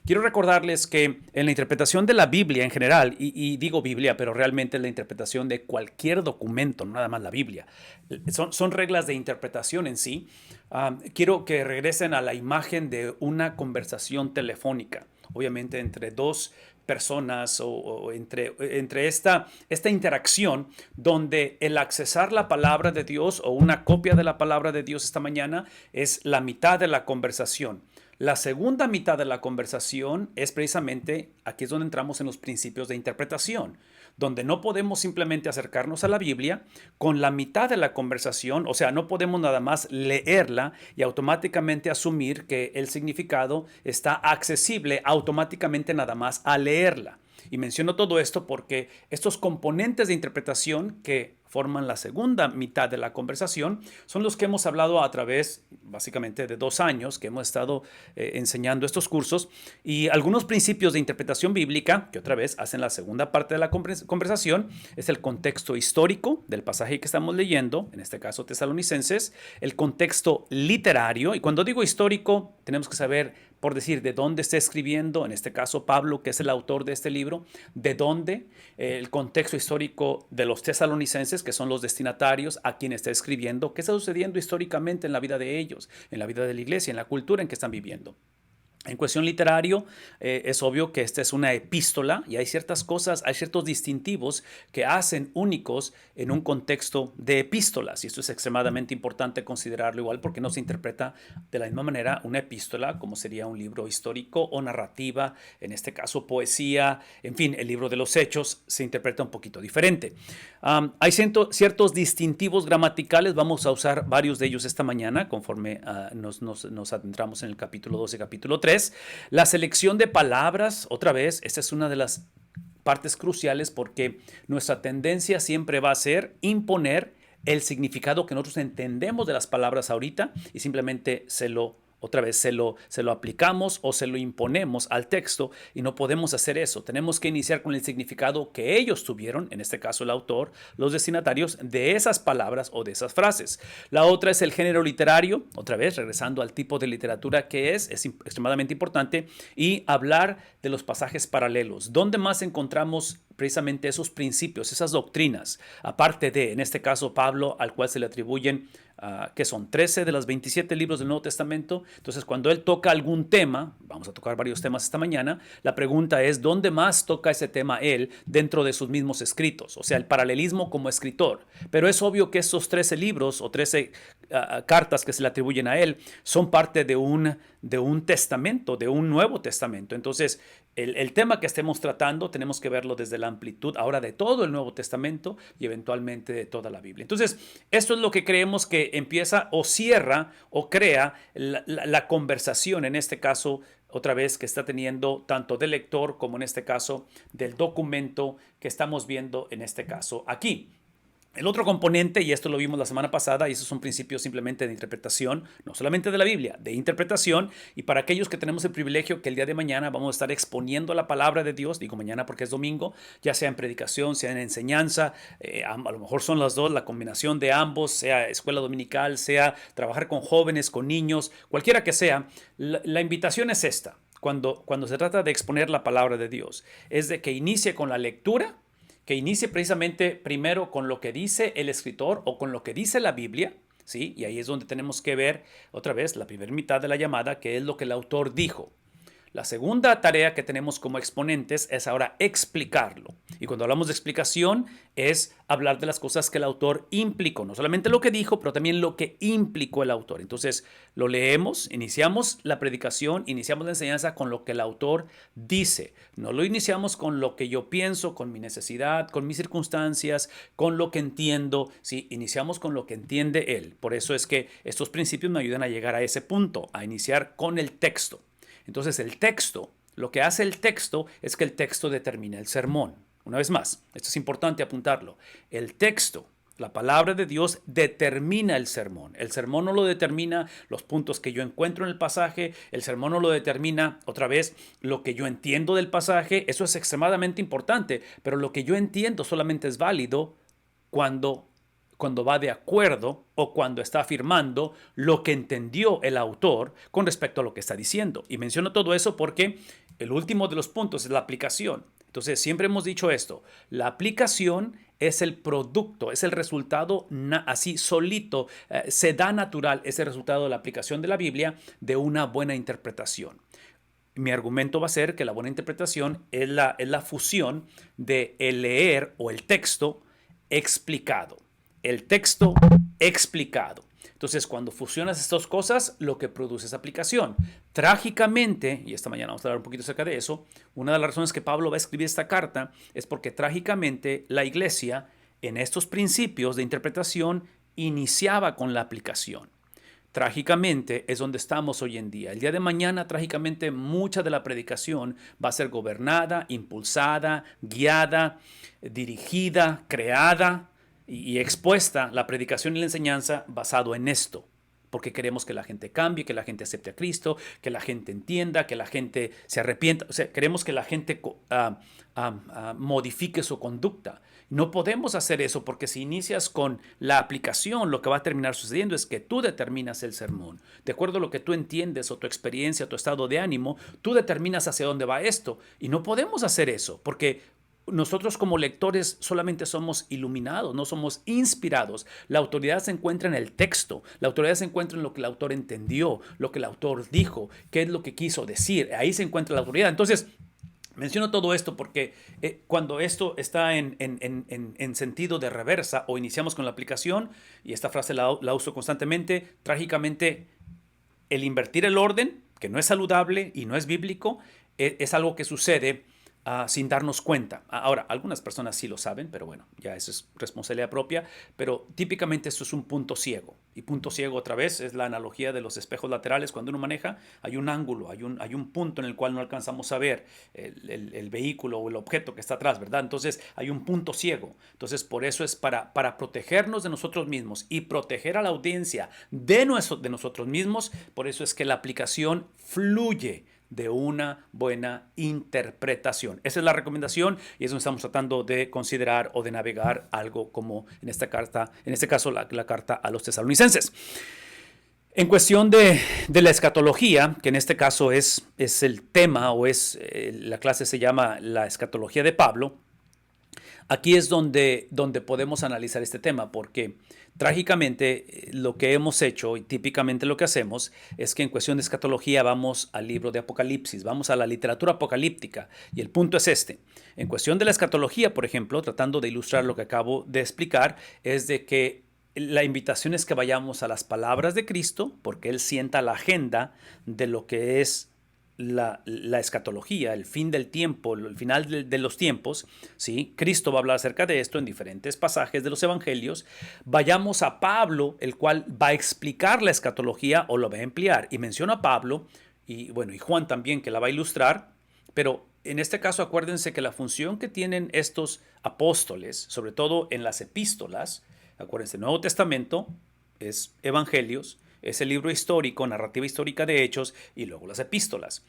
Quiero recordarles que en la interpretación de la Biblia en general, y digo Biblia, pero realmente es la interpretación de cualquier documento, no nada más la Biblia, son reglas de interpretación en sí. Quiero que regresen a la imagen de una conversación telefónica, obviamente entre dos personas o entre esta interacción donde el accesar la palabra de Dios o una copia de la palabra de Dios esta mañana es la mitad de la conversación. La segunda mitad de la conversación es precisamente, aquí es donde entramos en los principios de interpretación, donde no podemos simplemente acercarnos a la Biblia con la mitad de la conversación, o sea, no podemos nada más leerla y automáticamente asumir que el significado está accesible automáticamente nada más a leerla. Y menciono todo esto porque estos componentes de interpretación que forman la segunda mitad de la conversación son los que hemos hablado a través básicamente de 2 años que hemos estado enseñando estos cursos, y algunos principios de interpretación bíblica que otra vez hacen la segunda parte de la conversación es el contexto histórico del pasaje que estamos leyendo, en este caso Tesalonicenses, el contexto literario, y cuando digo histórico tenemos que saber, por decir, de dónde está escribiendo, en este caso Pablo, que es el autor de este libro, de dónde, el contexto histórico de los tesalonicenses, que son los destinatarios a quien está escribiendo, qué está sucediendo históricamente en la vida de ellos, en la vida de la iglesia, en la cultura en que están viviendo. En cuestión literario, es obvio que esta es una epístola y hay ciertas cosas, hay ciertos distintivos que hacen únicos en un contexto de epístolas. Y esto es extremadamente importante considerarlo igual porque no se interpreta de la misma manera una epístola como sería un libro histórico o narrativa, en este caso poesía, en fin, el libro de los Hechos se interpreta un poquito diferente. Hay ciertos distintivos gramaticales, vamos a usar varios de ellos esta mañana conforme nos adentramos en el capítulo 12, capítulo 3. La selección de palabras, otra vez, esta es una de las partes cruciales porque nuestra tendencia siempre va a ser imponer el significado que nosotros entendemos de las palabras ahorita y simplemente otra vez se lo aplicamos o se lo imponemos al texto, y no podemos hacer eso. Tenemos que iniciar con el significado que ellos tuvieron, en este caso el autor, los destinatarios de esas palabras o de esas frases. La otra es el género literario, otra vez regresando al tipo de literatura que es extremadamente importante, y hablar de los pasajes paralelos. ¿Dónde más encontramos precisamente esos principios, esas doctrinas? Aparte de, en este caso, Pablo, al cual se le atribuyen que son 13 de los 27 libros del Nuevo Testamento. Entonces, cuando él toca algún tema, vamos a tocar varios temas esta mañana, la pregunta es, ¿dónde más toca ese tema él dentro de sus mismos escritos? O sea, el paralelismo como escritor. Pero es obvio que esos 13 libros o 13 cartas que se le atribuyen a él son parte de un testamento, de un Nuevo Testamento. Entonces, el tema que estemos tratando tenemos que verlo desde la amplitud ahora de todo el Nuevo Testamento y eventualmente de toda la Biblia. Entonces, esto es lo que creemos que empieza o cierra o crea la conversación, en este caso, otra vez, que está teniendo tanto del lector como en este caso del documento que estamos viendo en este caso aquí. El otro componente, y esto lo vimos la semana pasada, y esos son principios simplemente de interpretación, no solamente de la Biblia, de interpretación, y para aquellos que tenemos el privilegio que el día de mañana vamos a estar exponiendo la palabra de Dios, digo mañana porque es domingo, ya sea en predicación, sea en enseñanza, a lo mejor son las dos, la combinación de ambos, sea escuela dominical, sea trabajar con jóvenes, con niños, cualquiera que sea, la invitación es esta, cuando se trata de exponer la palabra de Dios, es de que inicie con la lectura, que inicie precisamente primero con lo que dice el escritor o con lo que dice la Biblia, ¿sí? Y ahí es donde tenemos que ver otra vez la primera mitad de la llamada, que es lo que el autor dijo. La segunda tarea que tenemos como exponentes es ahora explicarlo. Y cuando hablamos de explicación es hablar de las cosas que el autor implicó. No solamente lo que dijo, pero también lo que implicó el autor. Entonces lo leemos, iniciamos la predicación, iniciamos la enseñanza con lo que el autor dice. No lo iniciamos con lo que yo pienso, con mi necesidad, con mis circunstancias, con lo que entiendo. Sí, iniciamos con lo que entiende él. Por eso es que estos principios me ayudan a llegar a ese punto, a iniciar con el texto. Entonces el texto, lo que hace el texto es que el texto determina el sermón. Una vez más, esto es importante apuntarlo. El texto, la palabra de Dios, determina el sermón. El sermón no lo determina los puntos que yo encuentro en el pasaje. El sermón no lo determina, otra vez, lo que yo entiendo del pasaje. Eso es extremadamente importante, pero lo que yo entiendo solamente es válido cuando va de acuerdo o cuando está afirmando lo que entendió el autor con respecto a lo que está diciendo. Y menciono todo eso porque el último de los puntos es la aplicación. Entonces, siempre hemos dicho esto, la aplicación es el producto, es el resultado así solito, se da natural ese resultado de la aplicación de la Biblia de una buena interpretación. Mi argumento va a ser que la buena interpretación es la fusión de el leer o el texto explicado. El texto explicado. Entonces, cuando fusionas estas dos cosas, lo que produce es aplicación. Trágicamente, y esta mañana vamos a hablar un poquito acerca de eso, una de las razones que Pablo va a escribir esta carta es porque trágicamente la iglesia en estos principios de interpretación iniciaba con la aplicación. Trágicamente es donde estamos hoy en día. El día de mañana, trágicamente, mucha de la predicación va a ser gobernada, impulsada, guiada, dirigida, creada y expuesta, la predicación y la enseñanza basado en esto. Porque queremos que la gente cambie, que la gente acepte a Cristo, que la gente entienda, que la gente se arrepienta. O sea, queremos que la gente modifique su conducta. No podemos hacer eso porque si inicias con la aplicación, lo que va a terminar sucediendo es que tú determinas el sermón. De acuerdo a lo que tú entiendes o tu experiencia, tu estado de ánimo, tú determinas hacia dónde va esto. Y no podemos hacer eso porque nosotros como lectores solamente somos iluminados, no somos inspirados. La autoridad se encuentra en el texto, la autoridad se encuentra en lo que el autor entendió, lo que el autor dijo, qué es lo que quiso decir. Ahí se encuentra la autoridad. Entonces, menciono todo esto porque cuando esto está en sentido de reversa o iniciamos con la aplicación, y esta frase la uso constantemente, trágicamente el invertir el orden, que no es saludable y no es bíblico, es algo que sucede sin darnos cuenta. Ahora, algunas personas sí lo saben, pero bueno, ya eso es responsabilidad propia, pero típicamente esto es un punto ciego. Y punto ciego otra vez es la analogía de los espejos laterales. Cuando uno maneja, hay un ángulo, hay un punto en el cual no alcanzamos a ver el vehículo o el objeto que está atrás, ¿verdad? Entonces hay un punto ciego. Entonces por eso es para protegernos de nosotros mismos y proteger a la audiencia de nosotros mismos. Por eso es que la aplicación fluye de una buena interpretación. Esa es la recomendación y es donde estamos tratando de considerar o de navegar algo como en esta carta, en este caso la carta a los tesalonicenses. En cuestión de la escatología, que en este caso es el tema o la clase se llama la escatología de Pablo, aquí es donde podemos analizar este tema porque trágicamente lo que hemos hecho y típicamente lo que hacemos es que en cuestión de escatología vamos al libro de Apocalipsis, vamos a la literatura apocalíptica y el punto es este. En cuestión de la escatología, por ejemplo, tratando de ilustrar lo que acabo de explicar, es de que la invitación es que vayamos a las palabras de Cristo porque Él sienta la agenda de lo que es la escatología, el fin del tiempo, el final de los tiempos, ¿sí? Cristo va a hablar acerca de esto en diferentes pasajes de los evangelios. Vayamos a Pablo, el cual va a explicar la escatología o lo va a emplear. Y menciono a Pablo, y Juan también, que la va a ilustrar, pero en este caso acuérdense que la función que tienen estos apóstoles, sobre todo en las epístolas, acuérdense, el Nuevo Testamento es evangelios, es el libro histórico, narrativa histórica de hechos y luego las epístolas.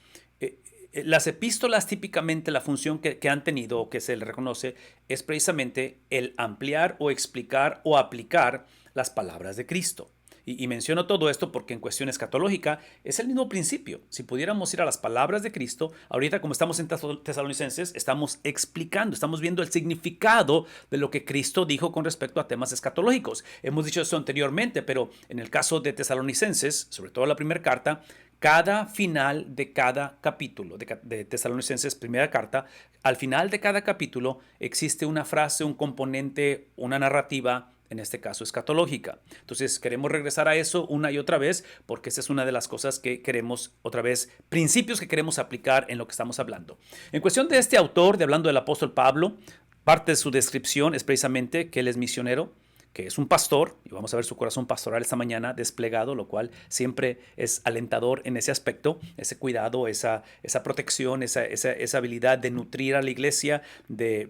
Las epístolas típicamente la función que han tenido o que se le reconoce es precisamente el ampliar o explicar o aplicar las palabras de Cristo. Y menciono todo esto porque en cuestión escatológica es el mismo principio. Si pudiéramos ir a las palabras de Cristo, ahorita como estamos en Tesalonicenses, estamos explicando, estamos viendo el significado de lo que Cristo dijo con respecto a temas escatológicos. Hemos dicho esto anteriormente, pero en el caso de Tesalonicenses, sobre todo la primera carta, cada final de cada capítulo de Tesalonicenses, primera carta, al final de cada capítulo existe una frase, un componente, una narrativa, en este caso escatológica. Entonces queremos regresar a eso una y otra vez porque esa es una de las cosas que queremos otra vez, principios que queremos aplicar en lo que estamos hablando. En cuestión de este autor, hablando del apóstol Pablo, parte de su descripción es precisamente que él es misionero, que es un pastor, y vamos a ver su corazón pastoral esta mañana desplegado, lo cual siempre es alentador en ese aspecto, ese cuidado, esa protección, esa habilidad de nutrir a la iglesia, de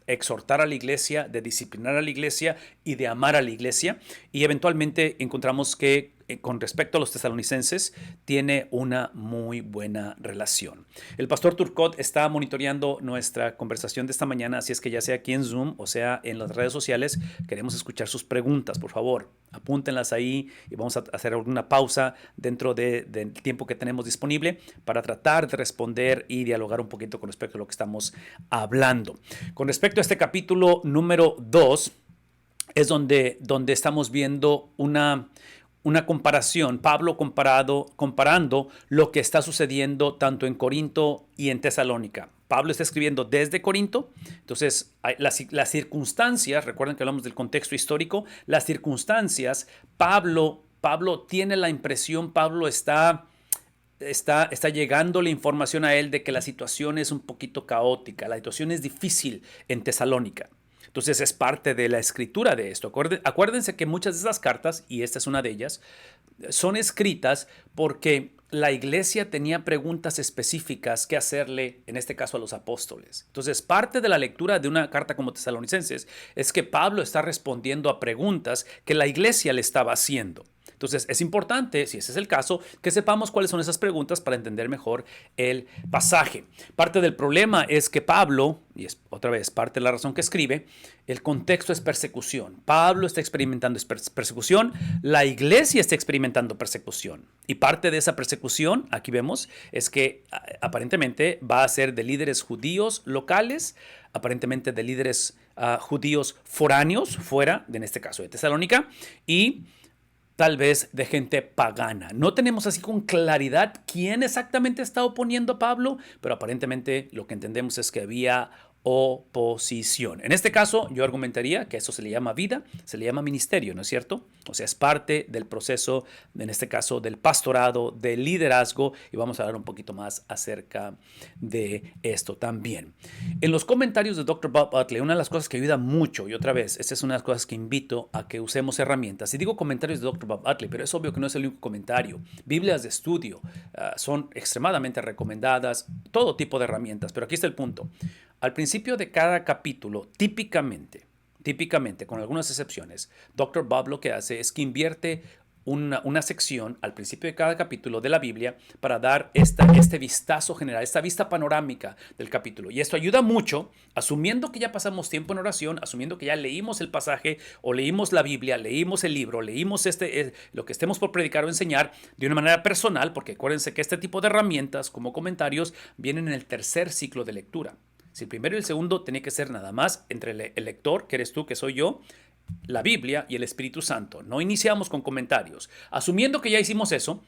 exhortar a la iglesia, de disciplinar a la iglesia y de amar a la iglesia. Y eventualmente encontramos que con respecto a los tesalonicenses, tiene una muy buena relación. El pastor Turcot está monitoreando nuestra conversación de esta mañana, así es que ya sea aquí en Zoom o sea en las redes sociales, queremos escuchar sus preguntas. Por favor, apúntenlas ahí y vamos a hacer alguna pausa dentro del tiempo que tenemos disponible para tratar de responder y dialogar un poquito con respecto a lo que estamos hablando. Con respecto a este capítulo número 2, es donde estamos viendo una comparación, Pablo comparando lo que está sucediendo tanto en Corinto y en Tesalónica. Pablo está escribiendo desde Corinto, entonces las circunstancias, recuerden que hablamos del contexto histórico, las circunstancias, Pablo tiene la impresión, Pablo está llegando la información a él de que la situación es un poquito caótica, la situación es difícil en Tesalónica. Entonces es parte de la escritura de esto. Acuérdense que muchas de esas cartas, y esta es una de ellas, son escritas porque la iglesia tenía preguntas específicas que hacerle, en este caso a los apóstoles. Entonces parte de la lectura de una carta como Tesalonicenses es que Pablo está respondiendo a preguntas que la iglesia le estaba haciendo. Entonces es importante, si ese es el caso, que sepamos cuáles son esas preguntas para entender mejor el pasaje. Parte del problema es que Pablo, y es otra vez parte de la razón que escribe, el contexto es persecución. Pablo está experimentando persecución, la iglesia está experimentando persecución. Y parte de esa persecución, aquí vemos, es que aparentemente va a ser de líderes judíos locales, aparentemente de líderes judíos foráneos, fuera, en este caso de Tesalónica, y tal vez de gente pagana. No tenemos así con claridad quién exactamente está oponiendo a Pablo, pero aparentemente lo que entendemos es que había oposición. En este caso, yo argumentaría que eso se le llama vida, se le llama ministerio, ¿no es cierto? O sea, es parte del proceso, en este caso, del pastorado, del liderazgo, y vamos a hablar un poquito más acerca de esto también. En los comentarios de Dr. Bob Utley, una de las cosas que ayuda mucho, y otra vez, esta es una de las cosas que invito a que usemos herramientas. Y digo comentarios de Dr. Bob Utley, pero es obvio que no es el único comentario. Biblias de estudio son extremadamente recomendadas, todo tipo de herramientas, pero aquí está el punto. Al principio de cada capítulo, típicamente, con algunas excepciones, Dr. Bob lo que hace es que invierte una sección al principio de cada capítulo de la Biblia para dar este vistazo general, esta vista panorámica del capítulo. Y esto ayuda mucho, asumiendo que ya pasamos tiempo en oración, asumiendo que ya leímos el pasaje o leímos la Biblia, leímos el libro, leímos lo que estemos por predicar o enseñar de una manera personal, porque acuérdense que este tipo de herramientas como comentarios vienen en el tercer ciclo de lectura. Si el primero y el segundo tiene que ser nada más entre el lector, que eres tú, que soy yo, la Biblia y el Espíritu Santo. No iniciamos con comentarios. Asumiendo que ya hicimos eso,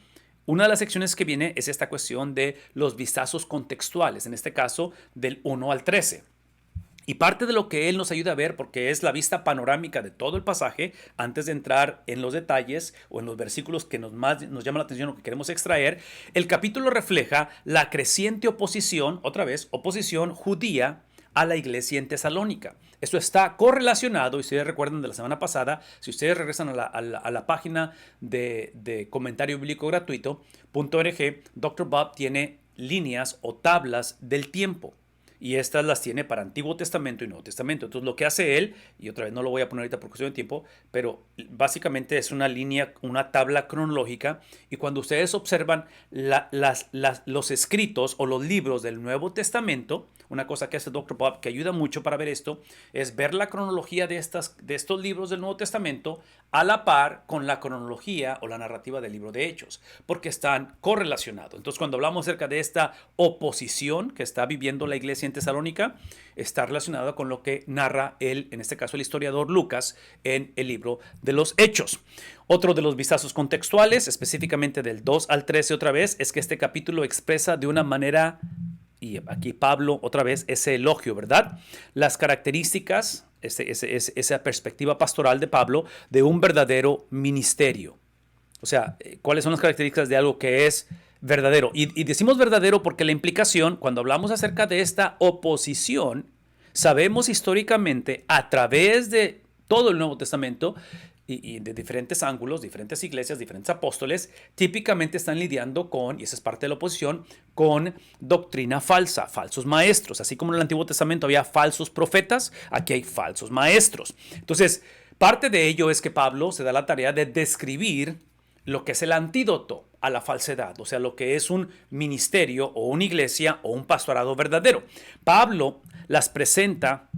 una de las secciones que viene es esta cuestión de los vistazos contextuales, en este caso del 1 al 13. Y parte de lo que él nos ayuda a ver, porque es la vista panorámica de todo el pasaje, antes de entrar en los detalles o en los versículos que más nos llama la atención o que queremos extraer, el capítulo refleja la creciente oposición, otra vez, oposición judía a la iglesia en Tesalónica. Esto está correlacionado, y ustedes recuerdan de la semana pasada, si ustedes regresan a la página de comentario bíblico gratuito.org, Dr. Bob tiene líneas o tablas del tiempo. Y estas las tiene para Antiguo Testamento y Nuevo Testamento. Entonces lo que hace él, y otra vez no lo voy a poner ahorita por cuestión de tiempo, pero básicamente es una línea, una tabla cronológica. Y cuando ustedes observan los escritos o los libros del Nuevo Testamento, una cosa que hace Dr. Bob que ayuda mucho para ver esto, es ver la cronología de estos libros del Nuevo Testamento a la par con la cronología o la narrativa del libro de Hechos, porque están correlacionados. Entonces cuando hablamos acerca de esta oposición que está viviendo la iglesia en Tesalónica, está relacionada con lo que narra él, en este caso el historiador Lucas, en el libro de los Hechos. Otro de los vistazos contextuales, específicamente del 2 al 13 otra vez, es que este capítulo expresa de una manera, y aquí Pablo otra vez, ese elogio, ¿verdad? Las características, esa perspectiva pastoral de Pablo de un verdadero ministerio. O sea, ¿cuáles son las características de algo que es verdadero? Y decimos verdadero porque la implicación, cuando hablamos acerca de esta oposición, sabemos históricamente a través de todo el Nuevo Testamento y de diferentes ángulos, diferentes iglesias, diferentes apóstoles, típicamente están lidiando con, y esa es parte de la oposición, con doctrina falsa, falsos maestros. Así como en el Antiguo Testamento había falsos profetas, aquí hay falsos maestros. Entonces, parte de ello es que Pablo se da la tarea de describir lo que es el antídoto a la falsedad, o sea, lo que es un ministerio o una iglesia o un pastorado verdadero. Pablo las presenta.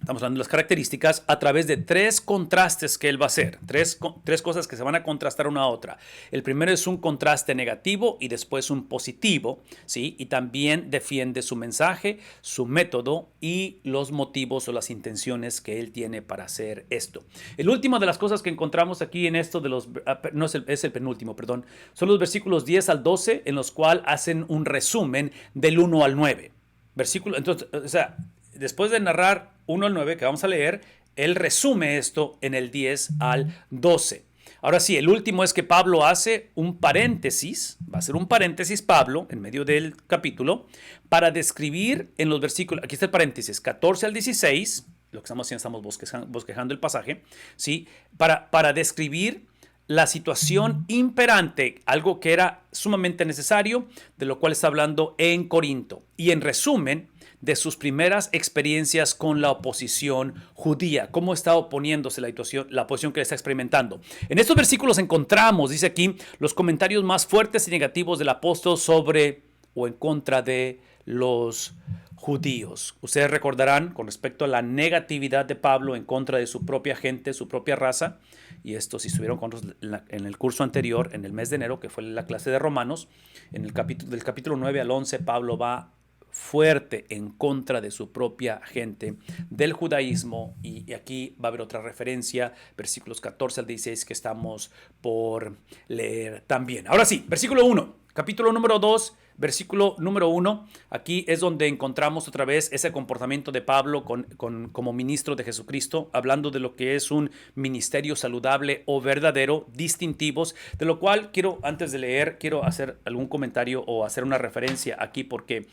Estamos hablando de las características a través de tres contrastes que él va a hacer, tres cosas que se van a contrastar una a otra. El primero es un contraste negativo y después un positivo, ¿sí? Y también defiende su mensaje, su método y los motivos o las intenciones que él tiene para hacer esto. El último de las cosas que encontramos aquí en esto de los, no es el penúltimo, perdón, son los versículos 10 al 12 en los cuales hacen un resumen del 1 al 9. Entonces, o sea, después de narrar 1 al 9 que vamos a leer, él resume esto en el 10 al 12. Ahora sí, el último es que Pablo hace un paréntesis, va a hacer un paréntesis Pablo en medio del capítulo para describir en los versículos, aquí está el paréntesis, 14 al 16, lo que estamos haciendo, estamos bosquejando el pasaje, ¿sí? Para describir la situación imperante, algo que era sumamente necesario, de lo cual está hablando en Corinto. Y en resumen, de sus primeras experiencias con la oposición judía, cómo está oponiéndose la oposición que está experimentando. En estos versículos encontramos, dice aquí, los comentarios más fuertes y negativos del apóstol sobre o en contra de los judíos. Ustedes recordarán con respecto a la negatividad de Pablo en contra de su propia gente, su propia raza, y esto si estuvieron con nosotros en el curso anterior, en el mes de enero, que fue la clase de Romanos, en el del capítulo 9 al 11, Pablo va fuerte en contra de su propia gente del judaísmo, y aquí va a haber otra referencia, versículos 14 al 16 que estamos por leer también. Ahora sí, versículo 1, capítulo número 2, versículo número 1, aquí es donde encontramos otra vez ese comportamiento de Pablo como ministro de Jesucristo, hablando de lo que es un ministerio saludable o verdadero, distintivos, de lo cual antes de leer, quiero hacer algún comentario o hacer una referencia aquí, porque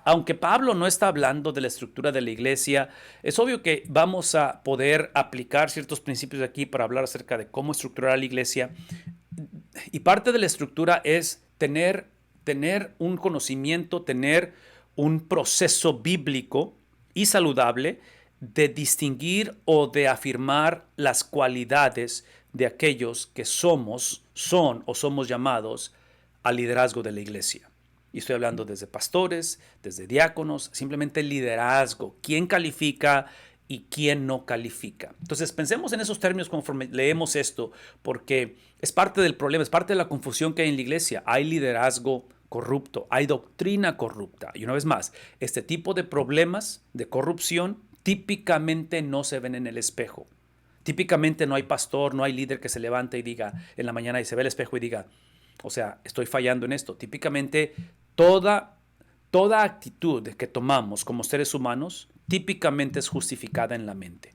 aunque Pablo no está hablando de la estructura de la iglesia, es obvio que vamos a poder aplicar ciertos principios aquí para hablar acerca de cómo estructurar la iglesia. Y parte de la estructura es tener un conocimiento, tener un proceso bíblico y saludable de distinguir o de afirmar las cualidades de aquellos que son o somos llamados al liderazgo de la iglesia. Y estoy hablando desde pastores, desde diáconos, simplemente el liderazgo, quién califica y quién no califica. Entonces pensemos en esos términos conforme leemos esto, porque es parte del problema, es parte de la confusión que hay en la iglesia. Hay liderazgo corrupto, hay doctrina corrupta. Y una vez más, este tipo de problemas de corrupción típicamente no se ven en el espejo. Típicamente no hay pastor, no hay líder que se levante y diga en la mañana y se ve el espejo y diga, o sea, estoy fallando en esto. Típicamente toda actitud que tomamos como seres humanos típicamente es justificada en la mente.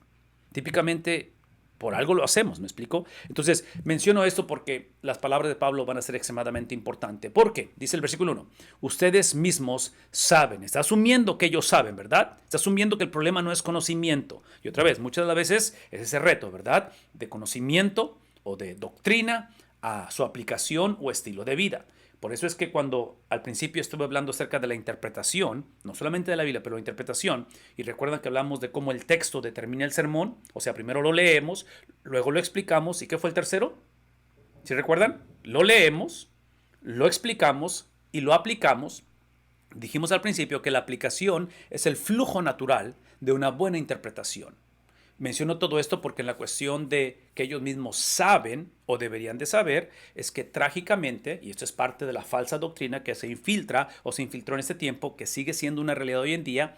Típicamente por algo lo hacemos, ¿me explico? Entonces menciono esto porque las palabras de Pablo van a ser extremadamente importantes. ¿Por qué? Dice el versículo 1, ustedes mismos saben, está asumiendo que ellos saben, ¿verdad? Está asumiendo que el problema no es conocimiento. Y otra vez, muchas de las veces es ese reto, ¿verdad? De conocimiento o de doctrina a su aplicación o estilo de vida. Por eso es que cuando al principio estuve hablando acerca de la interpretación, no solamente de la Biblia, pero la interpretación, y recuerdan que hablamos de cómo el texto determina el sermón, o sea, primero lo leemos, luego lo explicamos, ¿y qué fue el tercero? ¿Sí recuerdan? Lo leemos, lo explicamos y lo aplicamos. Dijimos al principio que la aplicación es el flujo natural de una buena interpretación. Menciono todo esto porque en la cuestión de que ellos mismos saben o deberían de saber es que trágicamente, y esto es parte de la falsa doctrina que se infiltra o se infiltró en este tiempo, que sigue siendo una realidad hoy en día,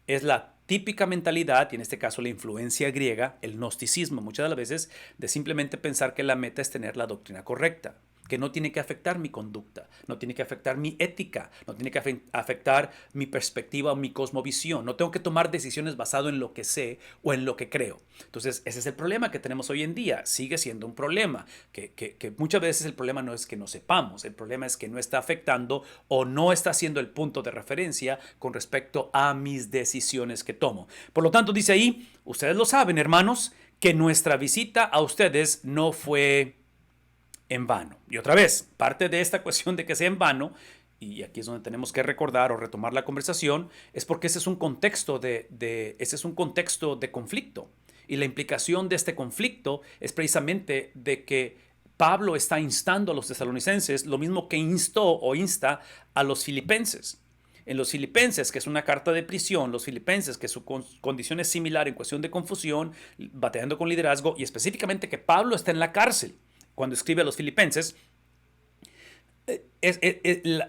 es la típica mentalidad, y en este caso la influencia griega, el gnosticismo muchas de las veces, de simplemente pensar que la meta es tener la doctrina correcta, que no tiene que afectar mi conducta, no tiene que afectar mi ética, no tiene que afectar mi perspectiva o mi cosmovisión. No tengo que tomar decisiones basado en lo que sé o en lo que creo. Entonces, ese es el problema que tenemos hoy en día. Sigue siendo un problema, que muchas veces el problema no es que no sepamos, el problema es que no está afectando o no está siendo el punto de referencia con respecto a mis decisiones que tomo. Por lo tanto, dice ahí, ustedes lo saben, hermanos, que nuestra visita a ustedes no fue en vano. Y otra vez, parte de esta cuestión de que sea en vano, y aquí es donde tenemos que recordar o retomar la conversación, es porque ese es un contexto ese es un contexto de conflicto. Y la implicación de este conflicto es precisamente de que Pablo está instando a los tesalonicenses lo mismo que instó o insta a los filipenses. En los filipenses, que es una carta de prisión, los filipenses, que su condición es similar en cuestión de confusión, batallando con liderazgo, y específicamente que Pablo está en la cárcel. Cuando escribe a los filipenses,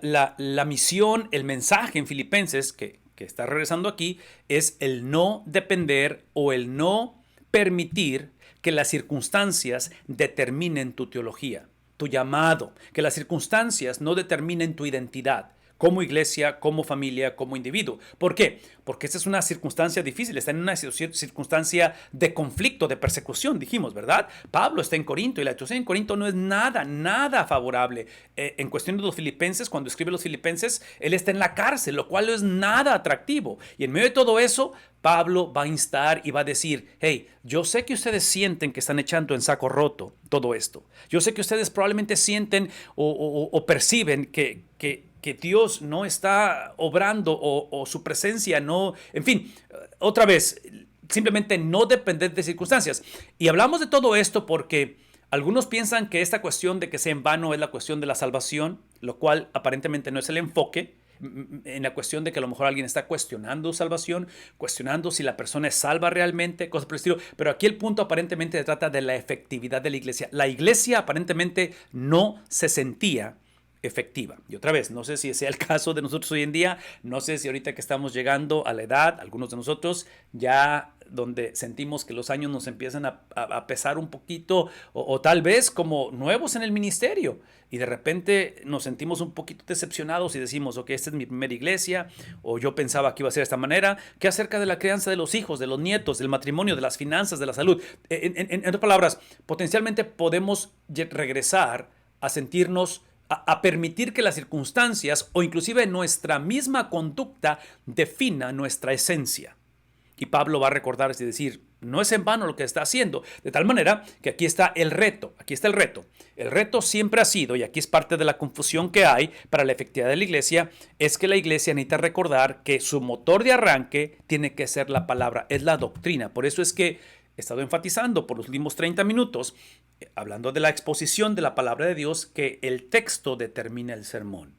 la misión, el mensaje en Filipenses, que está regresando aquí, es el no depender o el no permitir que las circunstancias determinen tu teología, tu llamado, que las circunstancias no determinen tu identidad como iglesia, como familia, como individuo. ¿Por qué? Porque esta es una circunstancia difícil, está en una circunstancia de conflicto, de persecución, dijimos, ¿verdad? Pablo está en Corinto y la situación en Corinto no es nada favorable. En cuestión de los filipenses, cuando escribe los filipenses, él está en la cárcel, lo cual no es nada atractivo. Y en medio de todo eso, Pablo va a instar y va a decir, hey, yo sé que ustedes sienten que están echando en saco roto todo esto. Yo sé que ustedes probablemente sienten o perciben que Dios no está obrando o su presencia no, en fin, otra vez, simplemente no depender de circunstancias. Y hablamos de todo esto porque algunos piensan que esta cuestión de que sea en vano es la cuestión de la salvación, lo cual aparentemente no es el enfoque. En la cuestión de que a lo mejor alguien está cuestionando salvación, cuestionando si la persona es salva realmente, cosas por el estilo. Pero aquí el punto aparentemente se trata de la efectividad de la iglesia. La iglesia aparentemente no se sentía efectiva. Y otra vez, no sé si sea el caso de nosotros hoy en día, no sé si ahorita que estamos llegando a la edad, algunos de nosotros ya donde sentimos que los años nos empiezan a pesar un poquito o tal vez como nuevos en el ministerio y de repente nos sentimos un poquito decepcionados y decimos, ok, esta es mi primera iglesia o yo pensaba que iba a ser de esta manera. ¿Qué acerca de la crianza de los hijos, de los nietos, del matrimonio, de las finanzas, de la salud? En otras palabras, potencialmente podemos regresar a sentirnos a permitir que las circunstancias o inclusive nuestra misma conducta defina nuestra esencia. Y Pablo va a recordar y decir, no es en vano lo que está haciendo. De tal manera que aquí está el reto, aquí está el reto. El reto siempre ha sido, y aquí es parte de la confusión que hay para la efectividad de la iglesia, es que la iglesia necesita recordar que su motor de arranque tiene que ser la palabra, es la doctrina. Por eso es que he estado enfatizando por los últimos 30 minutos, hablando de la exposición de la palabra de Dios, que el texto determina el sermón.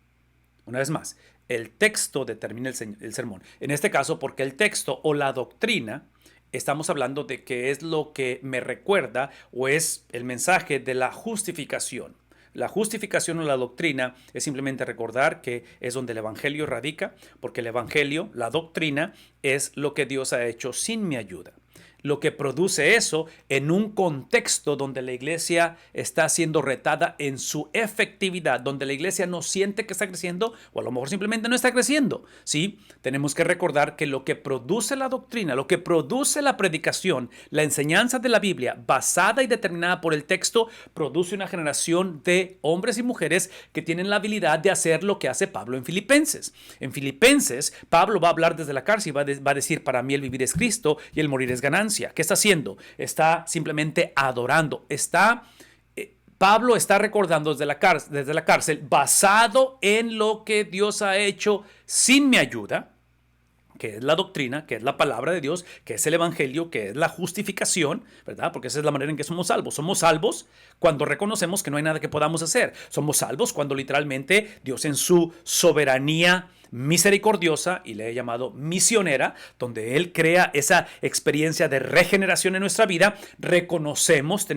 Una vez más, el texto determina el sermón. En este caso, porque el texto o la doctrina, estamos hablando de que es lo que me recuerda o es el mensaje de la justificación. La justificación o la doctrina es simplemente recordar que es donde el evangelio radica, porque el evangelio, la doctrina, es lo que Dios ha hecho sin mi ayuda. Lo que produce eso en un contexto donde la iglesia está siendo retada en su efectividad, donde la iglesia no siente que está creciendo o a lo mejor simplemente no está creciendo. Sí, tenemos que recordar que lo que produce la doctrina, lo que produce la predicación, la enseñanza de la Biblia basada y determinada por el texto, produce una generación de hombres y mujeres que tienen la habilidad de hacer lo que hace Pablo en Filipenses. En Filipenses, Pablo va a hablar desde la cárcel y va a decir, para mí el vivir es Cristo y el morir es ganancia. ¿Qué está haciendo? Está simplemente adorando. Pablo está recordando desde la cárcel, basado en lo que Dios ha hecho sin mi ayuda, que es la doctrina, que es la palabra de Dios, que es el evangelio, que es la justificación, ¿verdad? Porque esa es la manera en que somos salvos. Somos salvos cuando reconocemos que no hay nada que podamos hacer. Somos salvos cuando literalmente Dios en su soberanía misericordiosa, y le he llamado misionera, donde Él crea esa experiencia de regeneración en nuestra vida, reconocemos,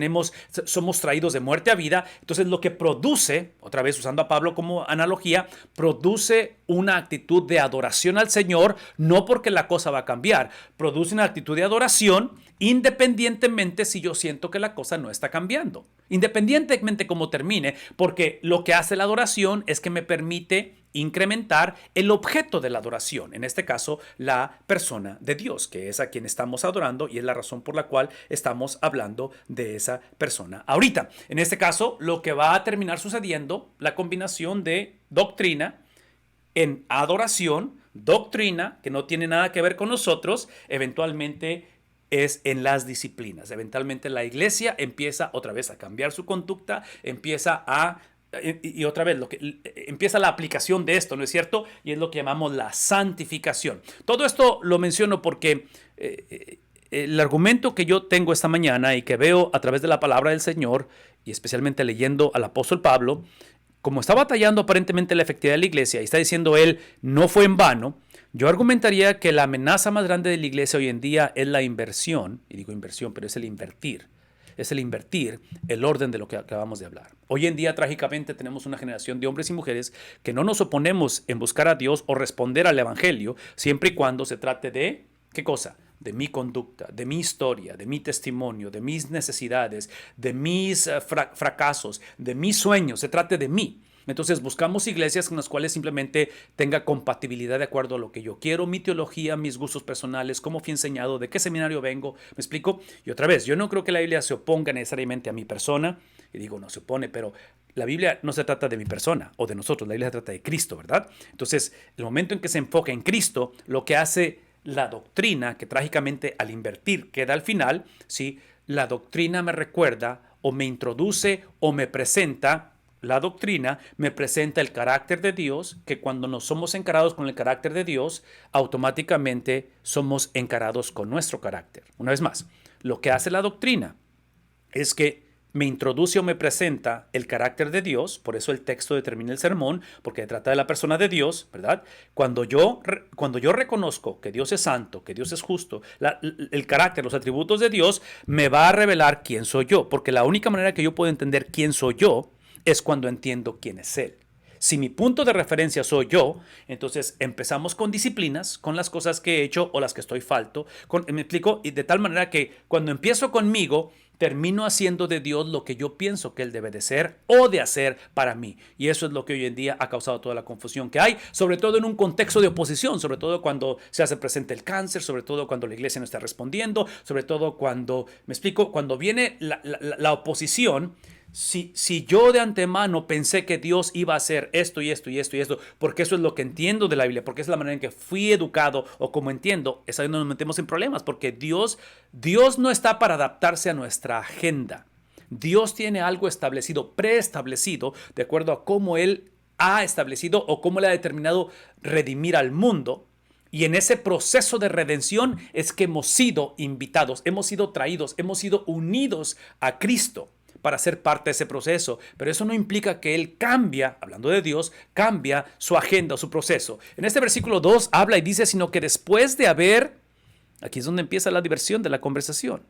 somos traídos de muerte a vida. Entonces lo que produce, otra vez usando a Pablo como analogía, produce una actitud de adoración al Señor, no porque la cosa va a cambiar, produce una actitud de adoración independientemente si yo siento que la cosa no está cambiando, independientemente cómo termine, porque lo que hace la adoración es que me permite incrementar el objeto de la adoración, en este caso la persona de Dios, que es a quien estamos adorando y es la razón por la cual estamos hablando de esa persona ahorita. En este caso, lo que va a terminar sucediendo, la combinación de doctrina en adoración, doctrina que no tiene nada que ver con nosotros, eventualmente es en las disciplinas. Eventualmente la iglesia empieza otra vez a cambiar su conducta, empieza a y otra vez, empieza la aplicación de esto, ¿no es cierto? Y es lo que llamamos la santificación. Todo esto lo menciono porque el argumento que yo tengo esta mañana y que veo a través de la palabra del Señor, y especialmente leyendo al apóstol Pablo, como está batallando aparentemente la efectividad de la iglesia y está diciendo él, no fue en vano, yo argumentaría que la amenaza más grande de la iglesia hoy en día es la inversión, y digo inversión, pero es el invertir. Es el invertir el orden de lo que acabamos de hablar. Hoy en día, trágicamente, tenemos una generación de hombres y mujeres que no nos oponemos en buscar a Dios o responder al Evangelio, siempre y cuando se trate de, ¿qué cosa? De mi conducta, de mi historia, de mi testimonio, de mis necesidades, de mis fracasos, de mis sueños, se trate de mí. Entonces buscamos iglesias con las cuales simplemente tenga compatibilidad de acuerdo a lo que yo quiero, mi teología, mis gustos personales, cómo fui enseñado, de qué seminario vengo, ¿me explico? Y otra vez, yo no creo que la Biblia se oponga necesariamente a mi persona, y digo no se opone, pero la Biblia no se trata de mi persona o de nosotros, la Biblia se trata de Cristo, ¿verdad? Entonces, el momento en que se enfoca en Cristo, lo que hace la doctrina, que trágicamente al invertir queda al final, ¿sí? La doctrina me recuerda o me introduce o me presenta. La doctrina me presenta el carácter de Dios, que cuando nos somos encarados con el carácter de Dios, automáticamente somos encarados con nuestro carácter. Una vez más, lo que hace la doctrina es que me introduce o me presenta el carácter de Dios, por eso el texto determina el sermón, porque trata de la persona de Dios, ¿verdad? Cuando yo reconozco que Dios es santo, que Dios es justo, el carácter, los atributos de Dios, me va a revelar quién soy yo, porque la única manera que yo puedo entender quién soy yo es cuando entiendo quién es Él. Si mi punto de referencia soy yo, entonces empezamos con disciplinas, con las cosas que he hecho o las que estoy falto. Me explico, y de tal manera que cuando empiezo conmigo, termino haciendo de Dios lo que yo pienso que Él debe de ser o de hacer para mí. Y eso es lo que hoy en día ha causado toda la confusión que hay, sobre todo en un contexto de oposición, sobre todo cuando se hace presente el cáncer, sobre todo cuando la iglesia no está respondiendo, sobre todo cuando, me explico, cuando viene la oposición. Si yo de antemano pensé que Dios iba a hacer esto y esto y esto y esto, porque eso es lo que entiendo de la Biblia, porque es la manera en que fui educado o como entiendo, es ahí donde nos metemos en problemas, porque Dios no está para adaptarse a nuestra agenda. Dios tiene algo establecido, preestablecido, de acuerdo a cómo Él ha establecido o cómo Él ha determinado redimir al mundo. Y en ese proceso de redención es que hemos sido invitados, hemos sido traídos, hemos sido unidos a Cristo para ser parte de ese proceso. Pero eso no implica que Él cambia, hablando de Dios, cambia su agenda o su proceso. En este versículo 2 habla y dice, sino que después de haber, aquí es donde empieza la diversión de la conversación.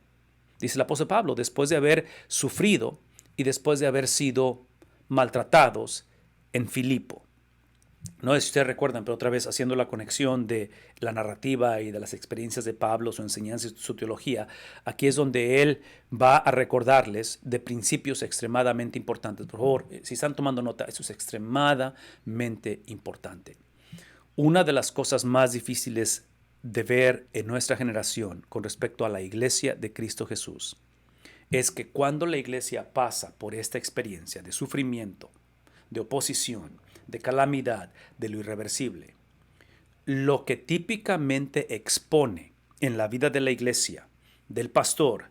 Dice el apóstol Pablo, después de haber sufrido y después de haber sido maltratados en Filipo. No sé si ustedes recuerdan, pero otra vez haciendo la conexión de la narrativa y de las experiencias de Pablo, su enseñanza y su teología, aquí es donde él va a recordarles de principios extremadamente importantes. Por favor, si están tomando nota, eso es extremadamente importante. Una de las cosas más difíciles de ver en nuestra generación con respecto a la iglesia de Cristo Jesús es que cuando la iglesia pasa por esta experiencia de sufrimiento, de oposición, de calamidad, de lo irreversible, lo que típicamente expone en la vida de la iglesia, del pastor,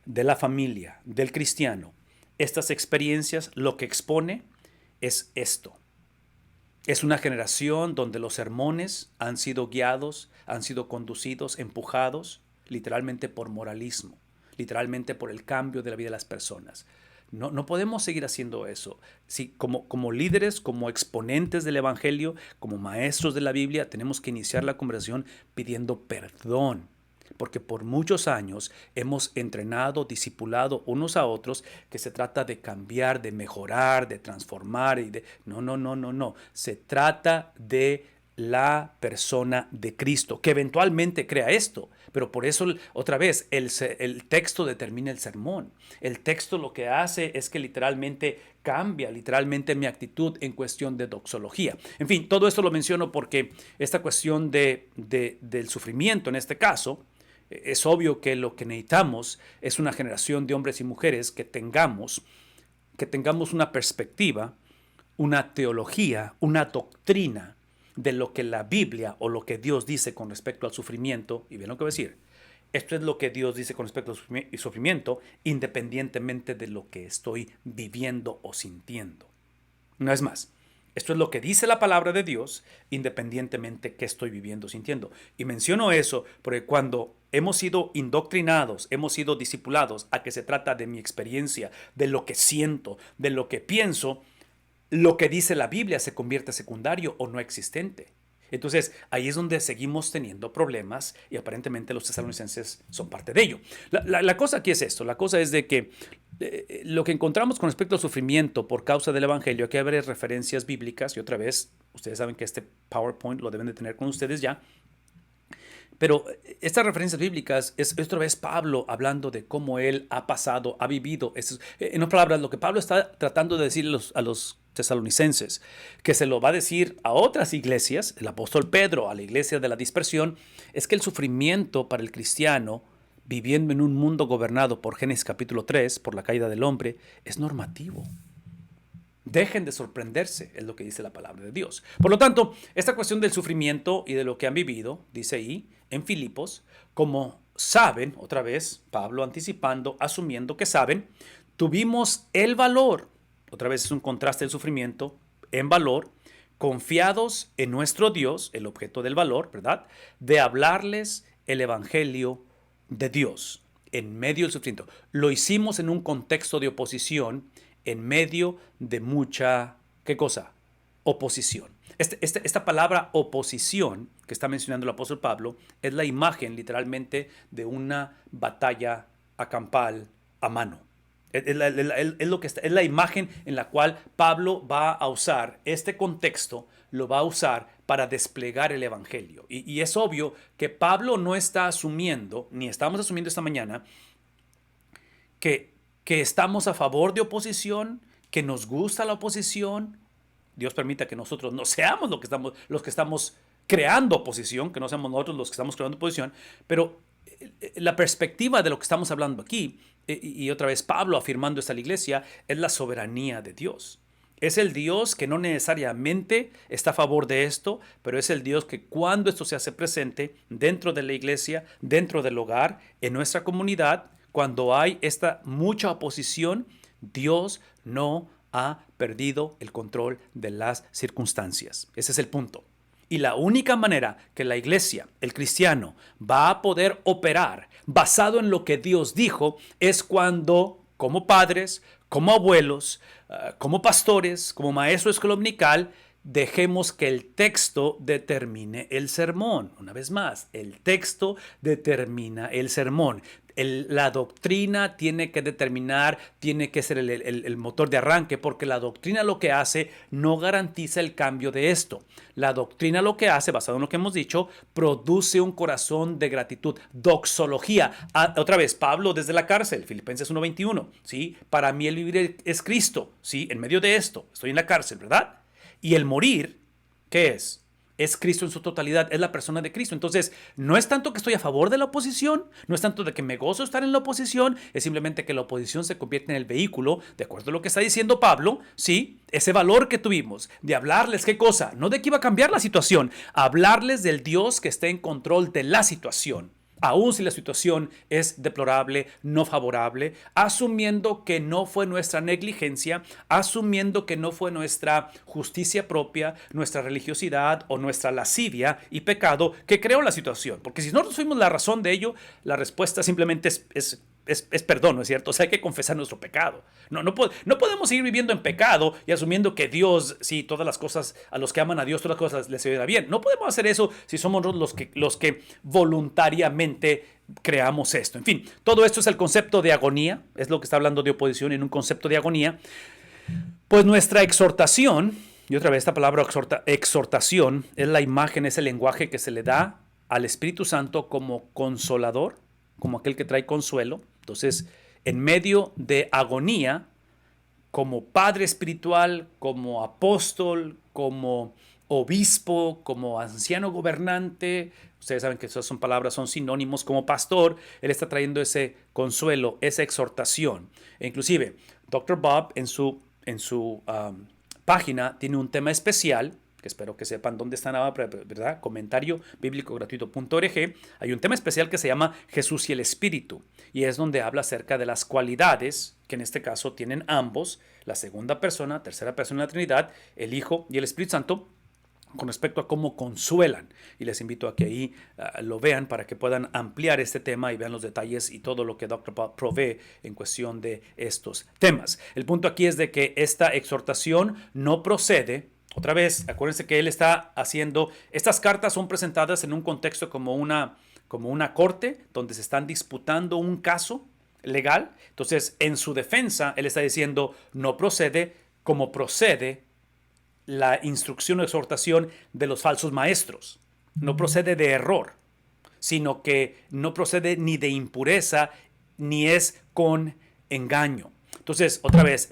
de la familia, del cristiano, estas experiencias, lo que expone es esto. Es una generación donde los sermones han sido guiados, han sido conducidos, empujados, literalmente por moralismo, literalmente por el cambio de la vida de las personas. No podemos seguir haciendo eso. Sí, como líderes, como exponentes del Evangelio, como maestros de la Biblia, tenemos que iniciar la conversación pidiendo perdón. Porque por muchos años hemos entrenado, discipulado unos a otros que se trata de cambiar, de mejorar, de transformar. No. Se trata de la persona de Cristo, que eventualmente crea esto. Pero por eso, otra vez, el texto determina el sermón. El texto lo que hace es que literalmente cambia literalmente mi actitud en cuestión de doxología. En fin, todo esto lo menciono porque esta cuestión del sufrimiento en este caso, es obvio que lo que necesitamos es una generación de hombres y mujeres que tengamos una perspectiva, una teología, una doctrina de lo que la Biblia o lo que Dios dice con respecto al sufrimiento. Y bien lo que voy a decir. Esto es lo que Dios dice con respecto al sufrimiento, independientemente de lo que estoy viviendo o sintiendo. Una vez más, esto es lo que dice la palabra de Dios, independientemente de qué estoy viviendo o sintiendo. Y menciono eso porque cuando hemos sido indoctrinados, hemos sido discipulados a que se trata de mi experiencia, de lo que siento, de lo que pienso, lo que dice la Biblia se convierte secundario o no existente. Entonces, ahí es donde seguimos teniendo problemas y aparentemente los tesalonicenses son parte de ello. La cosa aquí es esto, la cosa es de que lo que encontramos con respecto al sufrimiento por causa del Evangelio, aquí hay varias referencias bíblicas y otra vez, ustedes saben que este PowerPoint lo deben de tener con ustedes ya, pero estas referencias bíblicas es otra vez Pablo hablando de cómo él ha pasado, ha vivido. En otras palabras, lo que Pablo está tratando de decir a los tesalonicenses, que se lo va a decir a otras iglesias, el apóstol Pedro a la iglesia de la dispersión, es que el sufrimiento para el cristiano, viviendo en un mundo gobernado por Génesis capítulo 3, por la caída del hombre, es normativo. Dejen de sorprenderse, es lo que dice la palabra de Dios. Por lo tanto, esta cuestión del sufrimiento y de lo que han vivido, dice ahí en Filipos, como saben, otra vez, Pablo anticipando, asumiendo que saben, tuvimos el valor, otra vez es un contraste del sufrimiento, en valor, confiados en nuestro Dios, el objeto del valor, ¿verdad? De hablarles el evangelio de Dios en medio del sufrimiento. Lo hicimos en un contexto de oposición, en medio de mucha, ¿qué cosa? Oposición. Esta palabra oposición que está mencionando el apóstol Pablo es la imagen literalmente de una batalla campal a mano. Es la imagen en la cual Pablo va a usar este contexto, lo va a usar para desplegar el evangelio. Y es obvio que Pablo no está asumiendo, ni estamos asumiendo esta mañana, que estamos a favor de oposición, que nos gusta la oposición. Dios permita que nosotros no seamos los que estamos creando oposición, que no seamos nosotros los que estamos creando oposición, pero la perspectiva de lo que estamos hablando aquí, y otra vez Pablo afirmando esto a la iglesia, es la soberanía de Dios. Es el Dios que no necesariamente está a favor de esto, pero es el Dios que cuando esto se hace presente dentro de la iglesia, dentro del hogar, en nuestra comunidad, cuando hay esta mucha oposición, Dios no ha perdido el control de las circunstancias. Ese es el punto. Y la única manera que la iglesia, el cristiano, va a poder operar basado en lo que Dios dijo es cuando, como padres, como abuelos, como pastores, como maestro de escuela dominical, dejemos que el texto determine el sermón. Una vez más, el texto determina el sermón. La doctrina tiene que determinar, tiene que ser el motor de arranque, porque la doctrina lo que hace no garantiza el cambio de esto. La doctrina lo que hace, basado en lo que hemos dicho, produce un corazón de gratitud. Doxología. Otra vez, Pablo desde la cárcel, Filipenses 1:21. ¿Sí? Para mí el vivir es Cristo. ¿Sí? En medio de esto, estoy en la cárcel, ¿verdad? Y el morir, ¿qué es? Es Cristo en su totalidad, es la persona de Cristo. Entonces, no es tanto que estoy a favor de la oposición, no es tanto de que me gozo estar en la oposición, es simplemente que la oposición se convierte en el vehículo, de acuerdo a lo que está diciendo Pablo, ¿sí? Ese valor que tuvimos de hablarles, ¿qué cosa? No de que iba a cambiar la situación, hablarles del Dios que está en control de la situación. Aun si la situación es deplorable, no favorable, asumiendo que no fue nuestra negligencia, asumiendo que no fue nuestra justicia propia, nuestra religiosidad o nuestra lascivia y pecado que creó la situación. Porque si nosotros fuimos la razón de ello, la respuesta simplemente es perdón, ¿no es cierto? O sea, hay que confesar nuestro pecado. No podemos seguir viviendo en pecado y asumiendo que Dios, sí, todas las cosas, a los que aman a Dios, todas las cosas les ayuda bien. No podemos hacer eso si somos los que voluntariamente creamos esto. En fin, todo esto es el concepto de agonía, es lo que está hablando de oposición en un concepto de agonía. Pues nuestra exhortación, y otra vez esta palabra exhortación, es la imagen, es el lenguaje que se le da al Espíritu Santo como consolador, como aquel que trae consuelo. Entonces, en medio de agonía, como padre espiritual, como apóstol, como obispo, como anciano gobernante, ustedes saben que esas son palabras, son sinónimos, como pastor, él está trayendo ese consuelo, esa exhortación. E inclusive, Dr. Bob en su página tiene un tema especial, que espero que sepan dónde están ahora, ¿verdad? Comentario bíblico gratuito.org. Hay un tema especial que se llama Jesús y el Espíritu, y es donde habla acerca de las cualidades que en este caso tienen ambos, la segunda persona, tercera persona de la Trinidad, el Hijo y el Espíritu Santo, con respecto a cómo consuelan. Y les invito a que ahí lo vean para que puedan ampliar este tema y vean los detalles y todo lo que Dr. Bob provee en cuestión de estos temas. El punto aquí es de que esta exhortación no procede. Otra vez, acuérdense que él está haciendo, estas cartas son presentadas en un contexto como una corte donde se están disputando un caso legal. Entonces, en su defensa, él está diciendo, no procede como procede la instrucción o exhortación de los falsos maestros. No procede de error, sino que no procede ni de impureza, ni es con engaño. Entonces, otra vez,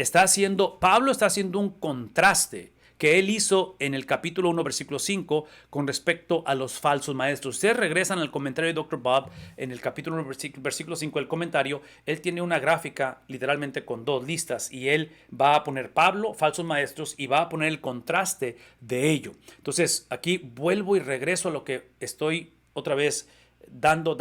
Pablo está haciendo un contraste que él hizo en el capítulo 1, versículo 5, con respecto a los falsos maestros. Ustedes regresan al comentario de Dr. Bob, en el capítulo 1, versículo 5 del comentario, él tiene una gráfica literalmente con dos listas y él va a poner Pablo, falsos maestros, y va a poner el contraste de ello. Entonces, aquí vuelvo y regreso a lo que estoy otra vez dando,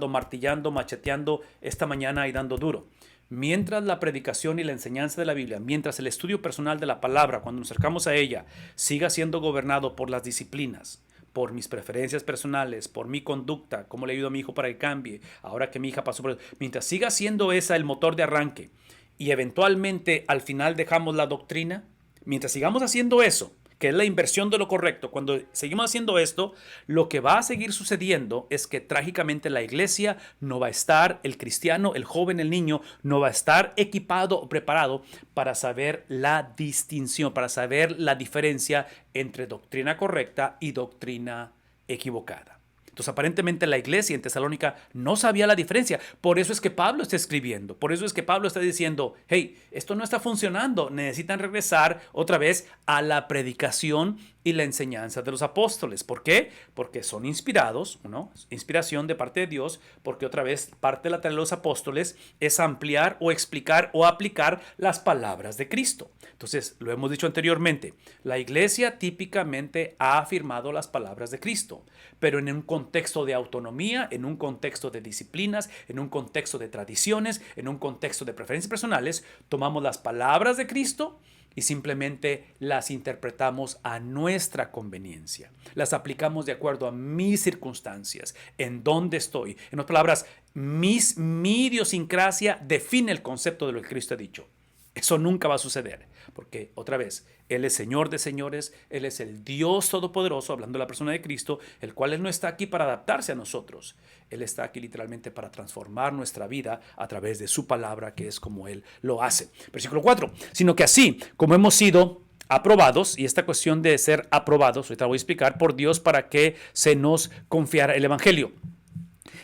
martillando, macheteando esta mañana y dando duro. Mientras la predicación y la enseñanza de la Biblia, mientras el estudio personal de la palabra, cuando nos acercamos a ella, siga siendo gobernado por las disciplinas, por mis preferencias personales, por mi conducta, cómo le ayudo a mi hijo para que cambie, ahora que mi hija pasó por eso, mientras siga siendo esa el motor de arranque y eventualmente al final dejamos la doctrina, mientras sigamos haciendo eso, que es la inversión de lo correcto, cuando seguimos haciendo esto, lo que va a seguir sucediendo es que trágicamente la iglesia no va a estar, el cristiano, el joven, el niño, no va a estar equipado o preparado para saber la distinción, para saber la diferencia entre doctrina correcta y doctrina equivocada. Entonces, aparentemente la iglesia en Tesalónica no sabía la diferencia. Por eso es que Pablo está escribiendo. Por eso es que Pablo está diciendo, hey, esto no está funcionando. Necesitan regresar otra vez a la predicación y la enseñanza de los apóstoles. ¿Por qué? Porque son inspirados, ¿no? Inspiración de parte de Dios, porque otra vez parte de la tarea de los apóstoles es ampliar o explicar o aplicar las palabras de Cristo. Entonces, lo hemos dicho anteriormente, la iglesia típicamente ha afirmado las palabras de Cristo, pero en un contexto de autonomía, en un contexto de disciplinas, en un contexto de tradiciones, en un contexto de preferencias personales, tomamos las palabras de Cristo y simplemente las interpretamos a nuestra conveniencia. Las aplicamos de acuerdo a mis circunstancias, en dónde estoy. En otras palabras, mi idiosincrasia define el concepto de lo que Cristo ha dicho. Eso nunca va a suceder, porque otra vez, Él es Señor de señores, Él es el Dios Todopoderoso, hablando de la persona de Cristo, el cual Él no está aquí para adaptarse a nosotros. Él está aquí literalmente para transformar nuestra vida a través de su palabra, que es como Él lo hace. Versículo 4, sino que así como hemos sido aprobados, y esta cuestión de ser aprobados, ahorita voy a explicar, por Dios para que se nos confiara el Evangelio.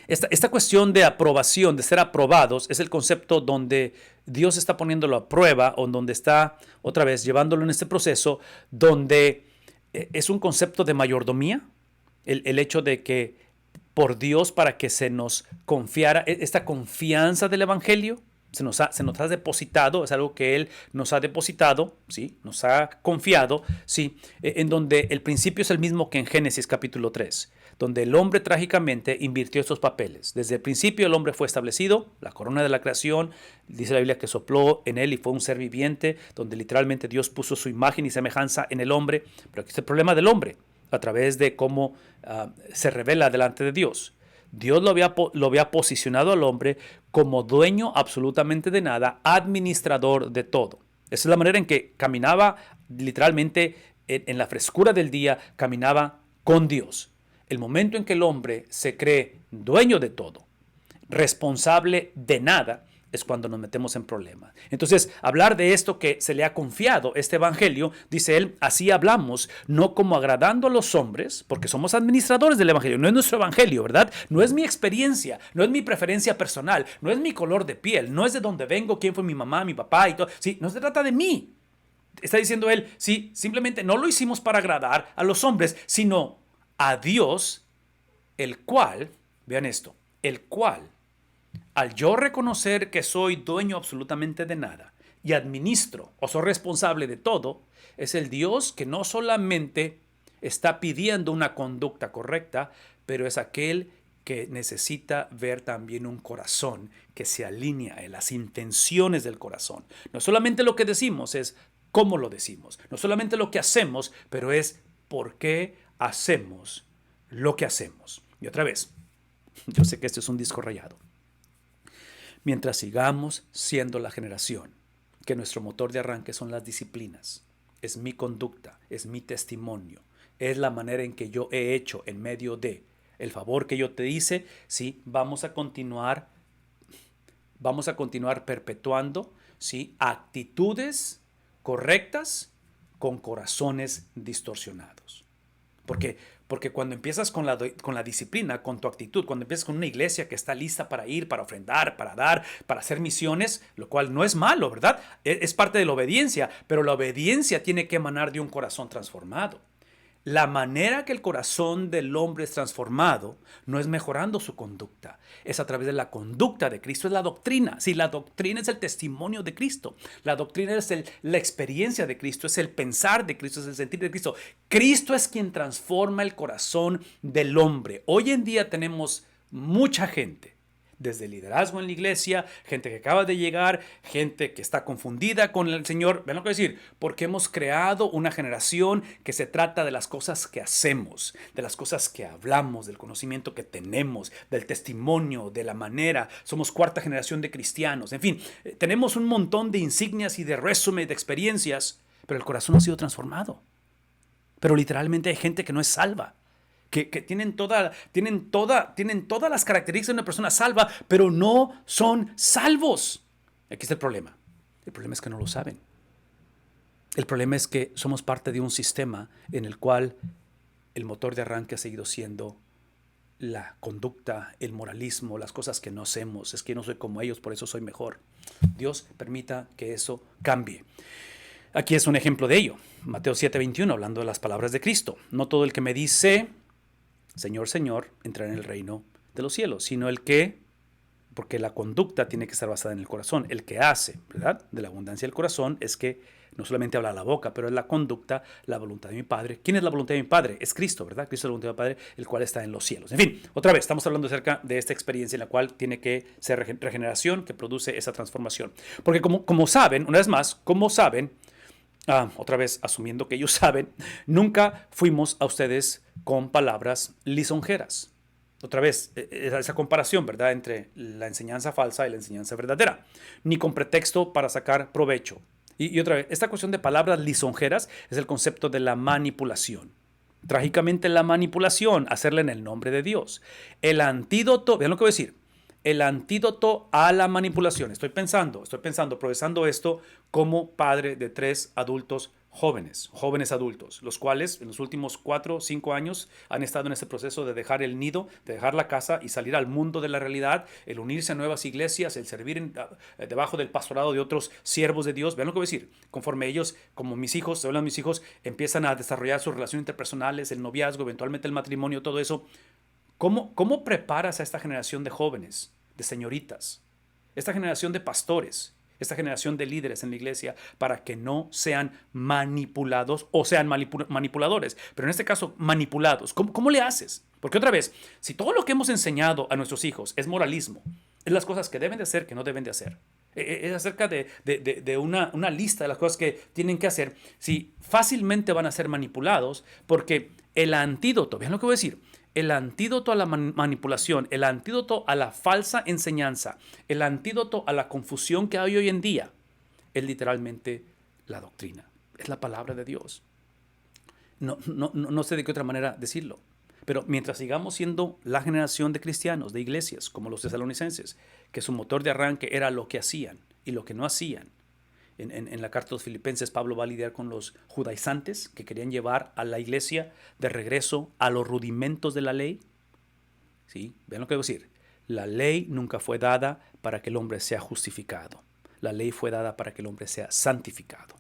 Esta cuestión de aprobación, de ser aprobados, es el concepto donde Dios está poniéndolo a prueba o donde está, otra vez, llevándolo en este proceso, donde es un concepto de mayordomía, el hecho de que por Dios para que se nos confiara, esta confianza del Evangelio, se nos ha depositado, es algo que Él nos ha depositado, ¿sí? Nos ha confiado, ¿sí? En donde el principio es el mismo que en Génesis capítulo 3, donde el hombre trágicamente invirtió estos papeles. Desde el principio el hombre fue establecido, la corona de la creación, dice la Biblia que sopló en él y fue un ser viviente, donde literalmente Dios puso su imagen y semejanza en el hombre, pero aquí está el problema del hombre, a través de cómo se revela delante de Dios. Dios lo había posicionado al hombre como dueño absolutamente de nada, administrador de todo. Esa es la manera en que caminaba literalmente en la frescura del día, caminaba con Dios. El momento en que el hombre se cree dueño de todo, responsable de nada, es cuando nos metemos en problemas. Entonces, hablar de esto que se le ha confiado, este evangelio, dice él, así hablamos, no como agradando a los hombres, porque somos administradores del evangelio, no es nuestro evangelio, ¿verdad? No es mi experiencia, no es mi preferencia personal, no es mi color de piel, no es de dónde vengo, quién fue mi mamá, mi papá y todo. Sí, no se trata de mí. Está diciendo él, sí, simplemente no lo hicimos para agradar a los hombres, sino a Dios, el cual, vean esto, el cual, al yo reconocer que soy dueño absolutamente de nada y administro o soy responsable de todo, es el Dios que no solamente está pidiendo una conducta correcta, pero es aquel que necesita ver también un corazón que se alinea a las intenciones del corazón. No solamente lo que decimos, es cómo lo decimos. No solamente lo que hacemos, pero es por qué hacemos lo que hacemos. Y otra vez, yo sé que este es un disco rayado. Mientras sigamos siendo la generación que nuestro motor de arranque son las disciplinas, es mi conducta, es mi testimonio, es la manera en que yo he hecho en medio de el favor que yo te hice, sí, vamos a continuar perpetuando, sí, actitudes correctas con corazones distorsionados. Porque cuando empiezas con la disciplina, con tu actitud, cuando empiezas con una iglesia que está lista para ir, para ofrendar, para dar, para hacer misiones, lo cual no es malo, ¿verdad? Es parte de la obediencia, pero la obediencia tiene que emanar de un corazón transformado. La manera que el corazón del hombre es transformado no es mejorando su conducta, es a través de la conducta de Cristo, es la doctrina. Sí, la doctrina es el testimonio de Cristo, la doctrina es la experiencia de Cristo, es el pensar de Cristo, es el sentir de Cristo. Cristo es quien transforma el corazón del hombre. Hoy en día tenemos mucha gente, desde el liderazgo en la iglesia, gente que acaba de llegar, gente que está confundida con el Señor. ¿Ven lo que voy a decir? Porque hemos creado una generación que se trata de las cosas que hacemos, de las cosas que hablamos, del conocimiento que tenemos, del testimonio, de la manera. Somos cuarta generación de cristianos. En fin, tenemos un montón de insignias y de resumen de experiencias, pero el corazón no ha sido transformado. Pero literalmente hay gente que no es salva. Que tienen todas las características de una persona salva, pero no son salvos. Aquí está el problema. El problema es que no lo saben. El problema es que somos parte de un sistema en el cual el motor de arranque ha seguido siendo la conducta, el moralismo, las cosas que no hacemos. Es que no soy como ellos, por eso soy mejor. Dios permita que eso cambie. Aquí es un ejemplo de ello. Mateo 7:21, hablando de las palabras de Cristo. No todo el que me dice Señor, Señor, entrará en el reino de los cielos, sino el que, porque la conducta tiene que estar basada en el corazón, el que hace, ¿verdad? De la abundancia del corazón es que no solamente habla la boca, pero es la conducta, la voluntad de mi Padre. ¿Quién es la voluntad de mi Padre? Es Cristo, ¿verdad? Cristo es la voluntad de mi Padre, el cual está en los cielos. En fin, otra vez, estamos hablando acerca de esta experiencia en la cual tiene que ser regeneración que produce esa transformación. Porque como saben, una vez más, como saben, otra vez asumiendo que ellos saben, nunca fuimos a ustedes con palabras lisonjeras. Otra vez, esa comparación, ¿verdad?, entre la enseñanza falsa y la enseñanza verdadera, ni con pretexto para sacar provecho. Y otra vez, esta cuestión de palabras lisonjeras es el concepto de la manipulación. Trágicamente la manipulación, hacerla en el nombre de Dios. El antídoto, vean lo que voy a decir, el antídoto a la manipulación. Estoy pensando, procesando esto como padre de 3 adultos jóvenes adultos, los cuales en los últimos 4 o 5 años han estado en ese proceso de dejar el nido, de dejar la casa y salir al mundo de la realidad, el unirse a nuevas iglesias, el servir debajo del pastorado de otros siervos de Dios. Vean lo que voy a decir, conforme ellos, como mis hijos, empiezan a desarrollar sus relaciones interpersonales, el noviazgo, eventualmente el matrimonio, todo eso. ¿Cómo preparas a esta generación de jóvenes, de señoritas, esta generación de pastores, esta generación de líderes en la iglesia para que no sean manipulados o sean manipuladores? Pero en este caso, manipulados. ¿Cómo le haces? Porque otra vez, si todo lo que hemos enseñado a nuestros hijos es moralismo, es las cosas que deben de hacer, que no deben de hacer, es acerca de una lista de las cosas que tienen que hacer, si fácilmente van a ser manipulados, porque el antídoto, vean lo que voy a decir, el antídoto a la manipulación, el antídoto a la falsa enseñanza, el antídoto a la confusión que hay hoy en día, es literalmente la doctrina, es la palabra de Dios. No sé de qué otra manera decirlo, pero mientras sigamos siendo la generación de cristianos, de iglesias, como los tesalonicenses, que su motor de arranque era lo que hacían y lo que no hacían. En la carta de los Filipenses, Pablo va a lidiar con los judaizantes que querían llevar a la iglesia de regreso a los rudimentos de la ley. ¿Sí? Vean lo que voy a decir. La ley nunca fue dada para que el hombre sea justificado. La ley fue dada para que el hombre sea santificado.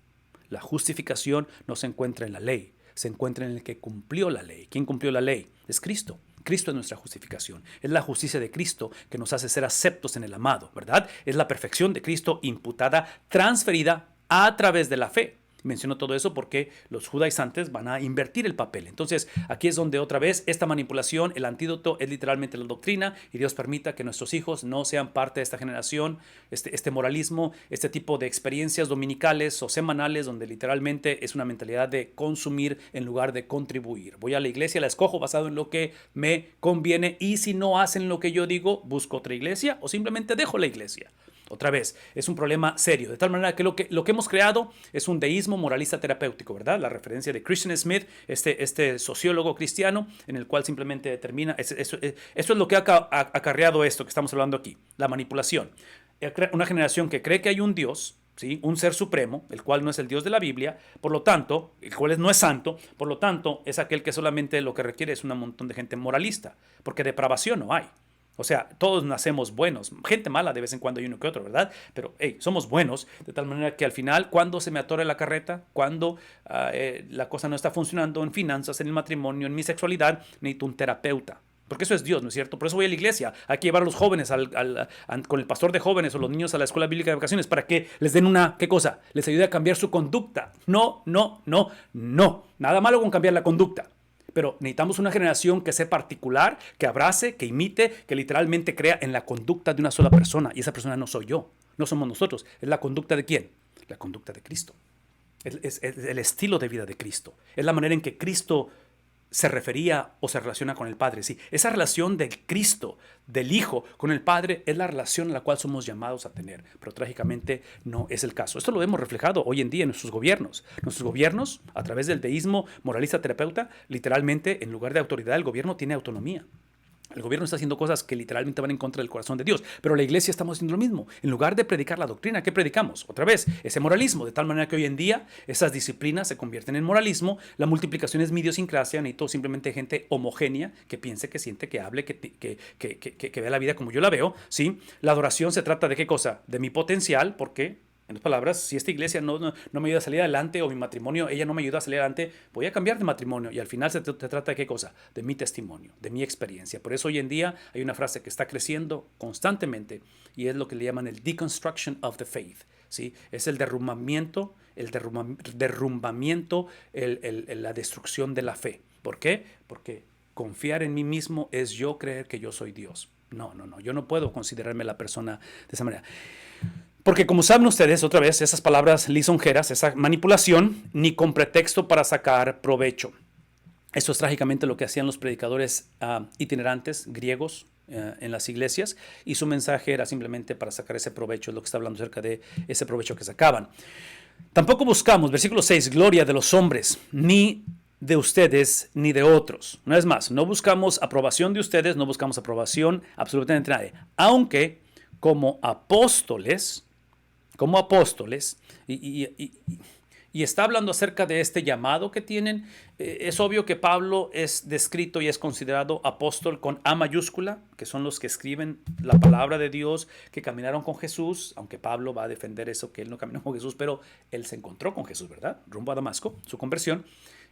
La justificación no se encuentra en la ley, se encuentra en el que cumplió la ley. ¿Quién cumplió la ley? Es Cristo. Cristo es nuestra justificación. Es la justicia de Cristo que nos hace ser aceptos en el amado, ¿verdad? Es la perfección de Cristo imputada, transferida a través de la fe. Menciono todo eso porque los judaizantes van a invertir el papel. Entonces, aquí es donde otra vez esta manipulación, el antídoto es literalmente la doctrina, y Dios permita que nuestros hijos no sean parte de esta generación, este moralismo, este tipo de experiencias dominicales o semanales donde literalmente es una mentalidad de consumir en lugar de contribuir. Voy a la iglesia, la escojo basado en lo que me conviene, y si no hacen lo que yo digo, busco otra iglesia o simplemente dejo la iglesia. Otra vez, es un problema serio, de tal manera que lo que hemos creado es un deísmo moralista terapéutico, ¿verdad? La referencia de Christian Smith, este sociólogo cristiano, en el cual simplemente determina, eso es lo que ha acarreado esto que estamos hablando aquí, la manipulación. Una generación que cree que hay un Dios, ¿sí? Un ser supremo, el cual no es el Dios de la Biblia, por lo tanto, el cual no es santo, por lo tanto, es aquel que solamente lo que requiere es un montón de gente moralista, porque depravación no hay. O sea, todos nacemos buenos. Gente mala de vez en cuando hay uno que otro, ¿verdad? Pero, hey, somos buenos, de tal manera que al final, cuando se me atore la carreta, cuando la cosa no está funcionando en finanzas, en el matrimonio, en mi sexualidad, necesito un terapeuta. Porque eso es Dios, ¿no es cierto? Por eso voy a la iglesia. Hay que llevar a los jóvenes con el pastor de jóvenes o los niños a la escuela bíblica de vacaciones para que les den ¿qué cosa? Les ayude a cambiar su conducta. No. Nada malo con cambiar la conducta. Pero necesitamos una generación que sea particular, que abrace, que imite, que literalmente crea en la conducta de una sola persona. Y esa persona no soy yo, no somos nosotros. ¿Es la conducta de quién? La conducta de Cristo. Es el estilo de vida de Cristo. Es la manera en que Cristo se refería o se relaciona con el Padre. Sí, esa relación del Cristo, del Hijo con el Padre, es la relación a la cual somos llamados a tener, pero trágicamente no es el caso. Esto lo hemos reflejado hoy en día en nuestros gobiernos. Nuestros gobiernos, a través del deísmo moralista terapeuta, literalmente, en lugar de autoridad, el gobierno tiene autonomía. El gobierno está haciendo cosas que literalmente van en contra del corazón de Dios. Pero la iglesia estamos haciendo lo mismo. En lugar de predicar la doctrina, ¿qué predicamos? Otra vez, ese moralismo. De tal manera que hoy en día esas disciplinas se convierten en moralismo. La multiplicación es mi idiosincrasia. Necesito simplemente gente homogénea que piense, que siente, que hable, que vea la vida como yo la veo. ¿Sí? La adoración se trata de ¿qué cosa? De mi potencial, porque en otras palabras, si esta iglesia no me ayuda a salir adelante, o mi matrimonio, ella no me ayuda a salir adelante, voy a cambiar de matrimonio. Y al final se trata de ¿qué cosa? De mi testimonio, de mi experiencia. Por eso hoy en día hay una frase que está creciendo constantemente, y es lo que le llaman el deconstruction of the faith. ¿Sí? Es el derrumbamiento, la destrucción de la fe. ¿Por qué? Porque confiar en mí mismo es yo creer que yo soy Dios. No. Yo no puedo considerarme la persona de esa manera. Porque como saben ustedes, otra vez, esas palabras lisonjeras, esa manipulación, ni con pretexto para sacar provecho. Esto es trágicamente lo que hacían los predicadores itinerantes griegos en las iglesias, y su mensaje era simplemente para sacar ese provecho, es lo que está hablando acerca de ese provecho que sacaban. Tampoco buscamos, versículo 6, gloria de los hombres, ni de ustedes ni de otros. Una vez más, no buscamos aprobación de ustedes, no buscamos aprobación absolutamente de nadie, aunque como apóstoles, y está hablando acerca de este llamado que tienen. Es obvio que Pablo es descrito y es considerado apóstol con A mayúscula, que son los que escriben la palabra de Dios, que caminaron con Jesús, aunque Pablo va a defender eso, que él no caminó con Jesús, pero él se encontró con Jesús, ¿verdad? Rumbo a Damasco, su conversión.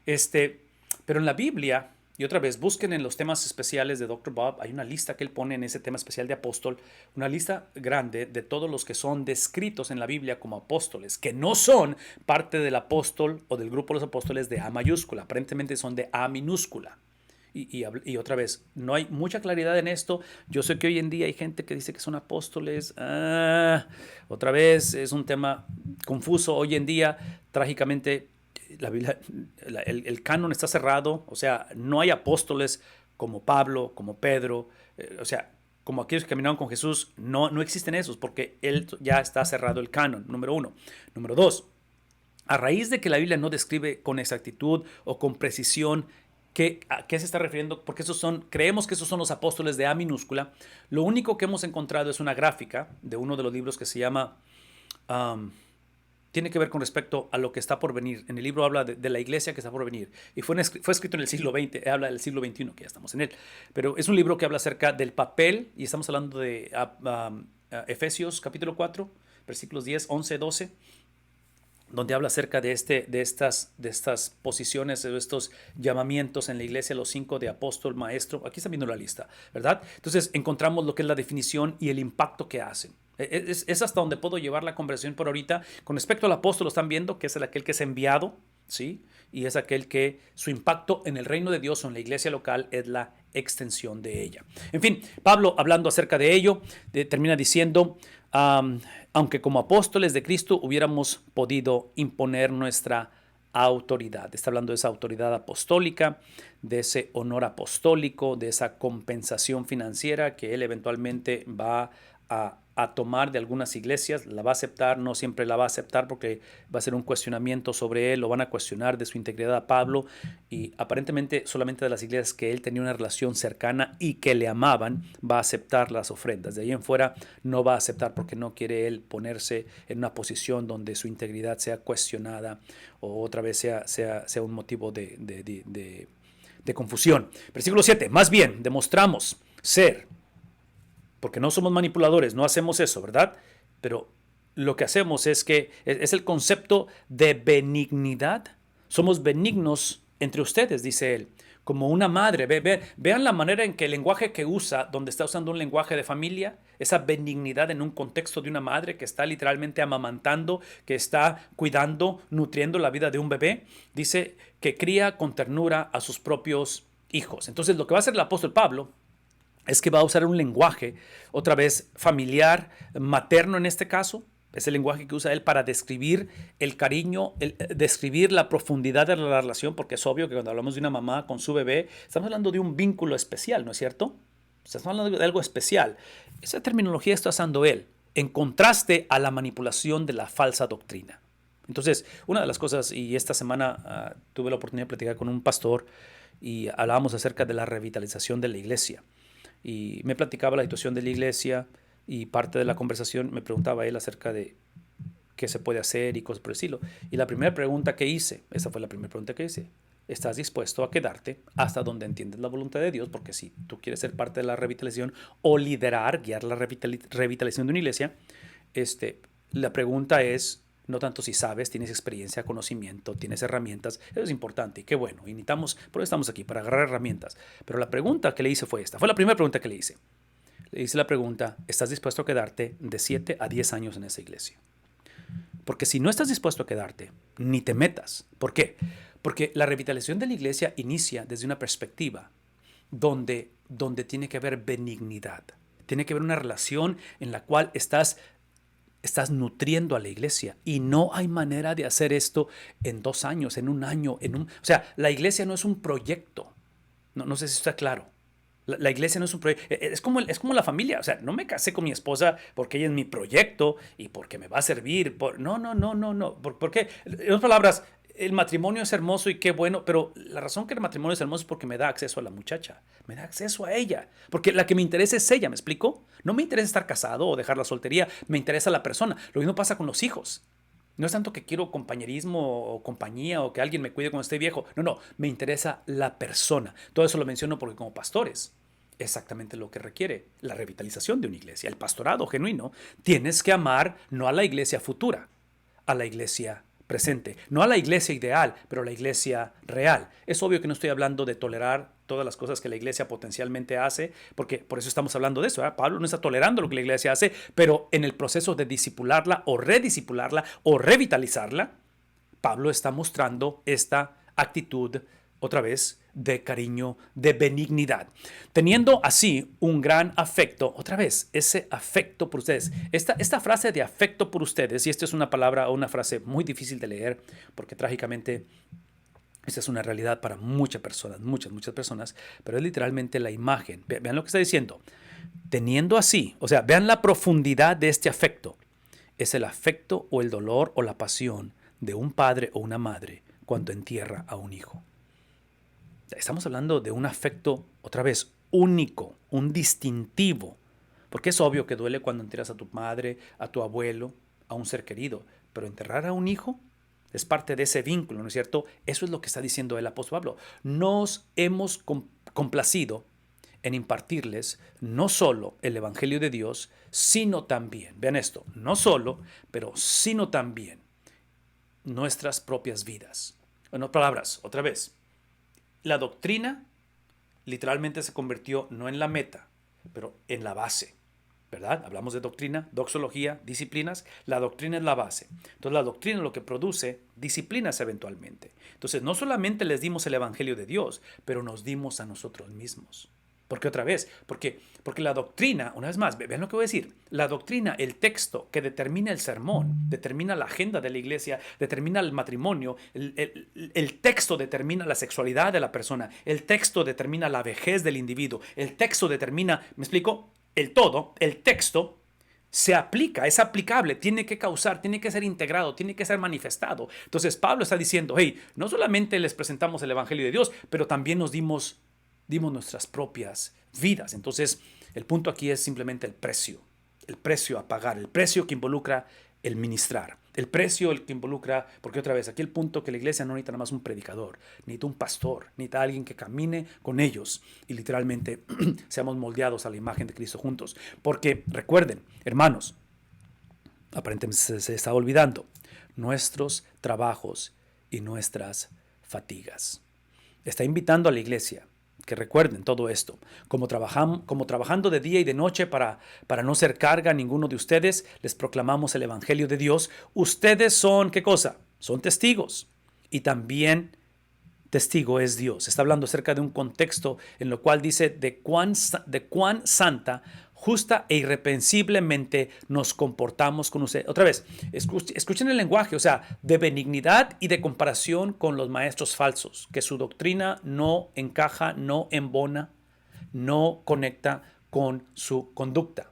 Pero en la Biblia, y otra vez, busquen en los temas especiales de Dr. Bob, hay una lista que él pone en ese tema especial de apóstol, una lista grande de todos los que son descritos en la Biblia como apóstoles, que no son parte del apóstol o del grupo de los apóstoles de A mayúscula, aparentemente son de A minúscula. Y otra vez, no hay mucha claridad en esto. Yo sé que hoy en día hay gente que dice que son apóstoles. Otra vez, es un tema confuso hoy en día, trágicamente. La Biblia, el canon está cerrado, o sea, no hay apóstoles como Pablo, como Pedro, o sea, como aquellos que caminaron con Jesús, no existen esos, porque él ya está cerrado el canon, número uno. Número dos, a raíz de que la Biblia no describe con exactitud o con precisión a qué se está refiriendo, porque creemos que esos son los apóstoles de A minúscula, lo único que hemos encontrado es una gráfica de uno de los libros que se llama... tiene que ver con respecto a lo que está por venir. En el libro habla de la iglesia que está por venir. Y fue escrito en el siglo XX, habla del siglo XXI, que ya estamos en él. Pero es un libro que habla acerca del papel, y estamos hablando de Efesios capítulo 4, versículos 10, 11, 12, donde habla acerca de estas posiciones, de estos llamamientos en la iglesia, los 5 de apóstol, maestro. Aquí está viendo la lista, ¿verdad? Entonces encontramos lo que es la definición y el impacto que hacen. Es hasta donde puedo llevar la conversación por ahorita. Con respecto al apóstol, están viendo que es aquel que es enviado, ¿sí? Y es aquel que su impacto en el reino de Dios o en la iglesia local es la extensión de ella. En fin, Pablo, hablando acerca de ello, termina diciendo, aunque como apóstoles de Cristo hubiéramos podido imponer nuestra autoridad. Está hablando de esa autoridad apostólica, de ese honor apostólico, de esa compensación financiera que él eventualmente va a tomar de algunas iglesias. La va a aceptar, no siempre la va a aceptar porque va a ser un cuestionamiento sobre él, lo van a cuestionar de su integridad a Pablo, y aparentemente solamente de las iglesias que él tenía una relación cercana y que le amaban va a aceptar las ofrendas. De ahí en fuera no va a aceptar porque no quiere él ponerse en una posición donde su integridad sea cuestionada o otra vez sea un motivo de confusión. Versículo 7, más bien demostramos ser, porque no somos manipuladores, no hacemos eso, ¿verdad? Pero lo que hacemos es que es el concepto de benignidad. Somos benignos entre ustedes, dice él, como una madre. Vean la manera en que el lenguaje que usa, donde está usando un lenguaje de familia, esa benignidad en un contexto de una madre que está literalmente amamantando, que está cuidando, nutriendo la vida de un bebé. Dice que cría con ternura a sus propios hijos. Entonces, lo que va a hacer el apóstol Pablo es que va a usar un lenguaje, otra vez familiar, materno en este caso. Es el lenguaje que usa él para describir el cariño, describir la profundidad de la relación, porque es obvio que cuando hablamos de una mamá con su bebé, estamos hablando de un vínculo especial, ¿no es cierto? Estamos hablando de algo especial. Esa terminología está usando él, en contraste a la manipulación de la falsa doctrina. Entonces, una de las cosas, y esta semana tuve la oportunidad de platicar con un pastor y hablábamos acerca de la revitalización de la iglesia. Y me platicaba la situación de la iglesia y parte de la conversación me preguntaba él acerca de qué se puede hacer y cosas por el estilo. Y la primera pregunta que hice, esa fue la primera pregunta que hice, ¿estás dispuesto a quedarte hasta donde entiendes la voluntad de Dios? Porque si tú quieres ser parte de la revitalización o liderar, guiar la revitalización de una iglesia, la pregunta es no tanto si sabes, tienes experiencia, conocimiento, tienes herramientas. Eso es importante y qué bueno. Y necesitamos, por eso estamos aquí, para agarrar herramientas. Pero la pregunta que le hice fue esta. Fue la primera pregunta que le hice. Le hice la pregunta, ¿estás dispuesto a quedarte de 7 a 10 años en esa iglesia? Porque si no estás dispuesto a quedarte, ni te metas. ¿Por qué? Porque la revitalización de la iglesia inicia desde una perspectiva donde tiene que haber benignidad. Tiene que haber una relación en la cual estás nutriendo a la iglesia, y no hay manera de hacer esto en 2 años, en un año, o sea, la iglesia no es un proyecto. No sé si está claro. La iglesia no es un proyecto, es como la familia. O sea, no me casé con mi esposa porque ella es mi proyecto y porque me va a servir. No. ¿Por qué? En otras palabras, el matrimonio es hermoso y qué bueno, pero la razón que el matrimonio es hermoso es porque me da acceso a la muchacha, me da acceso a ella, porque la que me interesa es ella, ¿me explico? No me interesa estar casado o dejar la soltería, me interesa la persona. Lo mismo pasa con los hijos. No es tanto que quiero compañerismo o compañía o que alguien me cuide cuando esté viejo. No, me interesa la persona. Todo eso lo menciono porque como pastores, exactamente lo que requiere la revitalización de una iglesia, el pastorado genuino. Tienes que amar no a la iglesia futura, a la iglesia presente. No a la iglesia ideal, pero a la iglesia real. Es obvio que no estoy hablando de tolerar todas las cosas que la iglesia potencialmente hace, porque por eso estamos hablando de eso. Pablo no está tolerando lo que la iglesia hace, pero en el proceso de discipularla o rediscipularla o revitalizarla, Pablo está mostrando esta actitud, otra vez, de cariño, de benignidad, teniendo así un gran afecto, otra vez, ese afecto por ustedes. Esta frase de afecto por ustedes, y esta es una palabra o una frase muy difícil de leer, porque trágicamente esta es una realidad para muchas personas, muchas personas, pero es literalmente la imagen. Vean lo que está diciendo. Teniendo así, o sea, vean la profundidad de este afecto. Es el afecto o el dolor o la pasión de un padre o una madre cuando entierra a un hijo. Estamos hablando de un afecto, otra vez, único, un distintivo. Porque es obvio que duele cuando entierras a tu madre, a tu abuelo, a un ser querido. Pero enterrar a un hijo es parte de ese vínculo, ¿no es cierto? Eso es lo que está diciendo el apóstol Pablo. Nos hemos complacido en impartirles no solo el Evangelio de Dios, sino también, vean esto, no solo, pero sino también nuestras propias vidas. En otras palabras, otra vez, la doctrina literalmente se convirtió no en la meta, pero en la base. ¿verdad? Hablamos de doctrina, doxología, disciplinas. La doctrina es la base. Entonces la doctrina es lo que produce disciplinas eventualmente. Entonces no solamente les dimos el Evangelio de Dios, pero nos dimos a nosotros mismos. Porque otra vez, porque la doctrina, una vez más, vean lo que voy a decir, la doctrina, el texto que determina el sermón, determina la agenda de la iglesia, determina el matrimonio, el texto determina la sexualidad de la persona, el texto determina la vejez del individuo, el texto determina, ¿me explico? El todo, el texto se aplica, es aplicable, tiene que causar, tiene que ser integrado, tiene que ser manifestado. Entonces Pablo está diciendo, hey, no solamente les presentamos el Evangelio de Dios, pero también nos dimos nuestras propias vidas. Entonces el punto aquí es simplemente el precio a pagar, el precio que involucra el ministrar, el precio el que involucra, porque otra vez, aquí el punto que la iglesia no necesita nada más un predicador, necesita un pastor, necesita alguien que camine con ellos y literalmente seamos moldeados a la imagen de Cristo juntos. Porque recuerden, hermanos, aparentemente se está olvidando nuestros trabajos y nuestras fatigas. Está invitando a la iglesia que recuerden todo esto, como trabajando de día y de noche para no ser carga a ninguno de ustedes, les proclamamos el Evangelio de Dios. Ustedes son, ¿qué cosa? Son testigos. Y también testigo es Dios. Está hablando acerca de un contexto en lo cual dice de cuán santa, justa e irreprensiblemente nos comportamos con usted. Otra vez, escuchen el lenguaje, o sea, de benignidad y de comparación con los maestros falsos, que su doctrina no encaja, no embona, no conecta con su conducta.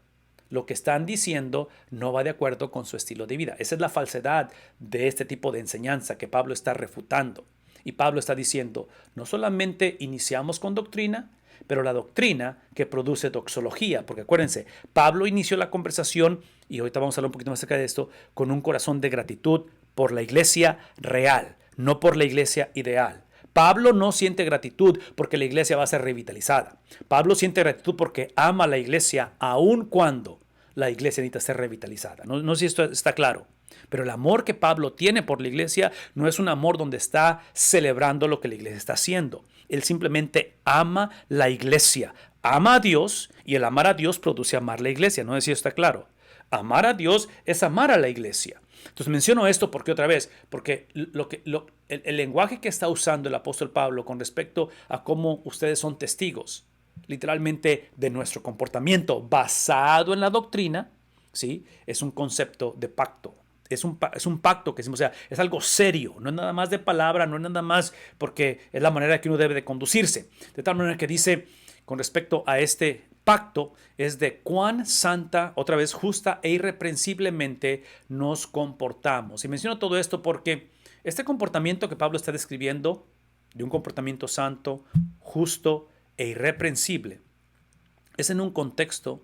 Lo que están diciendo no va de acuerdo con su estilo de vida. Esa es la falsedad de este tipo de enseñanza que Pablo está refutando. Y Pablo está diciendo, no solamente iniciamos con doctrina, pero la doctrina que produce doxología, porque acuérdense, Pablo inició la conversación, y ahorita vamos a hablar un poquito más acerca de esto, con un corazón de gratitud por la iglesia real, no por la iglesia ideal. Pablo no siente gratitud porque la iglesia va a ser revitalizada. Pablo siente gratitud porque ama a la iglesia aun cuando la iglesia necesita ser revitalizada. No sé si esto está claro. Pero el amor que Pablo tiene por la iglesia no es un amor donde está celebrando lo que la iglesia está haciendo. Él simplemente ama la iglesia, ama a Dios, y el amar a Dios produce amar la iglesia. No sé si está claro. Amar a Dios es amar a la iglesia. Entonces menciono esto porque otra vez, porque el lenguaje que está usando el apóstol Pablo con respecto a cómo ustedes son testigos, literalmente de nuestro comportamiento basado en la doctrina, ¿sí? Es un concepto de pacto. Es un pacto que decimos, o sea, es algo serio, no es nada más de palabra, no es nada más porque es la manera que uno debe de conducirse. De tal manera que dice, con respecto a este pacto, es de cuán santa, otra vez justa e irreprensiblemente nos comportamos. Y menciono todo esto porque este comportamiento que Pablo está describiendo, de un comportamiento santo, justo e irreprensible, es en un contexto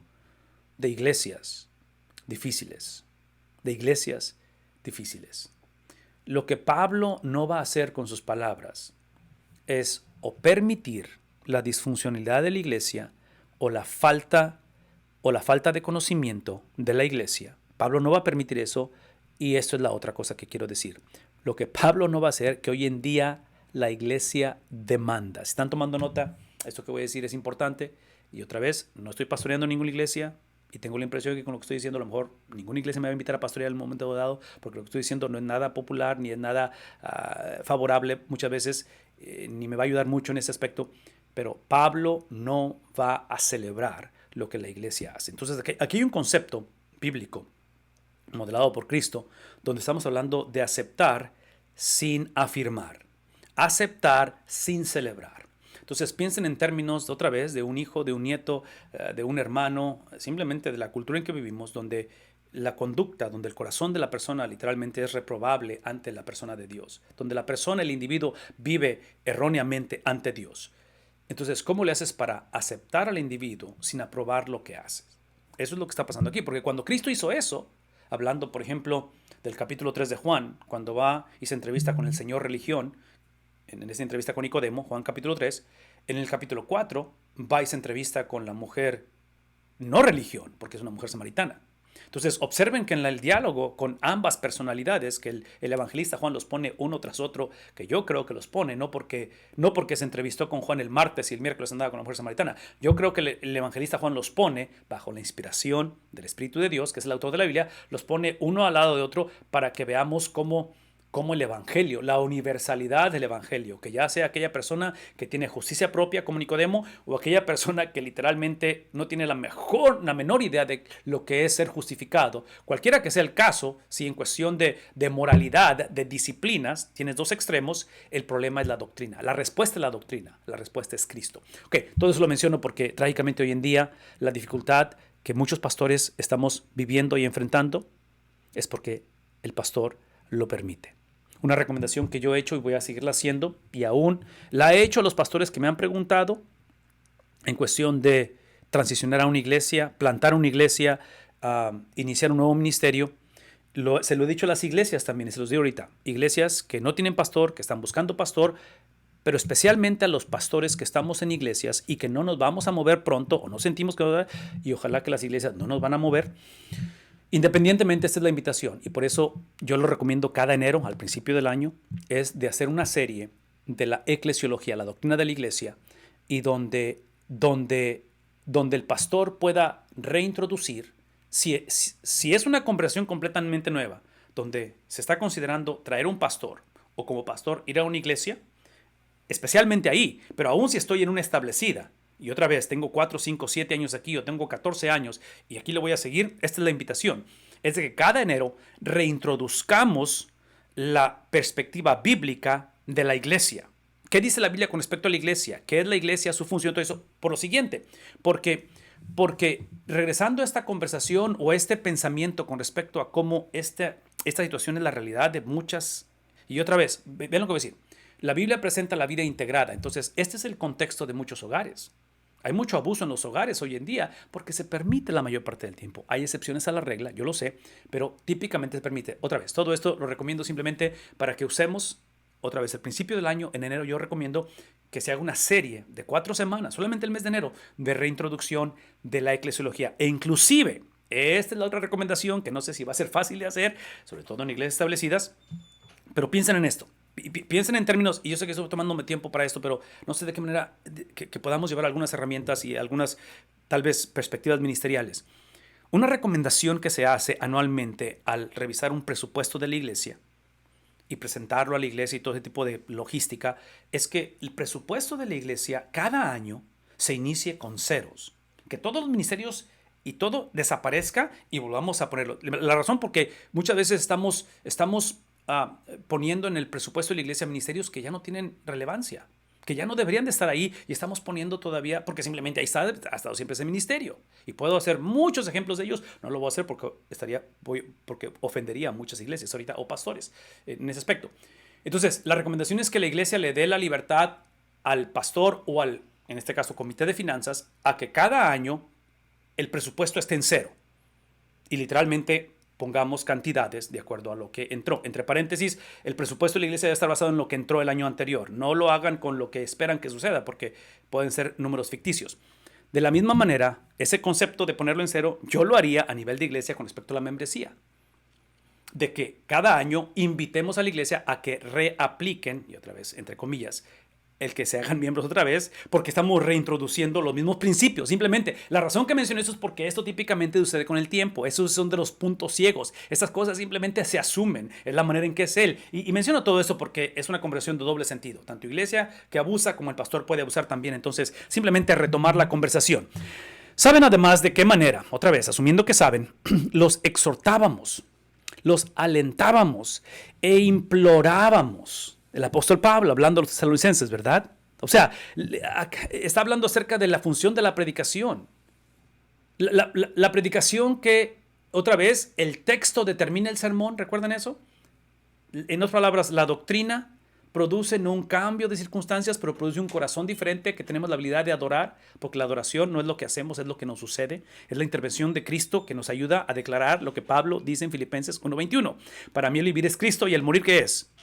de iglesias difíciles. Lo que Pablo no va a hacer con sus palabras es o permitir la disfuncionalidad de la iglesia o la falta de conocimiento de la iglesia. Pablo no va a permitir eso, y esto es la otra cosa que quiero decir. Lo que Pablo no va a hacer, que hoy en día la iglesia demanda. Si están tomando nota, esto que voy a decir es importante. Y otra vez, no estoy pastoreando ninguna iglesia, y tengo la impresión de que con lo que estoy diciendo a lo mejor ninguna iglesia me va a invitar a pastorear en el momento dado, porque lo que estoy diciendo no es nada popular ni es nada favorable muchas veces, ni me va a ayudar mucho en ese aspecto. Pero Pablo no va a celebrar lo que la iglesia hace. Entonces aquí hay un concepto bíblico modelado por Cristo, donde estamos hablando de aceptar sin afirmar, aceptar sin celebrar. Entonces piensen en términos, otra vez, de un hijo, de un nieto, de un hermano, simplemente de la cultura en que vivimos, donde la conducta, donde el corazón de la persona literalmente es reprobable ante la persona de Dios, donde la persona, el individuo, vive erróneamente ante Dios. Entonces, ¿cómo le haces para aceptar al individuo sin aprobar lo que haces? Eso es lo que está pasando aquí, porque cuando Cristo hizo eso, hablando, por ejemplo, del capítulo 3 de Juan, cuando va y se entrevista con el señor religión, en esta entrevista con Nicodemo, Juan capítulo 3, en el capítulo 4 va y se entrevista con la mujer no religión, porque es una mujer samaritana. Entonces, observen que en el diálogo con ambas personalidades, que el evangelista Juan los pone uno tras otro, que yo creo que los pone, no porque se entrevistó con Juan el martes y el miércoles andaba con la mujer samaritana. Yo creo que el evangelista Juan los pone bajo la inspiración del Espíritu de Dios, que es el autor de la Biblia, los pone uno al lado de otro para que veamos cómo el Evangelio, la universalidad del Evangelio, que ya sea aquella persona que tiene justicia propia como Nicodemo o aquella persona que literalmente no tiene la menor idea de lo que es ser justificado. Cualquiera que sea el caso, si en cuestión de moralidad, de disciplinas, tienes dos extremos, el problema es la doctrina. La respuesta es la doctrina, la respuesta es Cristo. Ok, todo eso lo menciono porque trágicamente hoy en día la dificultad que muchos pastores estamos viviendo y enfrentando es porque el pastor lo permite. Una recomendación que yo he hecho y voy a seguirla haciendo, y aún la he hecho a los pastores que me han preguntado en cuestión de transicionar a una iglesia, plantar una iglesia, iniciar un nuevo ministerio. Se lo he dicho a las iglesias también, y se los digo ahorita. Iglesias que no tienen pastor, que están buscando pastor, pero especialmente a los pastores que estamos en iglesias y que no nos vamos a mover pronto, o no sentimos que, y ojalá que las iglesias no nos van a mover. Independientemente, esta es la invitación, y por eso yo lo recomiendo cada enero, al principio del año, es de hacer una serie de la eclesiología, la doctrina de la iglesia, y donde el pastor pueda reintroducir, si es una conversación completamente nueva, donde se está considerando traer un pastor, o como pastor ir a una iglesia, especialmente ahí, pero aún si estoy en una establecida, y otra vez, tengo 4, 5, 7 años aquí, o tengo 14 años, y aquí lo voy a seguir. Esta es la invitación. Es de que cada enero reintroduzcamos la perspectiva bíblica de la iglesia. ¿Qué dice la Biblia con respecto a la iglesia? ¿Qué es la iglesia, su función, todo eso? Por lo siguiente, porque regresando a esta conversación o este pensamiento con respecto a cómo esta situación es la realidad de muchas, y otra vez, vean lo que voy a decir. La Biblia presenta la vida integrada, entonces este es el contexto de muchos hogares. Hay mucho abuso en los hogares hoy en día porque se permite la mayor parte del tiempo. Hay excepciones a la regla, yo lo sé, pero típicamente se permite. Otra vez, todo esto lo recomiendo simplemente para que usemos, otra vez, el principio del año, en enero yo recomiendo que se haga una serie de 4 semanas, solamente el mes de enero, de reintroducción de la eclesiología. E inclusive, esta es la otra recomendación que no sé si va a ser fácil de hacer, sobre todo en iglesias establecidas, pero piensen en esto. Piensen en términos, y yo sé que estoy tomándome tiempo para esto, pero no sé de qué manera que podamos llevar algunas herramientas y algunas, tal vez, perspectivas ministeriales. Una recomendación que se hace anualmente al revisar un presupuesto de la iglesia y presentarlo a la iglesia y todo ese tipo de logística es que el presupuesto de la iglesia cada año se inicie con ceros. Que todos los ministerios y todo desaparezca y volvamos a ponerlo. La razón porque muchas veces estamos poniendo en el presupuesto de la iglesia ministerios que ya no tienen relevancia, que ya no deberían de estar ahí, y estamos poniendo todavía, porque simplemente ahí ha estado siempre ese ministerio. Y puedo hacer muchos ejemplos de ellos, no lo voy a hacer porque ofendería a muchas iglesias ahorita o pastores en ese aspecto. Entonces, la recomendación es que la iglesia le dé la libertad al pastor o en este caso, comité de finanzas, a que cada año el presupuesto esté en cero. Y literalmente pongamos cantidades de acuerdo a lo que entró. Entre paréntesis, el presupuesto de la iglesia debe estar basado en lo que entró el año anterior. No lo hagan con lo que esperan que suceda, porque pueden ser números ficticios. De la misma manera, ese concepto de ponerlo en cero, yo lo haría a nivel de iglesia con respecto a la membresía. De que cada año invitemos a la iglesia a que reapliquen, y otra vez, entre comillas, el que se hagan miembros otra vez, porque estamos reintroduciendo los mismos principios. Simplemente, la razón que mencioné eso es porque esto típicamente sucede con el tiempo. Esos son de los puntos ciegos. Estas cosas simplemente se asumen. Es la manera en que es Él. Y menciono todo esto porque es una conversación de doble sentido. Tanto iglesia que abusa como el pastor puede abusar también. Entonces, simplemente retomar la conversación. ¿Saben además de qué manera? Otra vez, asumiendo que saben, los exhortábamos, los alentábamos e implorábamos. El apóstol Pablo hablando a los tesalonicenses, ¿verdad? O sea, está hablando acerca de la función de la predicación. La predicación que, otra vez, el texto determina el sermón, ¿recuerdan eso? En otras palabras, la doctrina produce no un cambio de circunstancias, pero produce un corazón diferente que tenemos la habilidad de adorar, porque la adoración no es lo que hacemos, es lo que nos sucede. Es la intervención de Cristo que nos ayuda a declarar lo que Pablo dice en Filipenses 1:21. Para mí el vivir es Cristo y el morir, ¿qué es?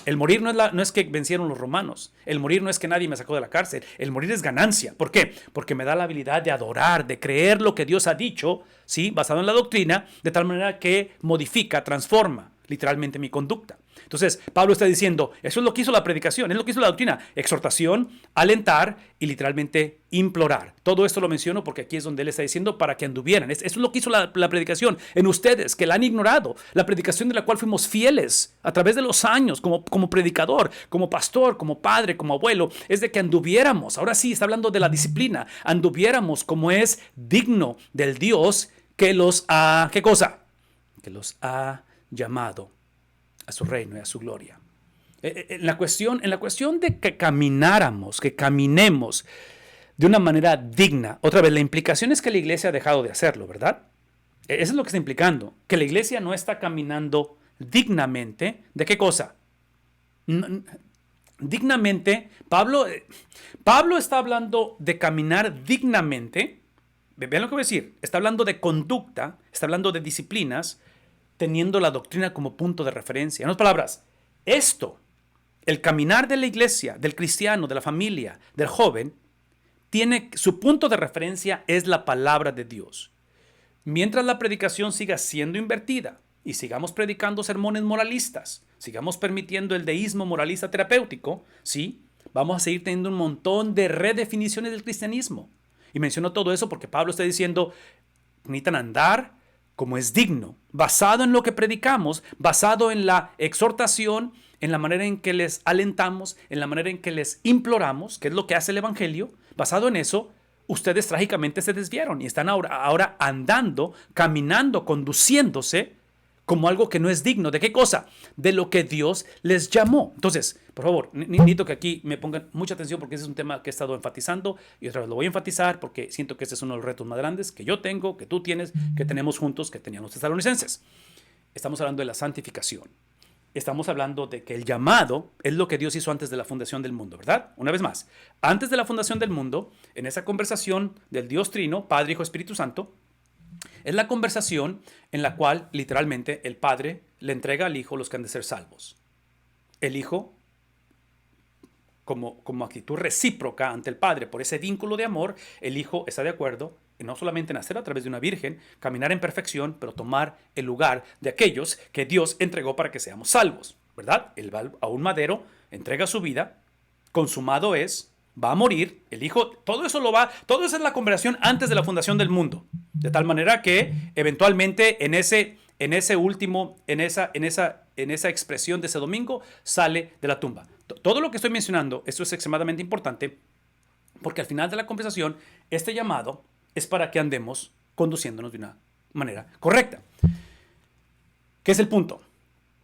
El morir no es que vencieron los romanos. El morir no es que nadie me sacó de la cárcel. El morir es ganancia. ¿Por qué? Porque me da la habilidad de adorar, de creer lo que Dios ha dicho, ¿sí? Basado en la doctrina, de tal manera que modifica, transforma literalmente mi conducta. Entonces, Pablo está diciendo, eso es lo que hizo la predicación, es lo que hizo la doctrina, exhortación, alentar y literalmente implorar. Todo esto lo menciono porque aquí es donde él está diciendo para que anduvieran. Eso es lo que hizo la predicación en ustedes, que la han ignorado. La predicación de la cual fuimos fieles a través de los años, como predicador, como pastor, como padre, como abuelo, es de que anduviéramos. Ahora sí, está hablando de la disciplina. Anduviéramos como es digno del Dios que los ha, ¿qué cosa? Que los ha llamado a su reino y a su gloria. En la cuestión de que camináramos, que caminemos de una manera digna. Otra vez, la implicación es que la iglesia ha dejado de hacerlo, ¿verdad? Eso es lo que está implicando, que la iglesia no está caminando dignamente. ¿De qué cosa? Dignamente, Pablo está hablando de caminar dignamente. Vean lo que voy a decir. Está hablando de conducta, está hablando de disciplinas, teniendo la doctrina como punto de referencia. En otras palabras, el caminar de la iglesia, del cristiano, de la familia, del joven, tiene su punto de referencia es la palabra de Dios. Mientras la predicación siga siendo invertida y sigamos predicando sermones moralistas, sigamos permitiendo el deísmo moralista terapéutico, sí, vamos a seguir teniendo un montón de redefiniciones del cristianismo. Y menciono todo eso porque Pablo está diciendo, necesitan andar como es digno, basado en lo que predicamos, basado en la exhortación, en la manera en que les alentamos, en la manera en que les imploramos, que es lo que hace el Evangelio. Basado en eso, ustedes trágicamente se desviaron y están ahora andando, caminando, conduciéndose como algo que no es digno. ¿De qué cosa? De lo que Dios les llamó. Entonces, por favor, necesito que aquí me pongan mucha atención porque ese es un tema que he estado enfatizando y otra vez lo voy a enfatizar porque siento que este es uno de los retos más grandes que yo tengo, que tú tienes, que tenemos juntos, que tenían los tesalonicenses. Estamos hablando de la santificación. Estamos hablando de que el llamado es lo que Dios hizo antes de la fundación del mundo, ¿verdad? Una vez más, antes de la fundación del mundo, en esa conversación del Dios Trino, Padre, Hijo, Espíritu Santo, es la conversación en la cual literalmente el Padre le entrega al Hijo los que han de ser salvos. El Hijo, como actitud recíproca ante el Padre por ese vínculo de amor, el Hijo está de acuerdo en no solamente nacer a través de una virgen, caminar en perfección, pero tomar el lugar de aquellos que Dios entregó para que seamos salvos, ¿verdad? Él va a un madero, entrega su vida, consumado es, va a morir, el Hijo, todo eso es la conversación antes de la fundación del mundo. De tal manera que eventualmente en esa expresión de ese domingo sale de la tumba. Todo lo que estoy mencionando, esto es extremadamente importante porque al final de la conversación, este llamado es para que andemos conduciéndonos de una manera correcta. ¿Qué es el punto?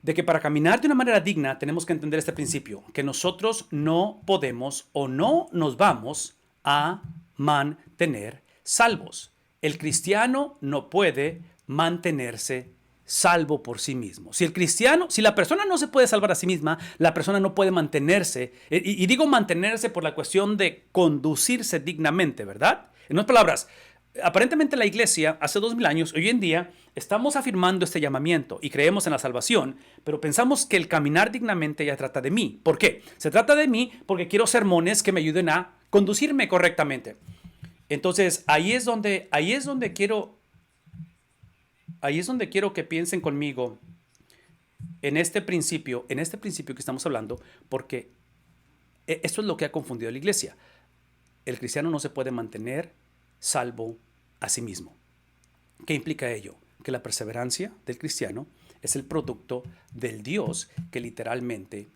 De que para caminar de una manera digna tenemos que entender este principio, que nosotros no podemos o no nos vamos a mantener salvos. El cristiano no puede mantenerse salvo por sí mismo. Si la persona no se puede salvar a sí misma, la persona no puede mantenerse, y digo mantenerse por la cuestión de conducirse dignamente, ¿verdad? En otras palabras, aparentemente la iglesia hace 2000 años, hoy en día, estamos afirmando este llamamiento y creemos en la salvación, pero pensamos que el caminar dignamente ya trata de mí. ¿Por qué? Se trata de mí porque quiero sermones que me ayuden a conducirme correctamente. Entonces, ahí es donde quiero que piensen conmigo en este principio que estamos hablando, porque esto es lo que ha confundido a la iglesia. El cristiano no se puede mantener salvo a sí mismo. ¿Qué implica ello? Que la perseverancia del cristiano es el producto del Dios que literalmente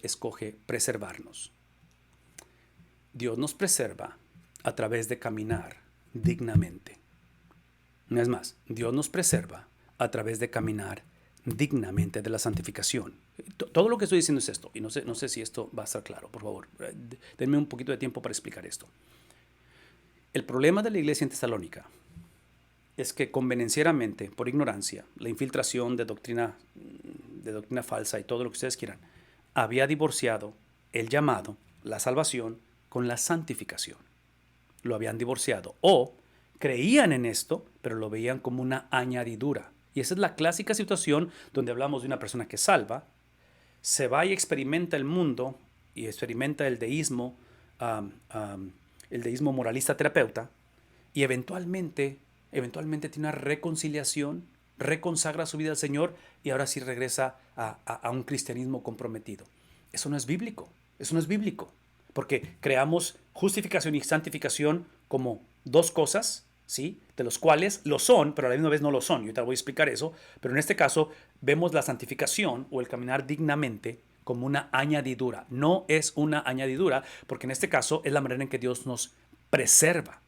escoge preservarnos. Dios nos preserva a través de caminar dignamente. No es más, Dios nos preserva a través de caminar dignamente de la santificación. Todo lo que estoy diciendo es esto, y no sé si esto va a estar claro, por favor. Denme un poquito de tiempo para explicar esto. El problema de la iglesia en Tesalónica es que convenencieramente, por ignorancia, la infiltración de doctrina falsa y todo lo que ustedes quieran, había divorciado el llamado, la salvación, con la santificación. Lo habían divorciado o creían en esto, pero lo veían como una añadidura. Y esa es la clásica situación donde hablamos de una persona que es salva, se va y experimenta el mundo y experimenta um, um, el deísmo moralista terapeuta, y eventualmente tiene una reconciliación, reconsagra su vida al Señor y ahora sí regresa a un cristianismo comprometido. Eso no es bíblico, eso no es bíblico, porque creamos justificación y santificación como dos cosas, ¿sí? De los cuales lo son, pero a la misma vez no lo son. Yo te voy a explicar eso, pero en este caso vemos la santificación o el caminar dignamente como una añadidura. No es una añadidura, porque en este caso es la manera en que Dios nos preserva.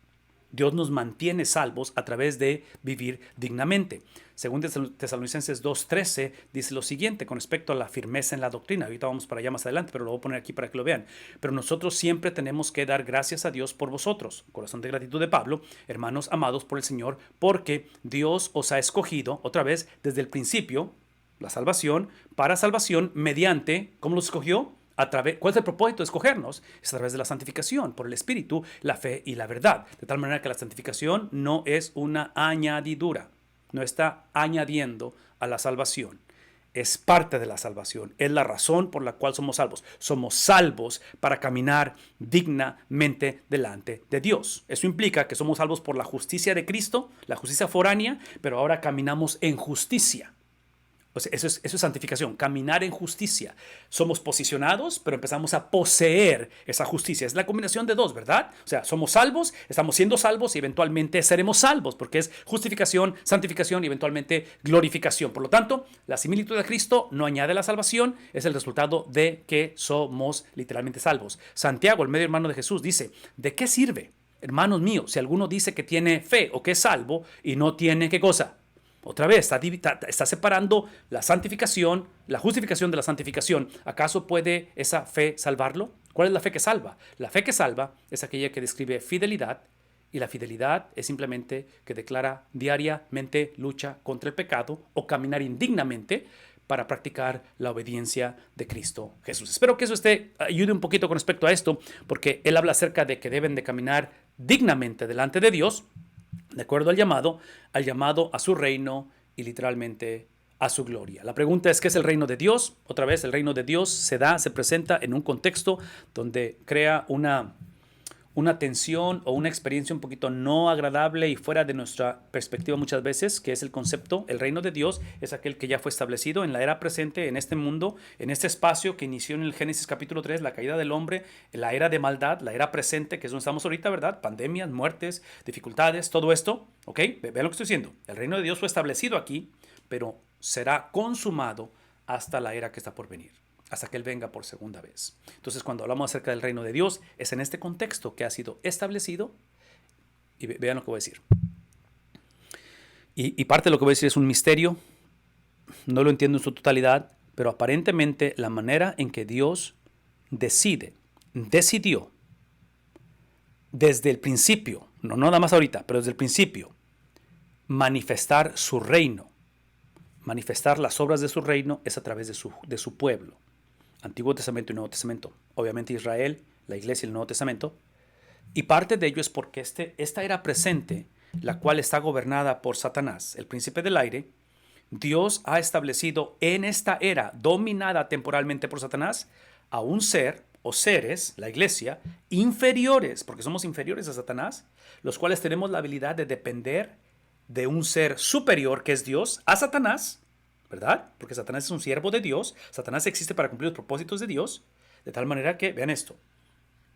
Dios nos mantiene salvos a través de vivir dignamente. Según Tesalonicenses 2:13 dice lo siguiente con respecto a la firmeza en la doctrina. Ahorita vamos para allá más adelante, pero lo voy a poner aquí para que lo vean. Pero nosotros siempre tenemos que dar gracias a Dios por vosotros. Corazón de gratitud de Pablo, hermanos amados por el Señor, porque Dios os ha escogido, otra vez, desde el principio, la salvación, para salvación mediante, ¿cómo los escogió? ¿Cuál es el propósito de escogernos? Es a través de la santificación, por el Espíritu, la fe y la verdad. De tal manera que la santificación no es una añadidura, no está añadiendo a la salvación. Es parte de la salvación, es la razón por la cual somos salvos. Somos salvos para caminar dignamente delante de Dios. Eso implica que somos salvos por la justicia de Cristo, la justicia foránea, pero ahora caminamos en justicia. O sea, eso es santificación, caminar en justicia. Somos posicionados, pero empezamos a poseer esa justicia. Es la combinación de dos, ¿verdad? O sea, somos salvos, estamos siendo salvos y eventualmente seremos salvos, porque es justificación, santificación y eventualmente glorificación. Por lo tanto, la similitud de Cristo no añade la salvación, es el resultado de que somos literalmente salvos. Santiago, el medio hermano de Jesús, dice, ¿de qué sirve, hermanos míos, si alguno dice que tiene fe o que es salvo y no tiene qué cosa? Otra vez, está separando la santificación, la justificación de la santificación. ¿Acaso puede esa fe salvarlo? ¿Cuál es la fe que salva? La fe que salva es aquella que describe fidelidad, y la fidelidad es simplemente que declara diariamente lucha contra el pecado o caminar indignamente para practicar la obediencia de Cristo Jesús. Espero que eso ayude un poquito con respecto a esto, porque él habla acerca de que deben de caminar dignamente delante de Dios, de acuerdo al llamado a su reino y literalmente a su gloria. La pregunta es, ¿qué es el reino de Dios? Otra vez, el reino de Dios se presenta en un contexto donde crea una tensión o una experiencia un poquito no agradable y fuera de nuestra perspectiva muchas veces, que es el concepto. El reino de Dios es aquel que ya fue establecido en la era presente, en este mundo, en este espacio que inició en el Génesis capítulo 3, la caída del hombre, la era de maldad, la era presente, que es donde estamos ahorita, ¿verdad? Pandemias, muertes, dificultades, todo esto, ¿ok? Vean lo que estoy diciendo. El reino de Dios fue establecido aquí, pero será consumado hasta la era que está por venir, hasta que Él venga por segunda vez. Entonces, cuando hablamos acerca del reino de Dios, es en este contexto que ha sido establecido. Y vean lo que voy a decir. Y parte de lo que voy a decir es un misterio. No lo entiendo en su totalidad, pero aparentemente la manera en que Dios decidió, desde el principio, no nada más ahorita, pero desde el principio, manifestar su reino, manifestar las obras de su reino, es a través de su pueblo. Antiguo Testamento y Nuevo Testamento. Obviamente Israel, la iglesia y el Nuevo Testamento. Y parte de ello es porque esta era presente, la cual está gobernada por Satanás, el príncipe del aire. Dios ha establecido en esta era, dominada temporalmente por Satanás, a un ser o seres, la iglesia, inferiores, porque somos inferiores a Satanás, los cuales tenemos la habilidad de depender de un ser superior, que es Dios, a Satanás, ¿verdad? Porque Satanás es un siervo de Dios. Satanás existe para cumplir los propósitos de Dios. De tal manera que, vean esto,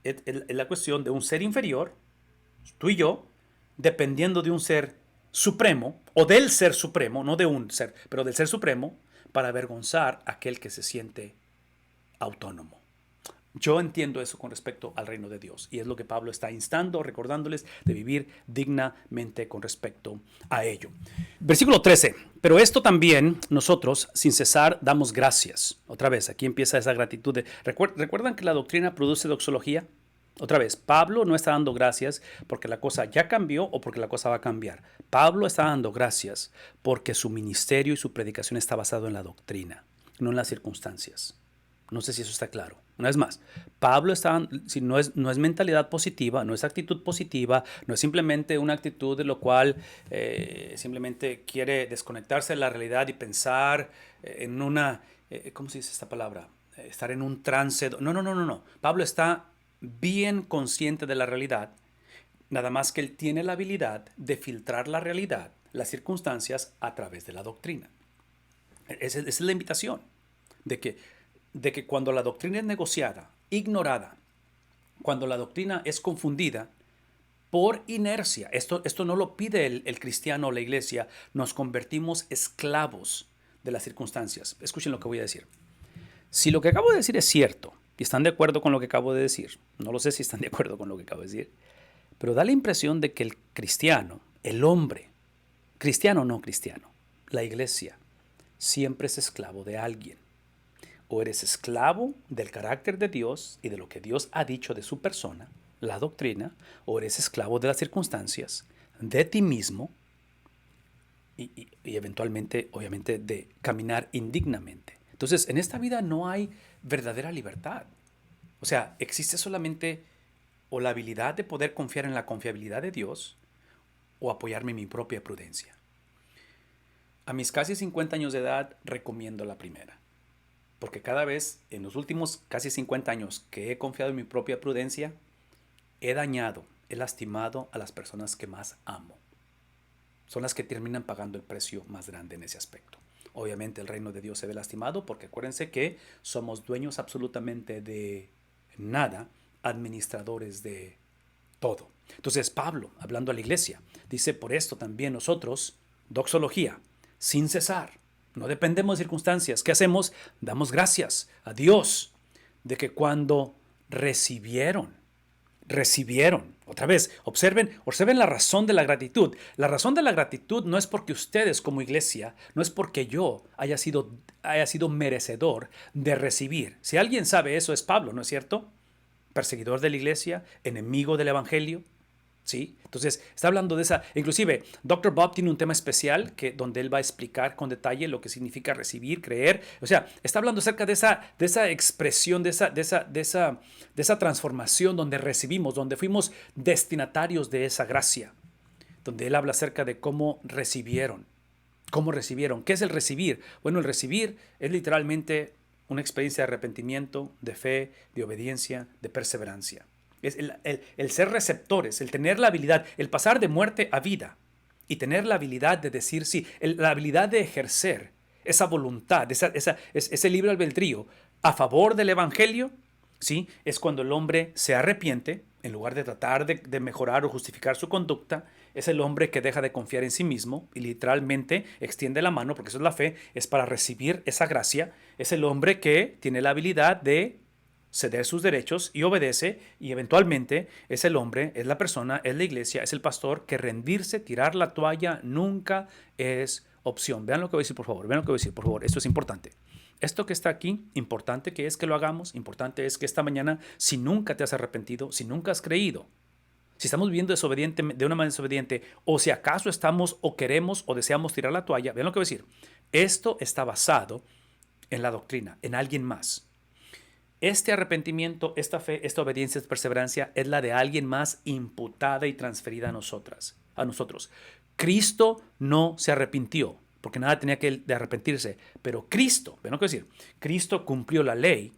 es la cuestión de un ser inferior, tú y yo, dependiendo de un ser supremo, o del ser supremo, no de un ser, pero del ser supremo, para avergonzar a aquel que se siente autónomo. Yo entiendo eso con respecto al reino de Dios, y es lo que Pablo está instando, recordándoles de vivir dignamente con respecto a ello. Versículo 13. Pero esto también nosotros, sin cesar, damos gracias. Otra vez, aquí empieza esa gratitud. ¿Recuerdan que la doctrina produce doxología? Otra vez, Pablo no está dando gracias porque la cosa ya cambió o porque la cosa va a cambiar. Pablo está dando gracias porque su ministerio y su predicación está basado en la doctrina, no en las circunstancias. No sé si eso está claro. Una vez más, Pablo si no es mentalidad positiva, no es actitud positiva, no es simplemente una actitud de lo cual simplemente quiere desconectarse de la realidad y pensar en una ¿cómo se dice esta palabra? Estar en un trance. No, no, no, no, no. Pablo está bien consciente de la realidad, nada más que él tiene la habilidad de filtrar la realidad, las circunstancias, a través de la doctrina. Esa es la invitación, de que, de que cuando la doctrina es negociada, ignorada, cuando la doctrina es confundida, por inercia, esto no lo pide el cristiano o la iglesia, nos convertimos esclavos de las circunstancias. Escuchen lo que voy a decir. Si lo que acabo de decir es cierto, y están de acuerdo con lo que acabo de decir, no lo sé si están de acuerdo con lo que acabo de decir, pero da la impresión de que el cristiano, el hombre, cristiano o no cristiano, la iglesia, siempre es esclavo de alguien. O eres esclavo del carácter de Dios y de lo que Dios ha dicho de su persona, la doctrina, o eres esclavo de las circunstancias, de ti mismo y eventualmente, obviamente, de caminar indignamente. Entonces, en esta vida no hay verdadera libertad. O sea, existe solamente o la habilidad de poder confiar en la confiabilidad de Dios o apoyarme en mi propia prudencia. A mis casi 50 años de edad recomiendo la primera, porque cada vez en los últimos casi 50 años que he confiado en mi propia prudencia, he dañado, he lastimado a las personas que más amo. Son las que terminan pagando el precio más grande en ese aspecto. Obviamente el reino de Dios se ve lastimado porque acuérdense que somos dueños absolutamente de nada, administradores de todo. Entonces Pablo, hablando a la iglesia, dice, por esto también nosotros, doxología, sin cesar, no dependemos de circunstancias. ¿Qué hacemos? Damos gracias a Dios de que cuando recibieron, otra vez, observen la razón de la gratitud. La razón de la gratitud no es porque ustedes como iglesia, no es porque yo haya sido merecedor de recibir. Si alguien sabe eso es Pablo, ¿no es cierto? Perseguidor de la iglesia, enemigo del evangelio. ¿Sí? Entonces, está hablando de esa. Inclusive, Dr. Bob tiene un tema especial donde él va a explicar con detalle lo que significa recibir, creer. O sea, está hablando acerca de esa expresión, de esa transformación donde recibimos, donde fuimos destinatarios de esa gracia. Donde él habla acerca de cómo recibieron. ¿Cómo recibieron? ¿Qué es el recibir? Bueno, el recibir es literalmente una experiencia de arrepentimiento, de fe, de obediencia, de perseverancia. Es el ser receptores, el tener la habilidad, el pasar de muerte a vida y tener la habilidad de decir sí, la habilidad de ejercer esa voluntad, ese libre albedrío a favor del evangelio, ¿sí? Es cuando el hombre se arrepiente, en lugar de tratar de mejorar o justificar su conducta, es el hombre que deja de confiar en sí mismo y literalmente extiende la mano, porque eso es la fe, es para recibir esa gracia. Es el hombre que tiene la habilidad de ceder sus derechos y obedece, y eventualmente es el hombre, es la persona, es la iglesia, es el pastor que rendirse, tirar la toalla nunca es opción. Vean lo que voy a decir, por favor, vean lo que voy a decir, por favor, esto es importante. Esto que está aquí, importante que es que lo hagamos, importante es que esta mañana, si nunca te has arrepentido, si nunca has creído, si estamos viviendo desobediente, de una manera desobediente, o si acaso estamos o queremos o deseamos tirar la toalla, vean lo que voy a decir. Esto está basado en la doctrina, en alguien más. Este arrepentimiento, esta fe, esta obediencia, esta perseverancia es la de alguien más imputada y transferida a nosotros. Cristo no se arrepintió, porque nada tenía que de arrepentirse, pero Cristo, ¿ven lo que decir? Cristo cumplió la ley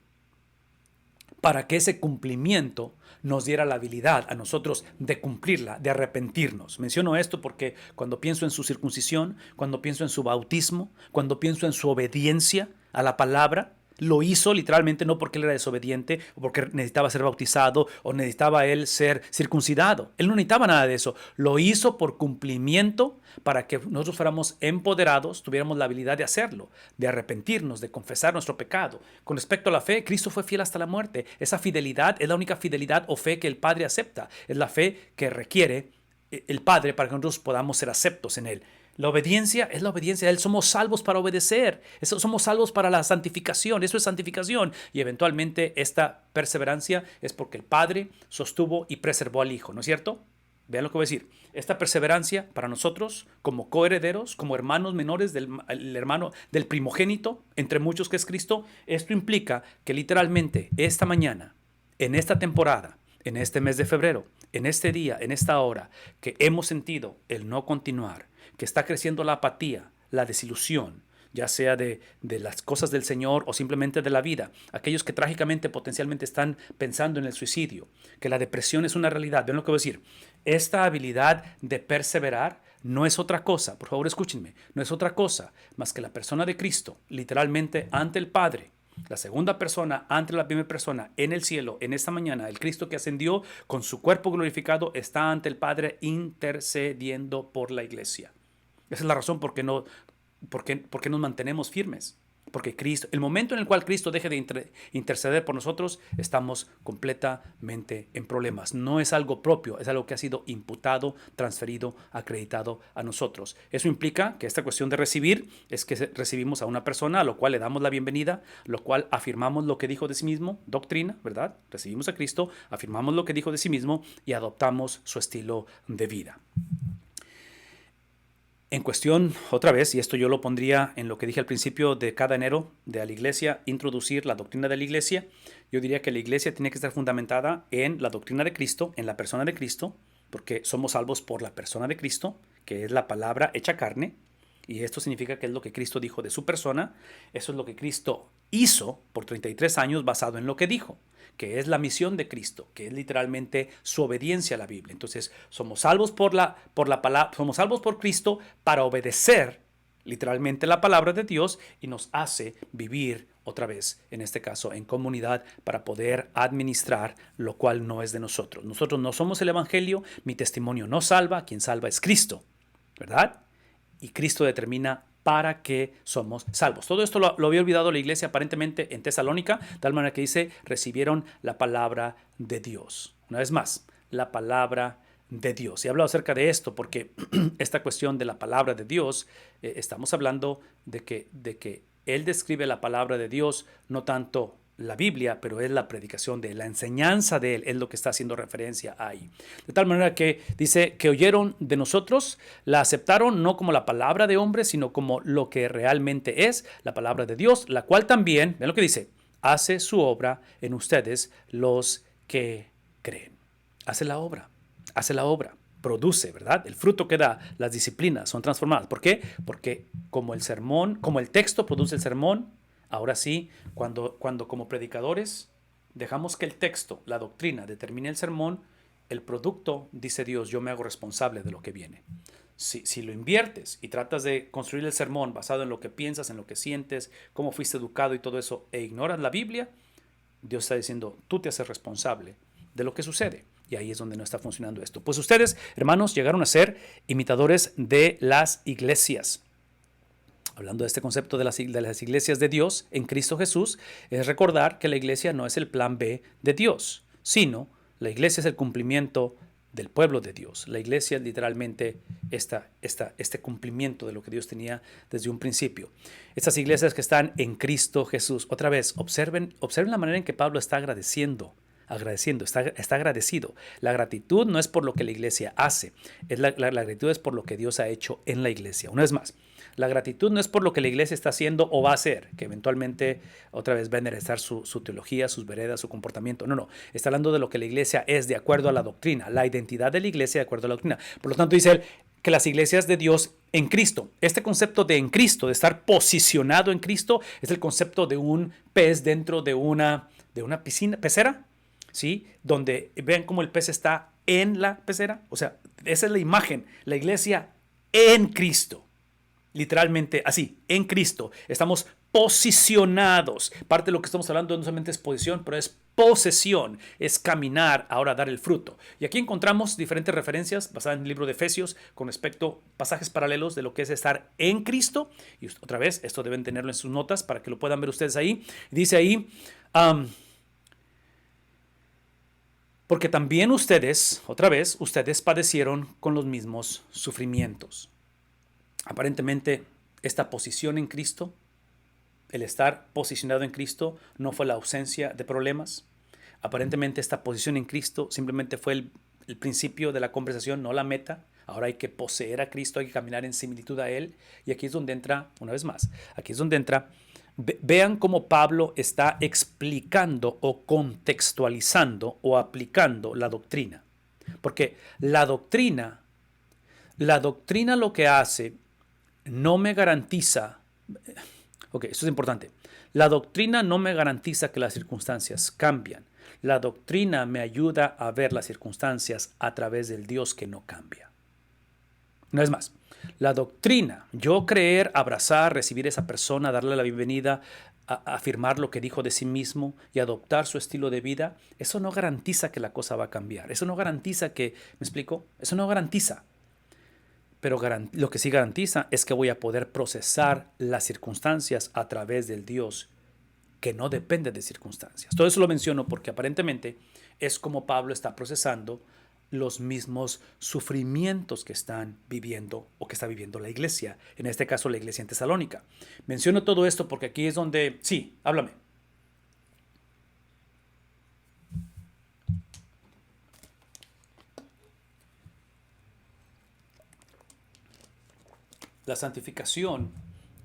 para que ese cumplimiento nos diera la habilidad a nosotros de cumplirla, de arrepentirnos. Menciono esto porque cuando pienso en su circuncisión, cuando pienso en su bautismo, cuando pienso en su obediencia a la palabra, lo hizo literalmente no porque él era desobediente o porque necesitaba ser bautizado o necesitaba él ser circuncidado. Él no necesitaba nada de eso. Lo hizo por cumplimiento para que nosotros fuéramos empoderados, tuviéramos la habilidad de hacerlo, de arrepentirnos, de confesar nuestro pecado. Con respecto a la fe, Cristo fue fiel hasta la muerte. Esa fidelidad es la única fidelidad o fe que el Padre acepta. Es la fe que requiere el Padre para que nosotros podamos ser aceptos en Él. La obediencia es la obediencia de Él. Somos salvos para obedecer. Somos salvos para la santificación. Eso es santificación. Y eventualmente esta perseverancia es porque el Padre sostuvo y preservó al Hijo. ¿No es cierto? Vean lo que voy a decir. Esta perseverancia para nosotros, como coherederos, como hermanos menores el hermano del primogénito, entre muchos que es Cristo, esto implica que literalmente esta mañana, en esta temporada, en este mes de febrero, en este día, en esta hora, que hemos sentido el no continuar, que está creciendo la apatía, la desilusión, ya sea de las cosas del Señor o simplemente de la vida. Aquellos que trágicamente, potencialmente están pensando en el suicidio, que la depresión es una realidad. ¿Ven lo que voy a decir? Esta habilidad de perseverar no es otra cosa, por favor escúchenme, no es otra cosa más que la persona de Cristo, literalmente ante el Padre. La segunda persona ante la primera persona en el cielo, en esta mañana, el Cristo que ascendió con su cuerpo glorificado está ante el Padre intercediendo por la iglesia. Esa es la razón por qué nos mantenemos firmes. Porque Cristo, el momento en el cual Cristo deje de interceder por nosotros, estamos completamente en problemas. No es algo propio, es algo que ha sido imputado, transferido, acreditado a nosotros. Eso implica que esta cuestión de recibir es que recibimos a una persona a lo cual le damos la bienvenida, lo cual afirmamos lo que dijo de sí mismo, doctrina, ¿verdad? Recibimos a Cristo, afirmamos lo que dijo de sí mismo y adoptamos su estilo de vida. En cuestión, otra vez, y esto yo lo pondría en lo que dije al principio de cada enero de la iglesia, introducir la doctrina de la iglesia, yo diría que la iglesia tiene que estar fundamentada en la doctrina de Cristo, en la persona de Cristo, porque somos salvos por la persona de Cristo, que es la palabra hecha carne, y esto significa que es lo que Cristo dijo de su persona, eso es lo que Cristo hizo por 33 años basado en lo que dijo, que es la misión de Cristo, que es literalmente su obediencia a la Biblia. Entonces, somos salvos por la palabra, somos salvos por Cristo para obedecer literalmente la palabra de Dios y nos hace vivir otra vez, en este caso, en comunidad para poder administrar lo cual no es de nosotros. Nosotros no somos el evangelio, mi testimonio no salva, quien salva es Cristo, ¿verdad? Y Cristo determina para qué somos salvos. Todo esto lo había olvidado la iglesia aparentemente en Tesalónica, de tal manera que dice, recibieron la palabra de Dios. Una vez más, la palabra de Dios. Y he hablado acerca de esto porque esta cuestión de la palabra de Dios, estamos hablando de que Él describe la palabra de Dios no tanto la Biblia, pero es la predicación de él, la enseñanza de él, es lo que está haciendo referencia ahí. De tal manera que dice que oyeron de nosotros, la aceptaron no como la palabra de hombre, sino como lo que realmente es la palabra de Dios, la cual también, ven lo que dice, hace su obra en ustedes los que creen. Hace la obra, produce, ¿verdad? El fruto que da, las disciplinas son transformadas. ¿Por qué? Porque como el sermón, como el texto produce el sermón, ahora sí, cuando como predicadores dejamos que el texto, la doctrina, determine el sermón, el producto, dice Dios, yo me hago responsable de lo que viene. Si lo inviertes y tratas de construir el sermón basado en lo que piensas, en lo que sientes, cómo fuiste educado y todo eso, e ignoras la Biblia, Dios está diciendo, tú te haces responsable de lo que sucede. Y ahí es donde no está funcionando esto. Pues ustedes, hermanos, llegaron a ser imitadores de las iglesias. Hablando de este concepto de las iglesias de Dios en Cristo Jesús, es recordar que la iglesia no es el plan B de Dios, sino la iglesia es el cumplimiento del pueblo de Dios. La iglesia es literalmente este cumplimiento de lo que Dios tenía desde un principio. Estas iglesias que están en Cristo Jesús, otra vez, observen la manera en que Pablo está agradeciendo, está agradecido. La gratitud no es por lo que la iglesia hace, la gratitud es por lo que Dios ha hecho en la iglesia. Una vez más, la gratitud no es por lo que la iglesia está haciendo o va a hacer, que eventualmente otra vez va a enderezar su teología, sus veredas, su comportamiento. No, está hablando de lo que la iglesia es de acuerdo a la doctrina, la identidad de la iglesia de acuerdo a la doctrina. Por lo tanto, dice él que las iglesias de Dios en Cristo, este concepto de en Cristo, de estar posicionado en Cristo, es el concepto de un pez dentro de una pecera, ¿sí? Donde vean cómo el pez está en la pecera. O sea, esa es la imagen, la iglesia en Cristo. Literalmente así, en Cristo. Estamos posicionados. Parte de lo que estamos hablando no solamente es posición, pero es posesión, es caminar, ahora dar el fruto. Y aquí encontramos diferentes referencias basadas en el libro de Efesios con respecto a pasajes paralelos de lo que es estar en Cristo. Y otra vez, esto deben tenerlo en sus notas para que lo puedan ver ustedes ahí. Dice ahí, porque también ustedes, otra vez, ustedes padecieron con los mismos sufrimientos. Aparentemente, esta posición en Cristo, el estar posicionado en Cristo, no fue la ausencia de problemas. Aparentemente, esta posición en Cristo simplemente fue el principio de la conversación, no la meta. Ahora hay que poseer a Cristo, hay que caminar en similitud a Él. Y aquí es donde entra, una vez más, vean cómo Pablo está explicando o contextualizando o aplicando la doctrina. Porque la doctrina lo que hace no me garantiza Ok, esto es importante. La doctrina no me garantiza que las circunstancias cambian. La doctrina me ayuda a ver las circunstancias a través del Dios que no cambia. No es más. La doctrina, yo creer, abrazar, recibir a esa persona, darle la bienvenida, afirmar lo que dijo de sí mismo y adoptar su estilo de vida, eso no garantiza que la cosa va a cambiar. Eso no garantiza que, ¿me explico? Eso no garantiza. Pero lo que sí garantiza es que voy a poder procesar las circunstancias a través del Dios que no depende de circunstancias. Todo eso lo menciono porque aparentemente es como Pablo está procesando los mismos sufrimientos que están viviendo o que está viviendo la iglesia, en este caso la iglesia en Tesalónica. Menciono todo esto porque aquí es donde, sí, háblame. La santificación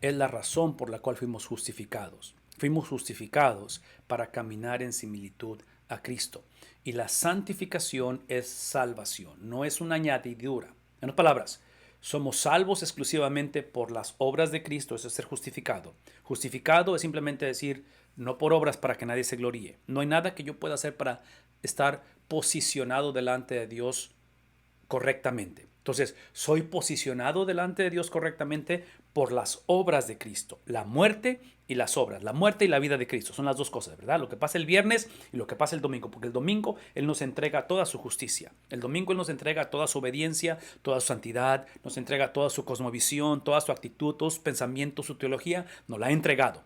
es la razón por la cual fuimos justificados. Fuimos justificados para caminar en similitud a Cristo. Y la santificación es salvación, no es una añadidura. En otras palabras, somos salvos exclusivamente por las obras de Cristo, eso es ser justificado. Justificado es simplemente decir, no por obras para que nadie se gloríe. No hay nada que yo pueda hacer para estar posicionado delante de Dios correctamente. Entonces, soy posicionado delante de Dios correctamente por las obras de Cristo, la muerte y las obras, la muerte y la vida de Cristo, son las dos cosas, ¿verdad? Lo que pasa el viernes y lo que pasa el domingo, porque el domingo Él nos entrega toda su justicia, el domingo Él nos entrega toda su obediencia, toda su santidad, nos entrega toda su cosmovisión, toda su actitud, todos sus pensamientos, su teología, nos la ha entregado.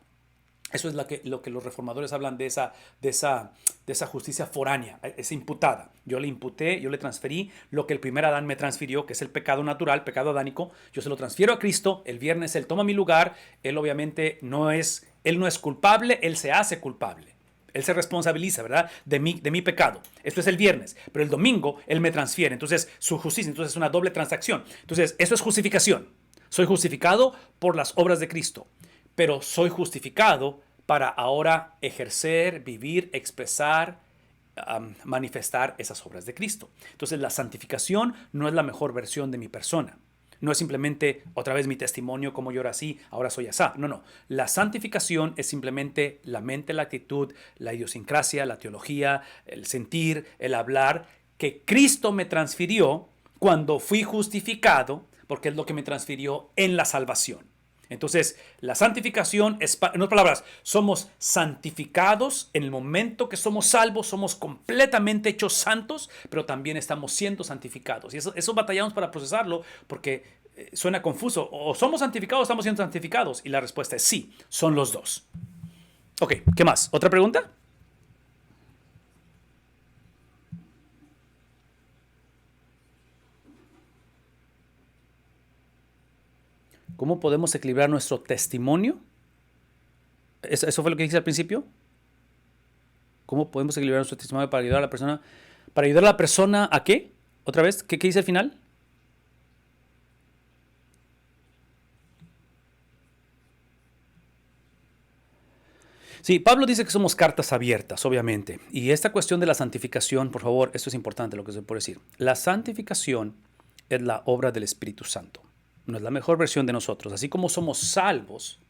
Eso es lo que los reformadores hablan de esa justicia foránea, es imputada. Yo le imputé, yo le transferí lo que el primer Adán me transfirió, que es el pecado natural, pecado adánico. Yo se lo transfiero a Cristo. El viernes Él toma mi lugar. Él obviamente Él no es culpable, Él se hace culpable. Él se responsabiliza, ¿verdad? De mi pecado. Esto es el viernes. Pero el domingo Él me transfiere. Entonces, su justicia, entonces es una doble transacción. Entonces, eso es justificación. Soy justificado por las obras de Cristo. Pero soy justificado para ahora ejercer, vivir, expresar, manifestar esas obras de Cristo. Entonces la santificación no es la mejor versión de mi persona. No es simplemente otra vez mi testimonio, como yo era así, ahora soy así. No, no. La santificación es simplemente la mente, la actitud, la idiosincrasia, la teología, el sentir, el hablar, que Cristo me transfirió cuando fui justificado, porque es lo que me transfirió en la salvación. Entonces, la santificación es, en otras palabras, somos santificados en el momento que somos salvos, somos completamente hechos santos, pero también estamos siendo santificados. Y eso batallamos para procesarlo porque suena confuso. O somos santificados o estamos siendo santificados. Y la respuesta es sí, son los dos. Ok, ¿qué más? ¿Otra pregunta? ¿Cómo podemos equilibrar nuestro testimonio? ¿Eso fue lo que dije al principio? ¿Cómo podemos equilibrar nuestro testimonio para ayudar a la persona? ¿Para ayudar a la persona a qué? ¿Otra vez? ¿Qué dice al final? Sí, Pablo dice que somos cartas abiertas, obviamente. Y esta cuestión de la santificación, por favor, esto es importante lo que se puede decir. La santificación es la obra del Espíritu Santo. No es la mejor versión de nosotros. Así como somos salvos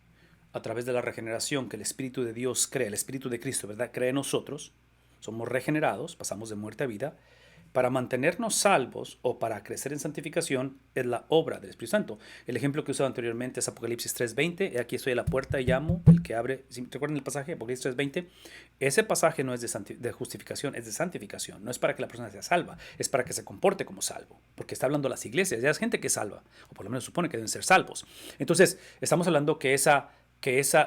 a través de la regeneración que el Espíritu de Dios crea, el Espíritu de Cristo, ¿verdad? Crea en nosotros. Somos regenerados, pasamos de muerte a vida. Para mantenernos salvos o para crecer en santificación es la obra del Espíritu Santo. El ejemplo que he usado anteriormente es Apocalipsis 3:20. Aquí estoy a la puerta y llamo, el que abre. ¿Recuerdan el pasaje? Apocalipsis 3:20. Ese pasaje no es de justificación, es de santificación. No es para que la persona sea salva, es para que se comporte como salvo. Porque está hablando de las iglesias, ya es gente que es salva, o por lo menos supone que deben ser salvos. Entonces, estamos hablando que esa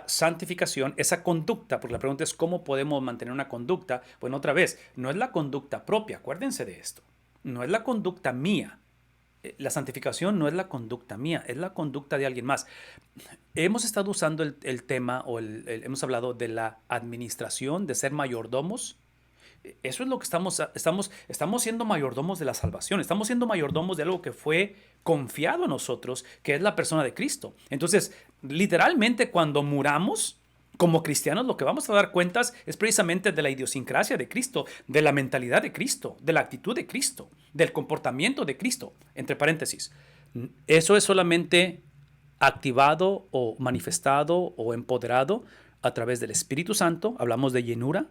santificación, esa conducta, porque la pregunta es cómo podemos mantener una conducta. Bueno, otra vez, no es la conducta propia, acuérdense de esto, no es la conducta mía. La santificación no es la conducta mía, es la conducta de alguien más. Hemos estado usando el tema, hemos hablado de la administración, de ser mayordomos. Eso es lo que estamos siendo mayordomos de la salvación, estamos siendo mayordomos de algo que fue confiado a nosotros, que es la persona de Cristo. Entonces, literalmente cuando muramos como cristianos, lo que vamos a dar cuentas es precisamente de la idiosincrasia de Cristo, de la mentalidad de Cristo, de la actitud de Cristo, del comportamiento de Cristo, entre paréntesis. Eso es solamente activado o manifestado o empoderado a través del Espíritu Santo. Hablamos de llenura,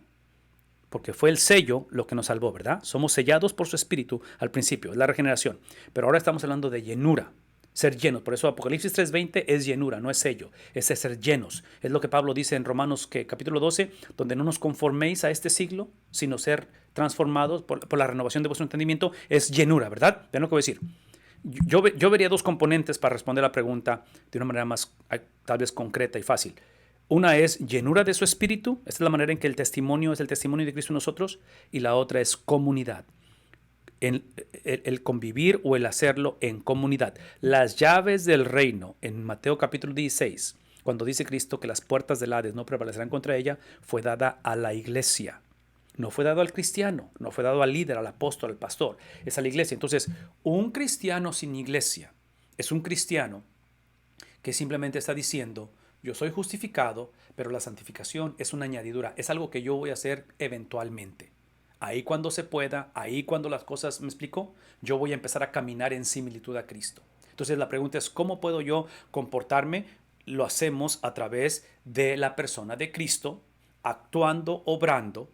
porque fue el sello lo que nos salvó, ¿verdad? Somos sellados por su Espíritu al principio, es la regeneración. Pero ahora estamos hablando de llenura, ser llenos. Por eso Apocalipsis 3:20 es llenura, no es sello, es ser llenos. Es lo que Pablo dice en Romanos capítulo 12, donde no nos conforméis a este siglo, sino ser transformados por la renovación de vuestro entendimiento, es llenura, ¿verdad? ¿Ven lo que voy a decir? Yo vería dos componentes para responder la pregunta de una manera más tal vez concreta y fácil. Una es llenura de su espíritu, esta es la manera en que el testimonio es el testimonio de Cristo en nosotros, y la otra es comunidad, el convivir o el hacerlo en comunidad. Las llaves del reino en Mateo capítulo 16, cuando dice Cristo que las puertas del Hades no prevalecerán contra ella, fue dada a la iglesia. No fue dado al cristiano, no fue dado al líder, al apóstol, al pastor, es a la iglesia. Entonces, un cristiano sin iglesia es un cristiano que simplemente está diciendo, yo soy justificado, pero la santificación es una añadidura, es algo que yo voy a hacer eventualmente. Ahí cuando se pueda, ahí cuando las cosas, ¿me explico? Yo voy a empezar a caminar en similitud a Cristo. Entonces la pregunta es, ¿cómo puedo yo comportarme? Lo hacemos a través de la persona de Cristo, actuando, obrando,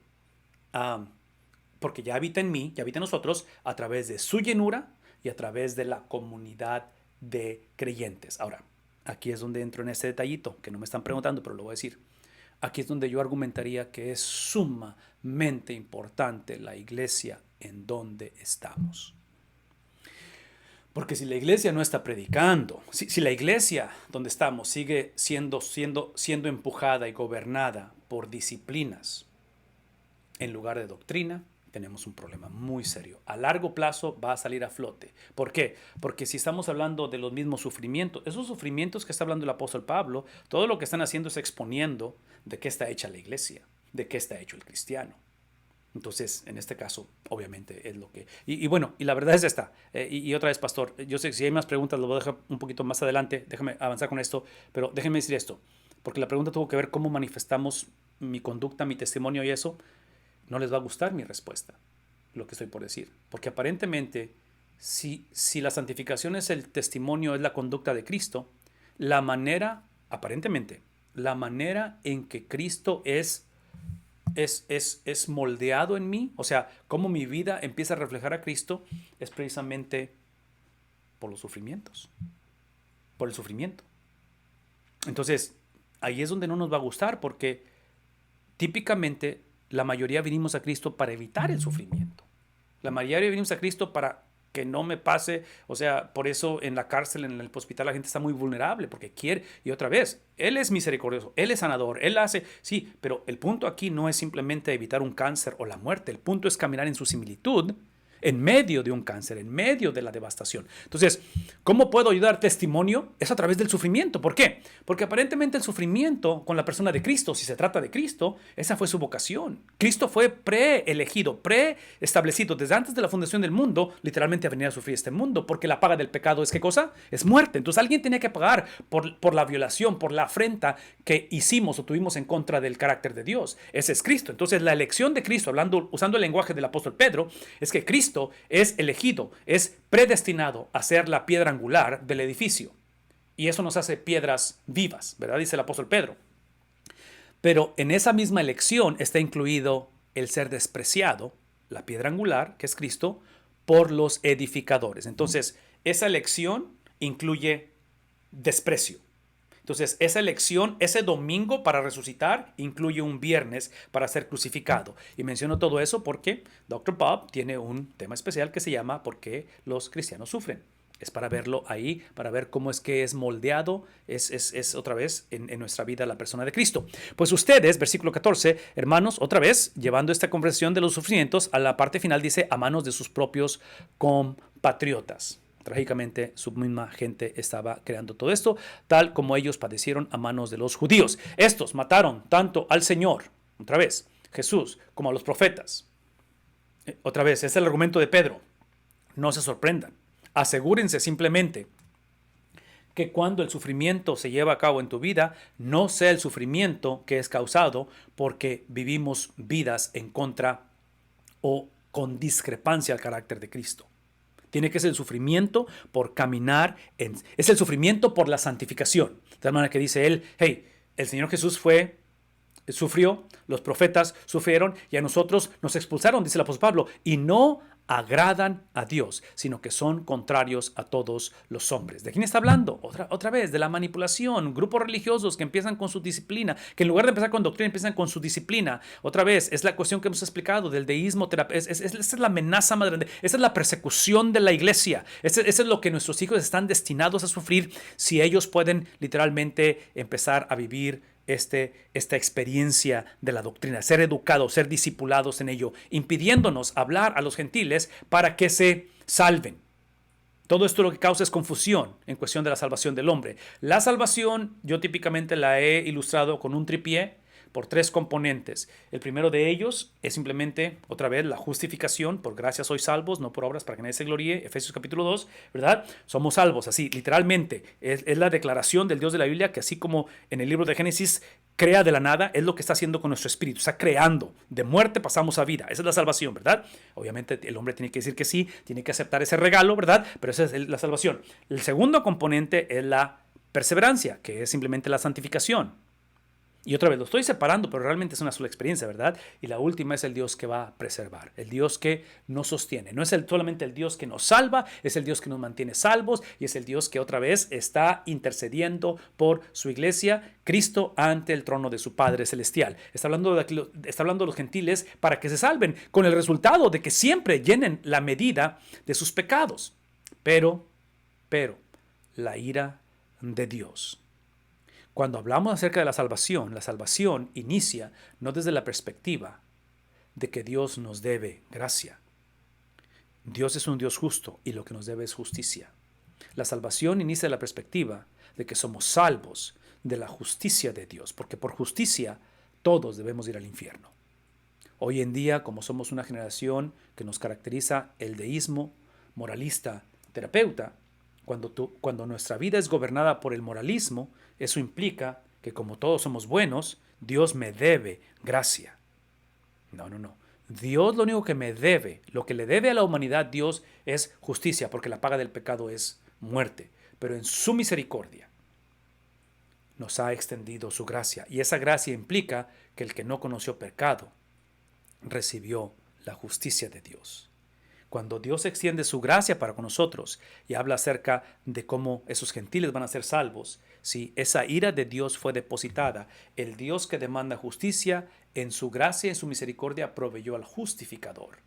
porque ya habita en mí, ya habita en nosotros, a través de su llenura y a través de la comunidad de creyentes. Ahora, aquí es donde entro en ese detallito, que no me están preguntando, pero lo voy a decir. Aquí es donde yo argumentaría que es sumamente importante la iglesia en donde estamos. Porque si la iglesia no está predicando, si la iglesia donde estamos sigue siendo empujada y gobernada por disciplinas en lugar de doctrina, tenemos un problema muy serio. A largo plazo va a salir a flote. ¿Por qué? Porque si estamos hablando de los mismos sufrimientos, esos sufrimientos que está hablando el apóstol Pablo, todo lo que están haciendo es exponiendo de qué está hecha la iglesia, de qué está hecho el cristiano. Entonces, en este caso, obviamente es lo que... Y bueno, y la verdad es esta. Y otra vez, pastor, yo sé que si hay más preguntas, lo voy a dejar un poquito más adelante. Déjame avanzar con esto, pero déjenme decir esto. Porque la pregunta tuvo que ver cómo manifestamos mi conducta, mi testimonio y eso. No les va a gustar mi respuesta, lo que estoy por decir. Porque aparentemente, si la santificación es el testimonio, es la conducta de Cristo, la manera, aparentemente, la manera en que Cristo es moldeado en mí, o sea, cómo mi vida empieza a reflejar a Cristo, es precisamente por los sufrimientos, por el sufrimiento. Entonces, ahí es donde no nos va a gustar, porque típicamente la mayoría vinimos a Cristo para evitar el sufrimiento. La mayoría vinimos a Cristo para que no me pase, o sea, por eso en la cárcel, en el hospital, la gente está muy vulnerable porque quiere, y otra vez, Él es misericordioso, Él es sanador, Él hace, sí, pero el punto aquí no es simplemente evitar un cáncer o la muerte, el punto es caminar en su similitud en medio de un cáncer, en medio de la devastación. Entonces, ¿cómo puedo ayudar testimonio? Es a través del sufrimiento. ¿Por qué? Porque aparentemente el sufrimiento con la persona de Cristo, si se trata de Cristo, esa fue su vocación. Cristo fue preelegido, preestablecido desde antes de la fundación del mundo, literalmente a venir a sufrir este mundo, porque la paga del pecado es ¿qué cosa? Es muerte. Entonces alguien tenía que pagar por la violación, por la afrenta que hicimos o tuvimos en contra del carácter de Dios. Ese es Cristo. Entonces la elección de Cristo, usando el lenguaje del apóstol Pedro, es que Cristo es elegido, es predestinado a ser la piedra angular del edificio. Y eso nos hace piedras vivas, ¿verdad? Dice el apóstol Pedro. Pero en esa misma elección está incluido el ser despreciado, la piedra angular, que es Cristo, por los edificadores. Entonces, esa elección incluye desprecio. Entonces, esa elección, ese domingo para resucitar, incluye un viernes para ser crucificado. Y menciono todo eso porque Dr. Bob tiene un tema especial que se llama ¿Por qué los cristianos sufren? Es para verlo ahí, para ver cómo es que es moldeado, es otra vez en nuestra vida la persona de Cristo. Pues ustedes, versículo 14, hermanos, otra vez, llevando esta conversación de los sufrimientos, a la parte final dice, a manos de sus propios compatriotas. Trágicamente, su misma gente estaba creando todo esto, tal como ellos padecieron a manos de los judíos. Estos mataron tanto al Señor, otra vez, Jesús, como a los profetas. Otra vez, es el argumento de Pedro. No se sorprendan. Asegúrense simplemente que cuando el sufrimiento se lleva a cabo en tu vida, no sea el sufrimiento que es causado porque vivimos vidas en contra o con discrepancia al carácter de Cristo. Tiene que ser el sufrimiento por caminar, es el sufrimiento por la santificación. De tal manera que dice él, hey, el Señor Jesús sufrió, los profetas sufrieron y a nosotros nos expulsaron, dice el apóstol Pablo, y no agradan a Dios, sino que son contrarios a todos los hombres. ¿De quién está hablando? Otra vez, de la manipulación. Grupos religiosos que empiezan con su disciplina, que en lugar de empezar con doctrina, empiezan con su disciplina. Otra vez, es la cuestión que hemos explicado del deísmo. Esa es la amenaza más grande. Esa es la persecución de la iglesia. Eso es lo que nuestros hijos están destinados a sufrir si ellos pueden literalmente empezar a vivir esta experiencia de la doctrina, ser educados, ser discipulados en ello, impidiéndonos hablar a los gentiles para que se salven. Todo esto lo que causa es confusión en cuestión de la salvación del hombre. La salvación yo típicamente la he ilustrado con un tripié por 3 componentes. El primero de ellos es simplemente, otra vez, la justificación. Por gracia sois salvos, no por obras para que nadie se gloríe. Efesios capítulo 2, ¿verdad? Somos salvos, así, literalmente. Es la declaración del Dios de la Biblia que así como en el libro de Génesis crea de la nada, es lo que está haciendo con nuestro espíritu. Está creando. De muerte pasamos a vida. Esa es la salvación, ¿verdad? Obviamente el hombre tiene que decir que sí, tiene que aceptar ese regalo, ¿verdad? Pero esa es la salvación. El segundo componente es la perseverancia, que es simplemente la santificación. Y otra vez, lo estoy separando, pero realmente es una sola experiencia, ¿verdad? Y la última es el Dios que va a preservar, el Dios que nos sostiene. No es solamente el Dios que nos salva, es el Dios que nos mantiene salvos y es el Dios que otra vez está intercediendo por su iglesia, Cristo, ante el trono de su Padre Celestial. Está hablando de los gentiles para que se salven, con el resultado de que siempre llenen la medida de sus pecados. Pero, la ira de Dios. Cuando hablamos acerca de la salvación inicia no desde la perspectiva de que Dios nos debe gracia. Dios es un Dios justo y lo que nos debe es justicia. La salvación inicia de la perspectiva de que somos salvos de la justicia de Dios, porque por justicia todos debemos ir al infierno. Hoy en día, como somos una generación que nos caracteriza el deísmo, moralista, terapeuta, cuando nuestra vida es gobernada por el moralismo, eso implica que como todos somos buenos, Dios me debe gracia. No. Dios lo único que me debe, lo que le debe a la humanidad, Dios es justicia, porque la paga del pecado es muerte. Pero en su misericordia nos ha extendido su gracia. Y esa gracia implica que el que no conoció pecado recibió la justicia de Dios. Cuando Dios extiende su gracia para con nosotros y habla acerca de cómo esos gentiles van a ser salvos, si esa ira de Dios fue depositada, el Dios que demanda justicia, en su gracia y en su misericordia proveyó al justificador.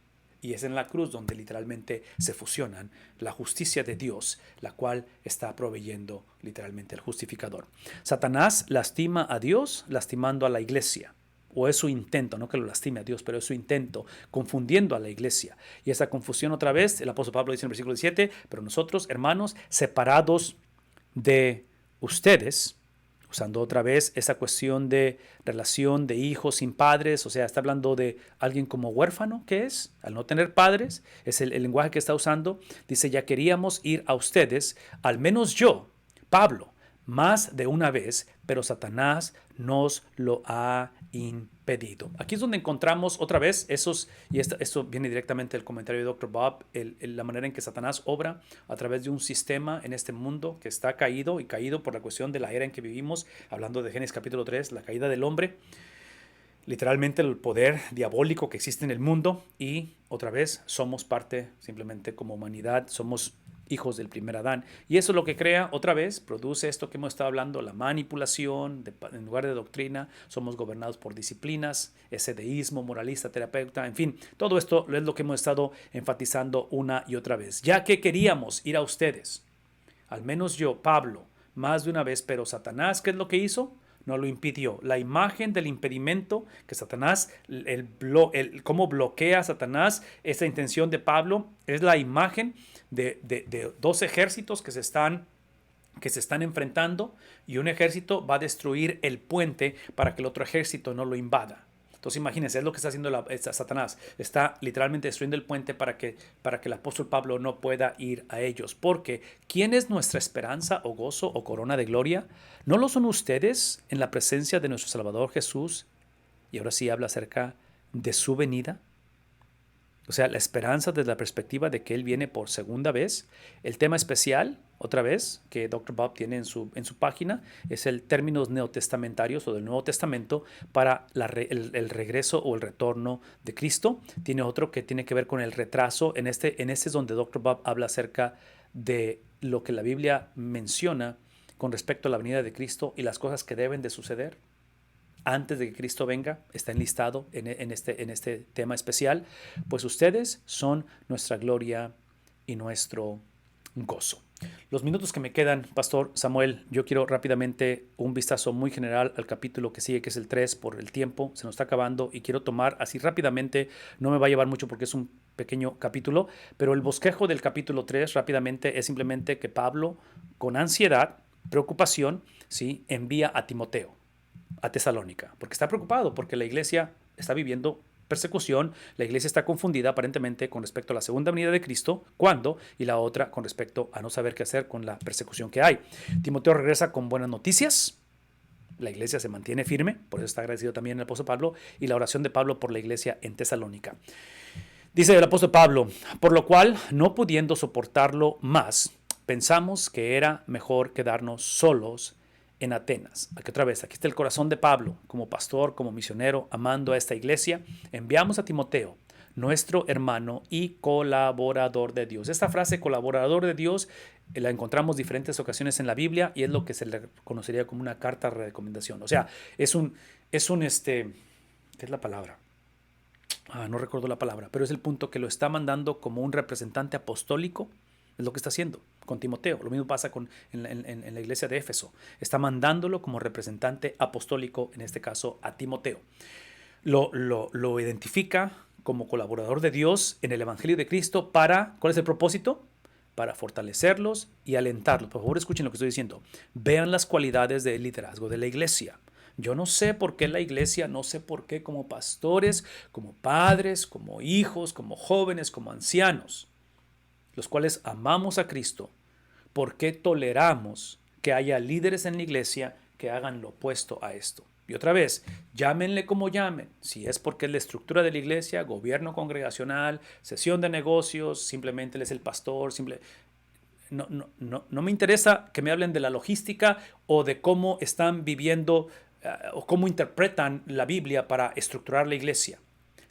Y es en la cruz donde literalmente se fusionan la justicia de Dios, la cual está proveyendo literalmente el justificador. Satanás lastima a Dios lastimando a la iglesia. O es su intento, no que lo lastime a Dios, pero es su intento, confundiendo a la iglesia. Y esa confusión otra vez, el apóstol Pablo dice en el versículo 17, pero nosotros, hermanos, separados de ustedes, usando otra vez esa cuestión de relación de hijos sin padres, o sea, está hablando de alguien como huérfano, ¿qué es? Al no tener padres, es el lenguaje que está usando. Dice, ya queríamos ir a ustedes, al menos yo, Pablo, más de una vez, pero Satanás nos lo ha impedido. Aquí es donde encontramos otra vez esto viene directamente del comentario de Dr. Bob, la manera en que Satanás obra a través de un sistema en este mundo que está caído por la cuestión de la era en que vivimos, hablando de Génesis capítulo 3, la caída del hombre, literalmente el poder diabólico que existe en el mundo y otra vez somos parte simplemente como humanidad, somos hijos del primer Adán. Y eso es lo que crea, otra vez, produce esto que hemos estado hablando, la manipulación, en lugar de doctrina, somos gobernados por disciplinas, ese deísmo, moralista, terapeuta, en fin, todo esto es lo que hemos estado enfatizando una y otra vez. Ya que queríamos ir a ustedes, al menos yo, Pablo, más de una vez, pero Satanás, ¿qué es lo que hizo? No lo impidió. La imagen del impedimento que Satanás, cómo bloquea Satanás esa intención de Pablo, es la imagen de 2 ejércitos que se están enfrentando y un ejército va a destruir el puente para que el otro ejército no lo invada. Entonces imagínense, es lo que está haciendo Satanás. Está literalmente destruyendo el puente para que el apóstol Pablo no pueda ir a ellos. Porque ¿quién es nuestra esperanza o gozo o corona de gloria? ¿No lo son ustedes en la presencia de nuestro Salvador Jesús? Y ahora sí habla acerca de su venida. O sea, la esperanza desde la perspectiva de que Él viene por segunda vez. El tema especial, otra vez, que Dr. Bob tiene en su página, es el términos neotestamentarios o del Nuevo Testamento para el regreso o el retorno de Cristo. Tiene otro que tiene que ver con el retraso. En este es donde Dr. Bob habla acerca de lo que la Biblia menciona con respecto a la venida de Cristo y las cosas que deben de suceder antes de que Cristo venga. Está enlistado en este tema especial. Pues ustedes son nuestra gloria y nuestro gozo. Los minutos que me quedan, Pastor Samuel, yo quiero rápidamente un vistazo muy general al capítulo que sigue, que es el 3, por el tiempo, se nos está acabando y quiero tomar así rápidamente, no me va a llevar mucho porque es un pequeño capítulo, pero el bosquejo del capítulo 3 rápidamente es simplemente que Pablo, con ansiedad, preocupación, ¿sí?, envía a Timoteo a Tesalónica, porque está preocupado, porque la iglesia está viviendo persecución, la iglesia está confundida aparentemente con respecto a la segunda venida de Cristo, ¿cuándo? Y la otra con respecto a no saber qué hacer con la persecución que hay. Timoteo regresa con buenas noticias, la iglesia se mantiene firme, por eso está agradecido también el apóstol Pablo, y la oración de Pablo por la iglesia en Tesalónica. Dice el apóstol Pablo, por lo cual, no pudiendo soportarlo más, pensamos que era mejor quedarnos solos en Atenas. Aquí otra vez, aquí está el corazón de Pablo, como pastor, como misionero, amando a esta iglesia. Enviamos a Timoteo, nuestro hermano y colaborador de Dios. Esta frase, colaborador de Dios, la encontramos diferentes ocasiones en la Biblia y es lo que se le conocería como una carta de recomendación. O sea, ¿qué es la palabra? No recuerdo la palabra, pero es el punto que lo está mandando como un representante apostólico. Es lo que está haciendo con Timoteo. Lo mismo pasa en la iglesia de Éfeso. Está mandándolo como representante apostólico, en este caso a Timoteo. Lo identifica como colaborador de Dios en el Evangelio de Cristo para, ¿cuál es el propósito? Para fortalecerlos y alentarlos. Por favor, escuchen lo que estoy diciendo. Vean las cualidades del liderazgo de la iglesia. Yo no sé por qué la iglesia, no sé por qué como pastores, como padres, como hijos, como jóvenes, como ancianos, los cuales amamos a Cristo, ¿por qué toleramos que haya líderes en la iglesia que hagan lo opuesto a esto? Y otra vez, llámenle como llamen, si es porque es la estructura de la iglesia, gobierno congregacional, sesión de negocios, simplemente él es el pastor, no me interesa que me hablen de la logística o de cómo están viviendo o cómo interpretan la Biblia para estructurar la iglesia.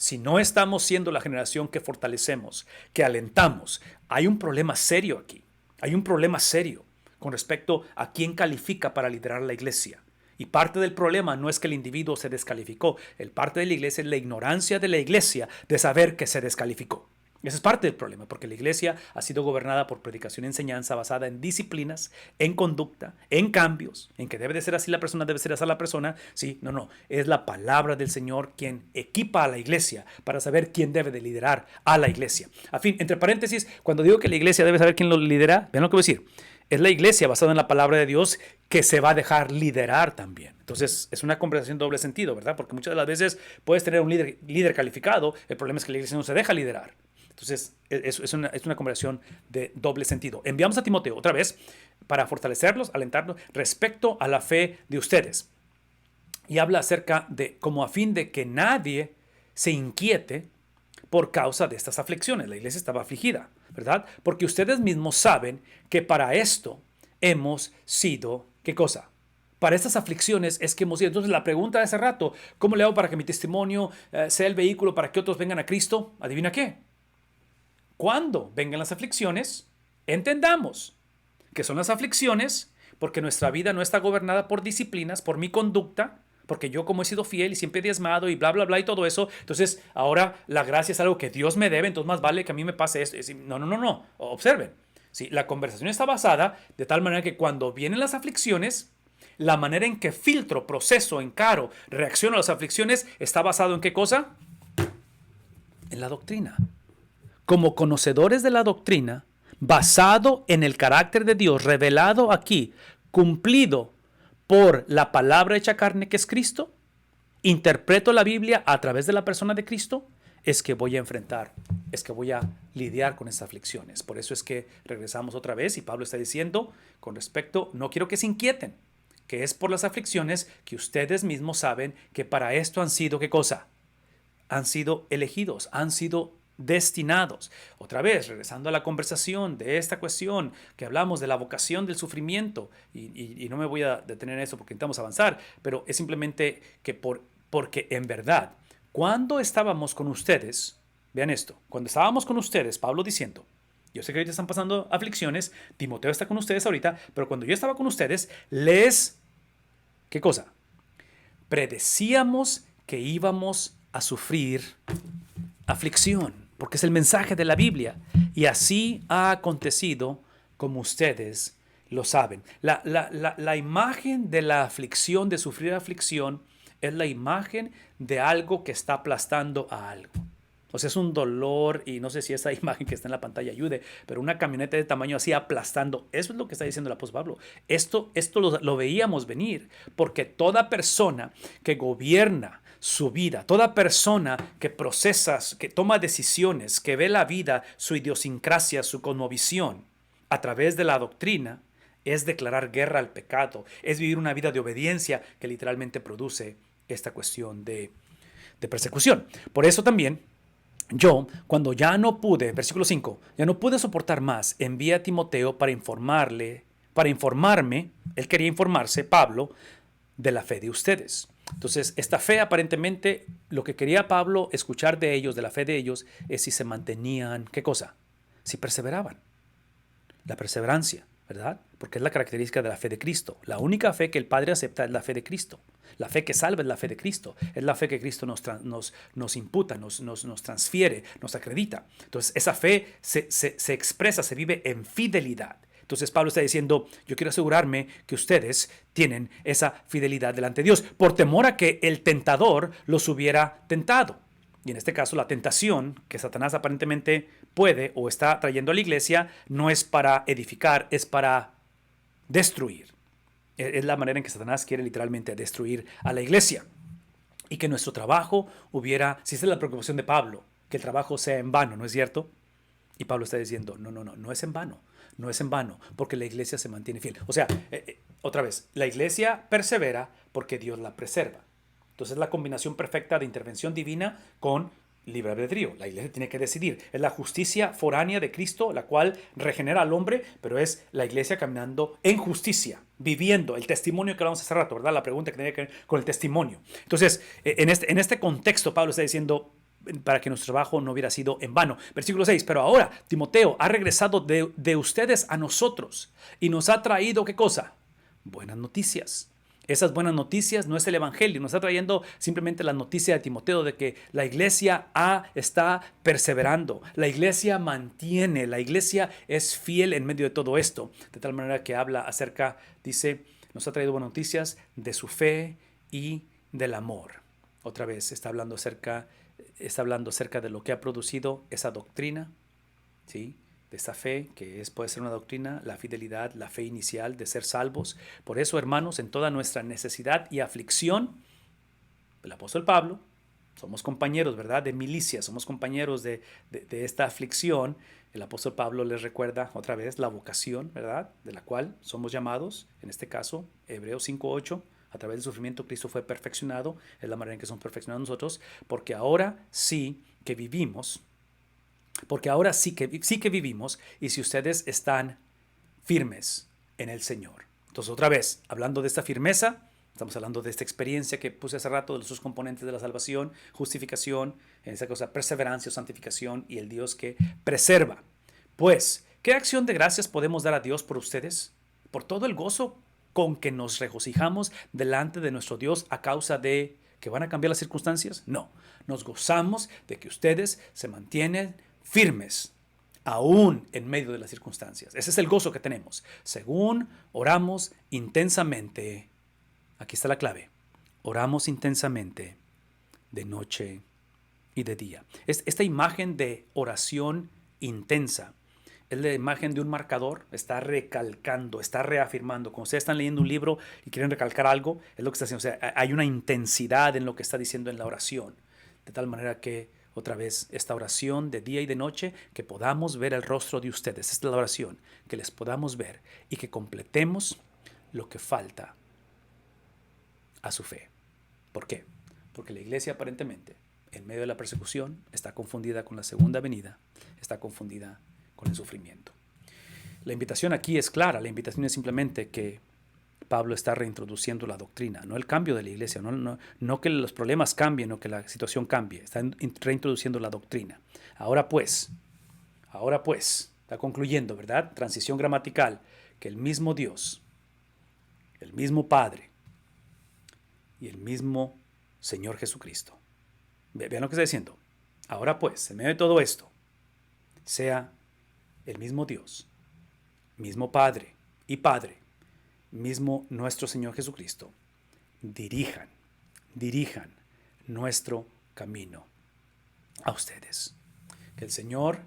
Si no estamos siendo la generación que fortalecemos, que alentamos, hay un problema serio aquí. Hay un problema serio con respecto a quién califica para liderar la iglesia. Y parte del problema no es que el individuo se descalificó. El parte de la iglesia es la ignorancia de la iglesia de saber que se descalificó. Ese es parte del problema, porque la iglesia ha sido gobernada por predicación y enseñanza basada en disciplinas, en conducta, en cambios, en que debe de ser así la persona, debe ser así la persona. Sí, no. Es la palabra del Señor quien equipa a la iglesia para saber quién debe de liderar a la iglesia. A fin, entre paréntesis, cuando digo que la iglesia debe saber quién lo lidera, vean lo que voy a decir. Es la iglesia basada en la palabra de Dios que se va a dejar liderar también. Entonces, es una conversación de doble sentido, ¿verdad? Porque muchas de las veces puedes tener un líder calificado, el problema es que la iglesia no se deja liderar. Entonces, es una conversación de doble sentido. Enviamos a Timoteo otra vez para fortalecerlos, alentarlos respecto a la fe de ustedes. Y habla acerca de como a fin de que nadie se inquiete por causa de estas aflicciones. La iglesia estaba afligida, ¿verdad? Porque ustedes mismos saben que para esto hemos sido, ¿qué cosa? Para estas aflicciones es que hemos sido. Entonces la pregunta de hace rato, ¿cómo le hago para que mi testimonio sea el vehículo para que otros vengan a Cristo? ¿Adivina qué? Cuando vengan las aflicciones, entendamos que son las aflicciones porque nuestra vida no está gobernada por disciplinas, por mi conducta, porque yo como he sido fiel y siempre he diezmado y bla, bla, bla y todo eso. Entonces ahora la gracia es algo que Dios me debe, entonces más vale que a mí me pase esto. No. Observen. ¿Sí? La conversación está basada de tal manera que cuando vienen las aflicciones, la manera en que filtro, proceso, encaro, reacciono a las aflicciones está basado en ¿qué cosa? En la doctrina. Como conocedores de la doctrina, basado en el carácter de Dios revelado aquí, cumplido por la palabra hecha carne que es Cristo, interpreto la Biblia a través de la persona de Cristo, es que voy a enfrentar, es que voy a lidiar con estas aflicciones. Por eso es que regresamos otra vez y Pablo está diciendo con respecto, no quiero que se inquieten, que es por las aflicciones que ustedes mismos saben que para esto han sido, ¿qué cosa? Han sido elegidos, han sido destinados. Otra vez, regresando a la conversación de esta cuestión que hablamos de la vocación del sufrimiento, y no me voy a detener en eso porque intentamos avanzar, pero es simplemente que porque en verdad, cuando estábamos con ustedes, vean esto, cuando estábamos con ustedes, Pablo diciendo, yo sé que ahorita están pasando aflicciones, Timoteo está con ustedes ahorita, pero cuando yo estaba con ustedes, ¿qué cosa? Predecíamos que íbamos a sufrir aflicción, porque es el mensaje de la Biblia. Y así ha acontecido como ustedes lo saben. La imagen de la aflicción, de sufrir aflicción, es la imagen de algo que está aplastando a algo. O sea, es un dolor, y no sé si esa imagen que está en la pantalla ayude, pero una camioneta de tamaño así aplastando. Eso es lo que está diciendo el apóstol Pablo. Esto lo veíamos venir, porque toda persona que gobierna su vida, toda persona que procesa, que toma decisiones, que ve la vida, su idiosincrasia, su cosmovisión, a través de la doctrina, es declarar guerra al pecado, es vivir una vida de obediencia que literalmente produce esta cuestión de persecución. Por eso también yo, cuando ya no pude, versículo 5, ya no pude soportar más, envié a Timoteo para informarme, él quería informarse, Pablo, de la fe de ustedes. Entonces, esta fe aparentemente, lo que quería Pablo escuchar de ellos, de la fe de ellos, es si se mantenían, ¿qué cosa? Si perseveraban. La perseverancia, ¿verdad? Porque es la característica de la fe de Cristo. La única fe que el Padre acepta es la fe de Cristo. La fe que salva es la fe de Cristo. Es la fe que Cristo nos imputa, nos transfiere, nos acredita. Entonces, esa fe se expresa, se vive en fidelidad. Entonces, Pablo está diciendo, yo quiero asegurarme que ustedes tienen esa fidelidad delante de Dios, por temor a que el tentador los hubiera tentado. Y en este caso, la tentación que Satanás aparentemente puede o está trayendo a la iglesia no es para edificar, es para destruir. Es la manera en que Satanás quiere literalmente destruir a la iglesia. Y que nuestro trabajo si esta es la preocupación de Pablo, que el trabajo sea en vano, ¿no es cierto? Y Pablo está diciendo, no es en vano, no es en vano, porque la iglesia se mantiene fiel. O sea, otra vez, la iglesia persevera porque Dios la preserva. Entonces es la combinación perfecta de intervención divina con libre albedrío. La iglesia tiene que decidir. Es la justicia foránea de Cristo, la cual regenera al hombre, pero es la iglesia caminando en justicia, viviendo el testimonio que hablamos hace rato, ¿verdad? La pregunta que tiene que ver con el testimonio. Entonces, en este contexto, Pablo está diciendo, para que nuestro trabajo no hubiera sido en vano. Versículo 6, pero ahora Timoteo ha regresado de ustedes a nosotros y nos ha traído, ¿qué cosa? Buenas noticias. Esas buenas noticias no es el evangelio, nos está trayendo simplemente la noticia de Timoteo de que la iglesia está perseverando, la iglesia mantiene, la iglesia es fiel en medio de todo esto, de tal manera que habla acerca, dice, nos ha traído buenas noticias de su fe y del amor. Otra vez está hablando acerca de lo que ha producido esa doctrina, ¿sí? De esa fe, que puede ser una doctrina, la fidelidad, la fe inicial de ser salvos. Por eso, hermanos, en toda nuestra necesidad y aflicción, el apóstol Pablo, somos compañeros, ¿verdad?, de milicia, somos compañeros de esta aflicción. El apóstol Pablo les recuerda otra vez la vocación, ¿verdad?, de la cual somos llamados, en este caso, Hebreos 5:8, a través del sufrimiento Cristo fue perfeccionado, es la manera en que somos perfeccionados nosotros, porque ahora sí que vivimos, y si ustedes están firmes en el Señor. Entonces, otra vez, hablando de esta firmeza, estamos hablando de esta experiencia que puse hace rato de los dos componentes de la salvación, justificación, en esa cosa, perseverancia, santificación y el Dios que preserva. Pues, ¿qué acción de gracias podemos dar a Dios por ustedes? Por todo el gozo con que nos regocijamos delante de nuestro Dios a causa de que van a cambiar las circunstancias. No, nos gozamos de que ustedes se mantienen firmes aún en medio de las circunstancias. Ese es el gozo que tenemos. Según oramos intensamente, aquí está la clave, oramos intensamente de noche y de día. Esta imagen de oración intensa es la imagen de un marcador, está recalcando, está reafirmando. Cuando ustedes están leyendo un libro y quieren recalcar algo, es lo que está haciendo. O sea, hay una intensidad en lo que está diciendo en la oración, de tal manera que otra vez, esta oración de día y de noche, que podamos ver el rostro de ustedes. Esta es la oración, que les podamos ver y que completemos lo que falta a su fe. ¿Por qué? Porque la iglesia aparentemente en medio de la persecución, está confundida con la segunda venida, está confundida con el sufrimiento. La invitación aquí es clara, la invitación es simplemente que Pablo está reintroduciendo la doctrina, no el cambio de la iglesia, no que los problemas cambien o que la situación cambie, está reintroduciendo la doctrina. Ahora pues, está concluyendo, ¿verdad? Transición gramatical, que el mismo Dios, el mismo Padre y el mismo Señor Jesucristo. Vean lo que está diciendo. Ahora pues, en medio de todo esto, sea el mismo Dios, mismo Padre y Padre, mismo nuestro Señor Jesucristo, dirijan nuestro camino a ustedes. Que el Señor,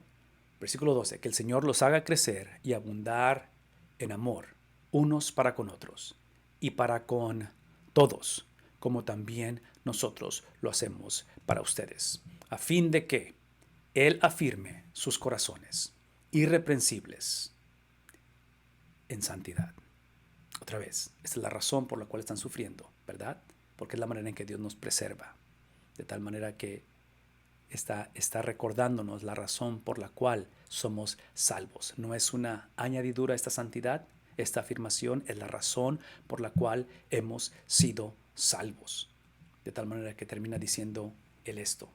versículo 12, que el Señor los haga crecer y abundar en amor, unos para con otros y para con todos, como también nosotros lo hacemos para ustedes, a fin de que Él afirme sus corazones irreprensibles en santidad. Otra vez, esta es la razón por la cual están sufriendo, ¿verdad? Porque es la manera en que Dios nos preserva, de tal manera que está recordándonos la razón por la cual somos salvos. No es una añadidura a esta santidad, esta afirmación es la razón por la cual hemos sido salvos. De tal manera que termina diciendo él esto: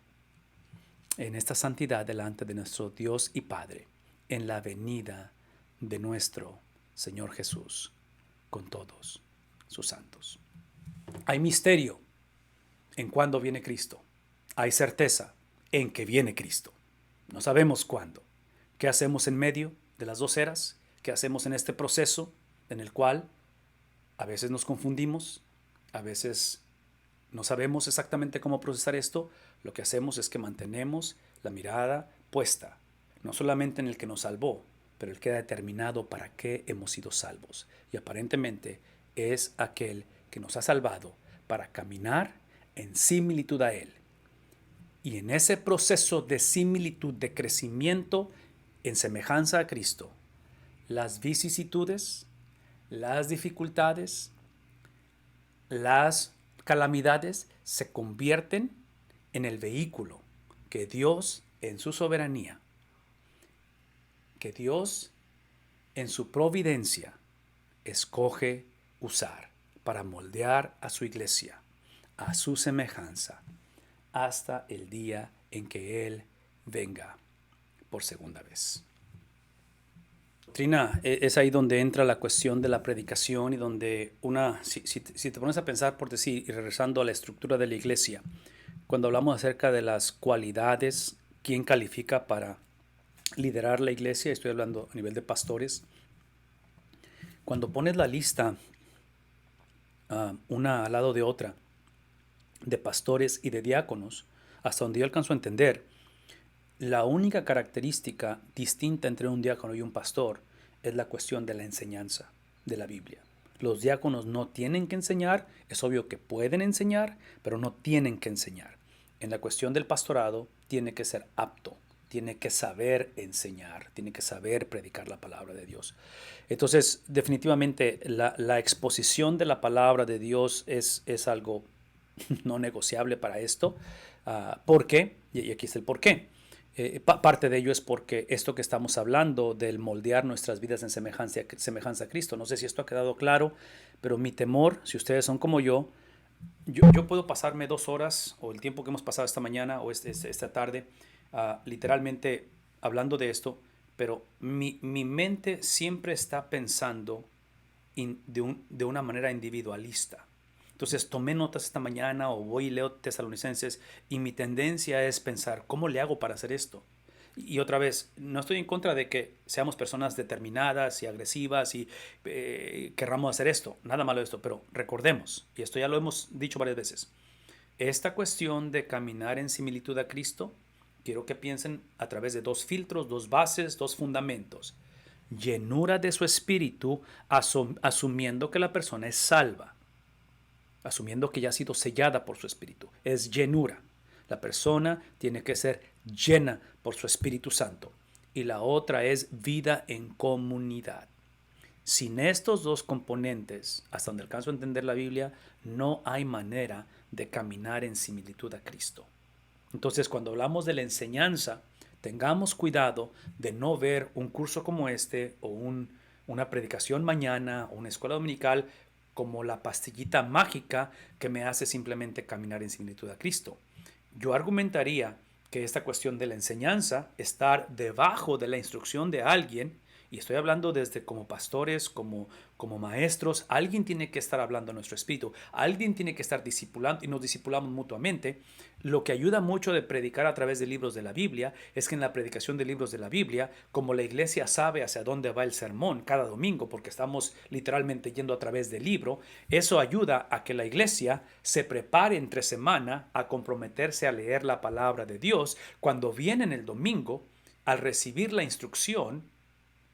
en esta santidad delante de nuestro Dios y Padre, en la venida de nuestro Señor Jesús, con todos sus santos. Hay misterio en cuándo viene Cristo. Hay certeza en que viene Cristo. No sabemos cuándo. ¿Qué hacemos en medio de las dos eras? ¿Qué hacemos en este proceso en el cual a veces nos confundimos, a veces no sabemos exactamente cómo procesar esto? Lo que hacemos es que mantenemos la mirada puesta, no solamente en el que nos salvó, pero el que ha determinado para qué hemos sido salvos. Y aparentemente es aquel que nos ha salvado para caminar en similitud a Él. Y en ese proceso de similitud, de crecimiento en semejanza a Cristo, las vicisitudes, las dificultades, las calamidades se convierten en el vehículo que Dios en su soberanía, que Dios en su providencia escoge usar para moldear a su iglesia a su semejanza hasta el día en que Él venga por segunda vez. Doctrina, es ahí donde entra la cuestión de la predicación y donde si te pones a pensar por decir, y regresando a la estructura de la iglesia, cuando hablamos acerca de las cualidades, quién califica para liderar la iglesia, estoy hablando a nivel de pastores, cuando pones la lista una al lado de otra, de pastores y de diáconos, hasta donde yo alcanzo a entender, la única característica distinta entre un diácono y un pastor es la cuestión de la enseñanza de la Biblia. Los diáconos no tienen que enseñar, es obvio que pueden enseñar, pero no tienen que enseñar. En la cuestión del pastorado tiene que ser apto, tiene que saber enseñar, tiene que saber predicar la palabra de Dios. Entonces, definitivamente la exposición de la palabra de Dios es algo no negociable para esto. ¿Por qué? Y aquí está el por qué. Parte de ello es porque esto que estamos hablando del moldear nuestras vidas en semejanza a Cristo, no sé si esto ha quedado claro, pero mi temor, si ustedes son como yo puedo pasarme 2 horas o el tiempo que hemos pasado esta mañana o esta tarde literalmente hablando de esto, pero mi mente siempre está pensando de una manera individualista. Entonces tomé notas esta mañana o voy y leo Tesalonicenses y mi tendencia es pensar, ¿cómo le hago para hacer esto? Y otra vez, no estoy en contra de que seamos personas determinadas y agresivas y querramos hacer esto, nada malo esto, pero recordemos, y esto ya lo hemos dicho varias veces, esta cuestión de caminar en similitud a Cristo, quiero que piensen a través de 2 filtros, 2 bases, 2 fundamentos. Llenura de su espíritu, asumiendo que la persona es salva, asumiendo que ya ha sido sellada por su espíritu. Es llenura. La persona tiene que ser llena por su Espíritu Santo. Y la otra es vida en comunidad. Sin estos 2 componentes, hasta donde alcanzo a entender la Biblia, no hay manera de caminar en similitud a Cristo. Entonces, cuando hablamos de la enseñanza, tengamos cuidado de no ver un curso como este o una predicación mañana o una escuela dominical como la pastillita mágica que me hace simplemente caminar en similitud a Cristo. Yo argumentaría que esta cuestión de la enseñanza, estar debajo de la instrucción de alguien, y estoy hablando desde como pastores, como maestros, alguien tiene que estar hablando a nuestro espíritu, alguien tiene que estar discipulando y nos discipulamos mutuamente. Lo que ayuda mucho de predicar a través de libros de la Biblia es que en la predicación de libros de la Biblia, como la iglesia sabe hacia dónde va el sermón cada domingo, porque estamos literalmente yendo a través del libro, eso ayuda a que la iglesia se prepare entre semana a comprometerse a leer la palabra de Dios. Cuando vienen el domingo, al recibir la instrucción,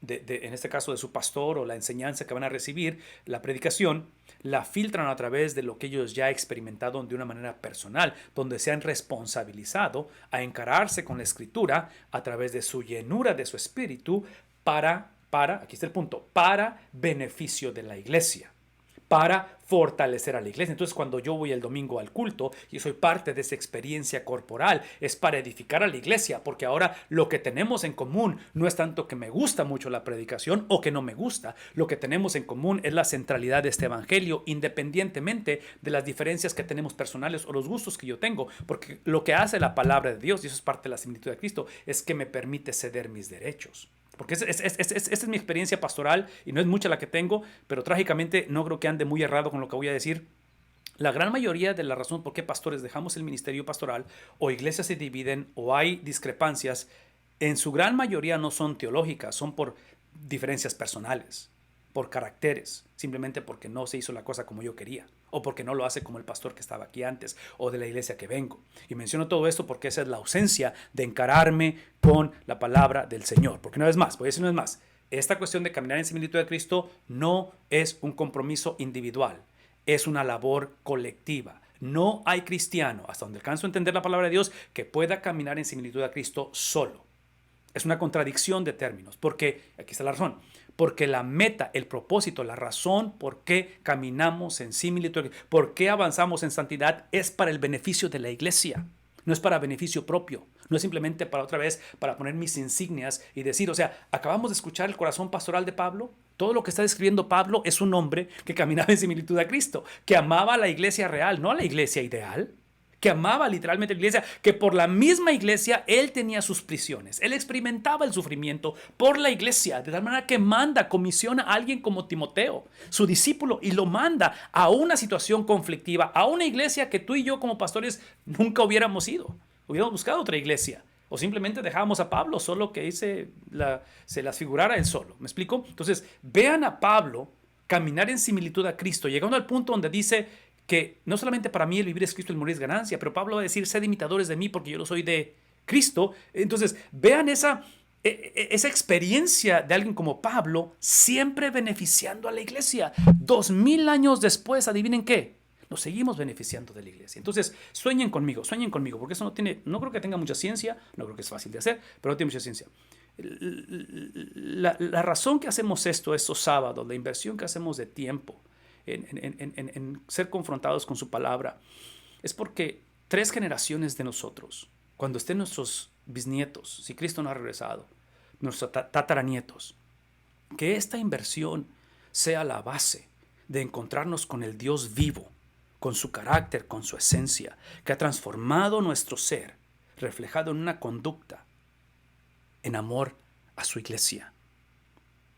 en este caso de su pastor o la enseñanza que van a recibir, la predicación, la filtran a través de lo que ellos ya han experimentado de una manera personal, donde se han responsabilizado a encararse con la escritura a través de su llenura de su espíritu aquí está el punto, para beneficio de la iglesia, para fortalecer a la iglesia. Entonces, cuando yo voy el domingo al culto y soy parte de esa experiencia corporal, es para edificar a la iglesia, porque ahora lo que tenemos en común no es tanto que me gusta mucho la predicación o que no me gusta. Lo que tenemos en común es la centralidad de este evangelio, independientemente de las diferencias que tenemos personales o los gustos que yo tengo, porque lo que hace la palabra de Dios, y eso es parte de la similitud de Cristo, es que me permite ceder mis derechos. Porque esta es mi experiencia pastoral y no es mucha la que tengo, pero trágicamente no creo que ande muy errado con lo que voy a decir. La gran mayoría de la razón por qué pastores dejamos el ministerio pastoral o iglesias se dividen o hay discrepancias, en su gran mayoría no son teológicas, son por diferencias personales, por caracteres, simplemente porque no se hizo la cosa como yo quería, o porque no lo hace como el pastor que estaba aquí antes, o de la iglesia que vengo. Y menciono todo esto porque esa es la ausencia de encararme con la palabra del Señor. Porque una vez más, voy a decir una vez más, esta cuestión de caminar en similitud de Cristo no es un compromiso individual, es una labor colectiva. No hay cristiano, hasta donde alcanzo a entender la palabra de Dios, que pueda caminar en similitud a Cristo solo. Es una contradicción de términos, porque, aquí está la razón, porque la meta, el propósito, la razón por qué caminamos en similitud, por qué avanzamos en santidad, es para el beneficio de la iglesia, no es para beneficio propio, no es simplemente para otra vez, para poner mis insignias y decir, o sea, acabamos de escuchar el corazón pastoral de Pablo. Todo lo que está describiendo Pablo es un hombre que caminaba en similitud a Cristo, que amaba a la iglesia real, no a la iglesia ideal, que amaba literalmente la iglesia, que por la misma iglesia él tenía sus prisiones, él experimentaba el sufrimiento por la iglesia, de tal manera que comisiona a alguien como Timoteo, su discípulo, y lo manda a una situación conflictiva, a una iglesia que tú y yo como pastores nunca hubiéramos ido, hubiéramos buscado otra iglesia, o simplemente dejábamos a Pablo solo que se las figurara él solo. ¿Me explico? Entonces, vean a Pablo caminar en similitud a Cristo, llegando al punto donde dice que no solamente para mí el vivir es Cristo, el morir es ganancia, pero Pablo va a decir, sed imitadores de mí porque yo lo soy de Cristo. Entonces, vean esa experiencia de alguien como Pablo, siempre beneficiando a la iglesia. 2000 años después, adivinen qué, nos seguimos beneficiando de la iglesia. Entonces, sueñen conmigo, porque eso no creo que tenga mucha ciencia, no creo que es fácil de hacer, pero no tiene mucha ciencia. La razón que hacemos esto estos sábados, la inversión que hacemos de tiempo, en ser confrontados con su palabra, es porque 3 generaciones de nosotros, cuando estén nuestros bisnietos, si Cristo no ha regresado, nuestros tataranietos, que esta inversión sea la base de encontrarnos con el Dios vivo, con su carácter, con su esencia, que ha transformado nuestro ser, reflejado en una conducta, en amor a su iglesia.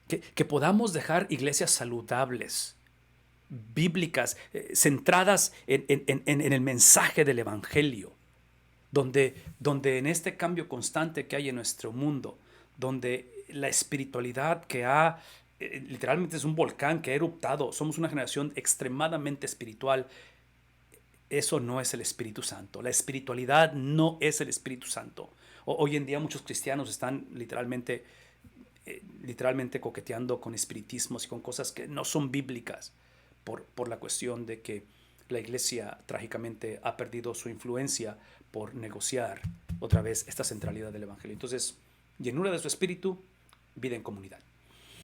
Que podamos dejar iglesias saludables, bíblicas, centradas en el mensaje del evangelio, donde en este cambio constante que hay en nuestro mundo, donde la espiritualidad literalmente es un volcán que ha eruptado, somos una generación extremadamente espiritual. Eso no es el Espíritu Santo. La espiritualidad no es el Espíritu Santo. Hoy en día muchos cristianos están literalmente coqueteando con espiritismos y con cosas que no son bíblicas por la cuestión de que la iglesia trágicamente ha perdido su influencia por negociar otra vez esta centralidad del evangelio. Entonces, llenura de su espíritu, vida en comunidad.